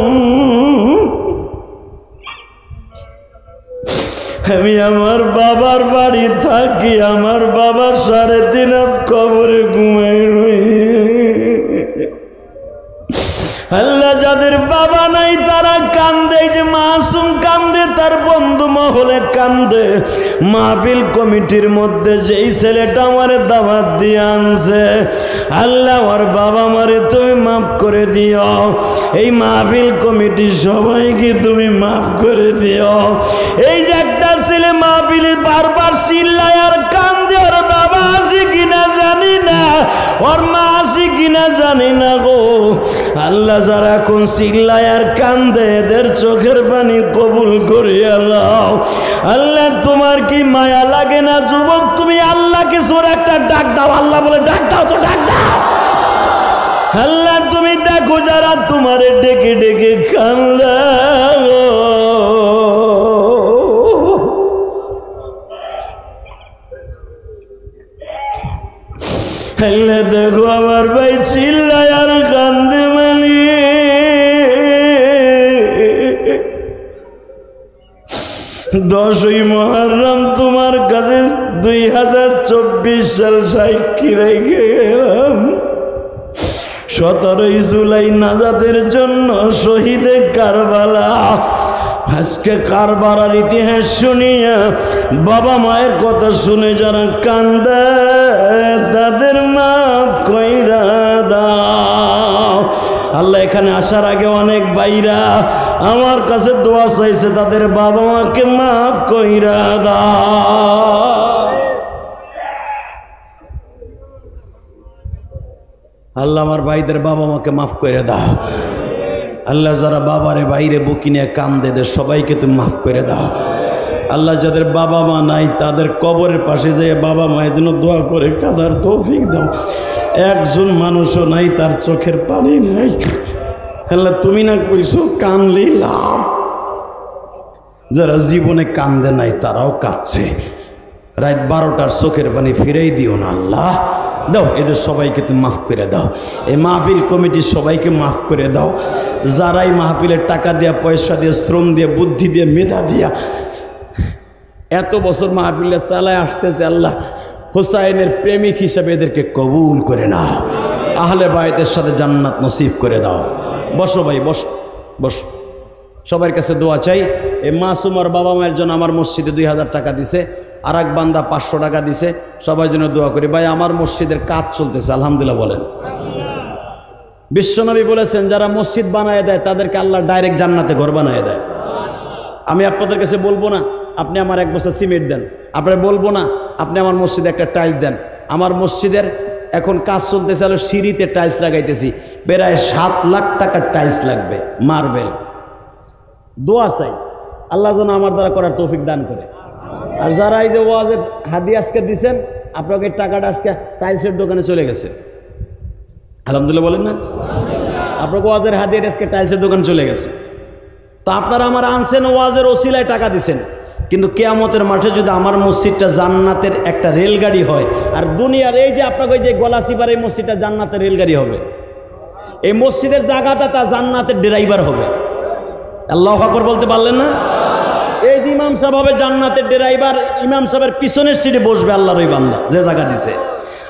আমি আমার বাবার বাড়ি থাকি, আমার বাবার 3.5 হাত কবরে ঘুমাই রই। আল্লাহ যাদের বাবা নাই তারা কান্দে, যে মাসুম কান্দে, তার বন্ধু মহলে কান্দে। মাহফিল কমিটির মধ্যে যেই ছেলেটা আমারে দাওয়াত দিয়ে আনছে, আল্লাহ আমার বাবা মারে তুমি মাফ করে দিও। এই মাহফিল কমিটি সবাইকে তুমি মাফ করে দিও। এই যে একটা ছেলে মাহফিলে বারবার চিল্লায় আর কান্দে, ওর বাবা আছে কিনা জানি না, ওর মা আছে কিনা জানি না গো। আল্লাহ যারা এখন চিল্লায় আর কান্দে এদের চোখের পানি কবুল করিয়া নাও। আল্লাহ তোমার কি মায়া লাগে না যুবক? তুমি আল্লাহকে জোর একটা ডাক দাও, আল্লাহ বলে ডাক দাও তো ডাক দাও। আল্লাহ তুমি দেখো যারা তোমারে ডেকে ডেকে কান্দে, আল্লাহ দেখো আমার ভাই চিল্লায় আর কান্দে মালি। 10ই মুহররম তোমার কাছে 2024 সাল সাক্ষী রেখে গেলাম। 17ই জুলাই নাজাতের জন্য শহীদে কারবালা, আজকে কারবালার ইতিহাস শুনিয়া বাবা মায়ের কথা শুনে যারা কান্দে তাদের মাফ কইরা দাও আল্লাহ। এখানে আসার আগে অনেক ভাইরা আমার কাছে দোয়া চাইছে, তাদের বাবা মাকে মাফ কইরা দাও। আল্লাহ আমার ভাইদের বাবা মাকে মাফ করে দাও আল্লাহ। যারা বাবারে বাইরে বুকি নিয়ে কান্দে দে সবাইকে তুমি মাফ করে দাও আল্লাহ। যাদের বাবা মা নাই তাদের কবরের পাশে যেয়ে বাবা মায়ের জন্য দোয়া করে কাঁদার তৌফিক দাও। একজন মানুষও নাই তার চোখের পানি নাই আল্লাহ, তুমি না কইছো কানলেই লাভ। যারা জীবনে কান্দে নাই তারাও কাঁদছে, রাত 12টার চোখের পানি ফিরেই দিও না আল্লাহ। দাও এদের সবাইকে তুমি মাফ করে দাও। এই মাহফিল কমিটির সবাইকে মাফ করে দাও। যারাই মাহফিলের টাকা দিয়া, পয়সা দিয়ে, শ্রম দিয়ে, বুদ্ধি দিয়ে, মেধা দিয়া এত বছর মাহফিলে চালায় আসতেছে আল্লাহ, হুসাইনের প্রেমিক হিসাবে এদেরকে কবুল করে নাও। আহলে বায়তের সাথে জান্নাত নসিব করে দাও। বসো ভাই, বস বস। সবার কাছে দোয়া চাই। এই মাসুমার বাবা মায়ের জন্য আমার মসজিদে 2000 টাকা দিছে, আর এক বান্দা 500 টাকা দিছে। সবার জন্য দোয়া করি। ভাই আমার মসজিদের কাজ চলতেছে, আলহামদুলিল্লাহ বলেন। বিশ্বনবী বলেছেন যারা মসজিদ বানায় দেয় তাদেরকে আল্লাহ ডাইরেক্ট জান্নাতে ঘর বানায় দেয়। আমি আপনাদের কাছে বলবো না আপনি আমার 1 বস্তা সিমেন্ট দেন, আপনারা বলবো না আপনি আমার মসজিদে একটা টাইলস দেন। আমার মসজিদের এখন কাজ চলতেছে, আলো সিঁড়িতে টাইলস লাগাইতেছি, প্রায় 7 লাখ টাকার টাইলস লাগবে, মার্বেল। দোয়া চাই আল্লাহ যেন আমার দ্বারা করার তৌফিক দান করে। আর যারা এই যে ওয়াজের হাদিয়া আজকে দিচ্ছেন, আপনাকে টাকাটা আজকে টাইলসের দোকানে চলে গেছে, আলহামদুলিল্লাহ বলেন না? আপনাকে ওয়াজের হাদিয়াটা আজকে টাইলসের দোকানে চলে গেছে। তো আপনারা আমার আনছেন, ওয়াজের ওসিলায় টাকা দিচ্ছেন, কিন্তু কিয়ামতের মাঠে যদি আমার মসজিদটা জান্নাতের একটা রেলগাড়ি হয়, আর দুনিয়ার এই যে আপনাকে যে গলাচিপার এই মসজিদটা জান্নাতের রেলগাড়ি হবে, এই মসজিদের জায়গাটা তা জান্নাতের ড্রাইভার হবে। আল্লাহু আকবার বলতে পারলেন না? এই যে ইমাম সাহেব হবে জান্নাতের ড্রাইভার, ইমাম সাহেবের পিছনের সিটে বসবে আল্লাহর ওই বান্দা যে জায়গা দিছে।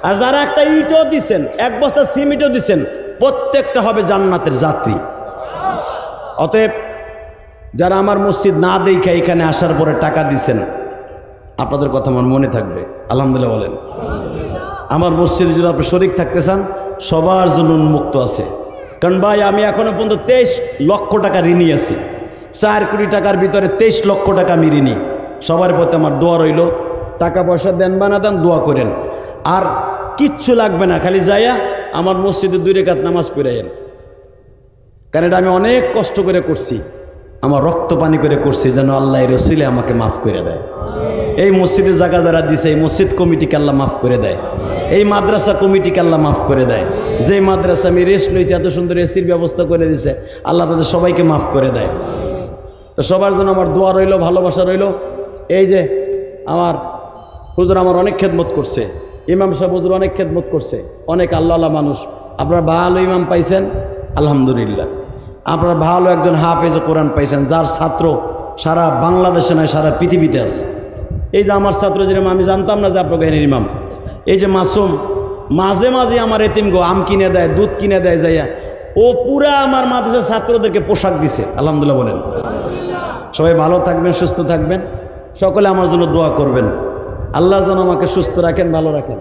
আর যারা একটা ইটও দিচ্ছেন, 1 বস্তা সিমেন্টও দিচ্ছেন, প্রত্যেকটা হবে জান্নাতের যাত্রী। অতএব যারা আমার মসজিদ না দেখে এখানে আসার পরে টাকা দিচ্ছেন, আপনাদের কথা আমার মনে থাকবে, আলহামদুলিল্লাহ বলেন। আমার মসজিদে যদি আপনি শরীক থাকতে চান, সবার জন্য উন্মুক্ত আছে। কারণ ভাই আমি এখনো পর্যন্ত 23 লক্ষ টাকা ঋণী আছি। 4 কোটি টাকার ভিতরে 23 লক্ষ টাকা আমি ঋণী। সবার প্রতি আমার দোয়া রইল, টাকা পয়সা দেন বা না দেন দোয়া করেন। আর কিচ্ছু লাগবে না, খালি যাইয়া আমার মসজিদে 2 রাকাত নামাজ পড়াইয়েন। কারণ এটা আমি অনেক কষ্ট করে করছি, আমার রক্ত পানি করে করছি, যেন আল্লাহ রসুলে আমাকে মাফ করে দেয়। এই মসজিদে জায়গা যারা দিছে, এই মসজিদ কমিটিকে আল্লাহ মাফ করে দেয়, এই মাদ্রাসা কমিটিকে আল্লাহ মাফ করে দেয়। যে মাদ্রাসা আমি রেস্ট লইছি, এত সুন্দর এসির ব্যবস্থা করে দিছে, আল্লাহ তাদের সবাইকে মাফ করে দেয়। তো সবার জন্য আমার দোয়া রইল, ভালোবাসা রইল। এই যে আমার হুজুর আমার অনেক খেদমত করছে, ইমাম সাহেব হুজুর অনেক খেদমত করছে, অনেক আল্লাহ মানুষ। আপনারা ভালো ইমাম পাইছেন, আলহামদুলিল্লাহ। আপনারা ভালো একজন হাফেজ কোরআন পাইছেন, যার ছাত্র সারা বাংলাদেশে নয় সারা পৃথিবীতে আছে। এই যে আমার ছাত্র যেরকম, আমি জানতাম না যে আপনাকে এর ইমাম। এই যে মাসুম মাঝে মাঝে আমার এতিম গো আম কিনে দেয়, দুধ কিনে দেয়, যাইয়া ও পুরা আমার মাদ্রাসার ছাত্রদেরকে পোশাক দিছে, আলহামদুলিল্লাহ বলেন। সবাই ভালো থাকবেন, সুস্থ থাকবেন, সকলে আমার জন্য দোয়া করবেন। আল্লাহ যেন আমাকে সুস্থ রাখেন, ভালো রাখেন।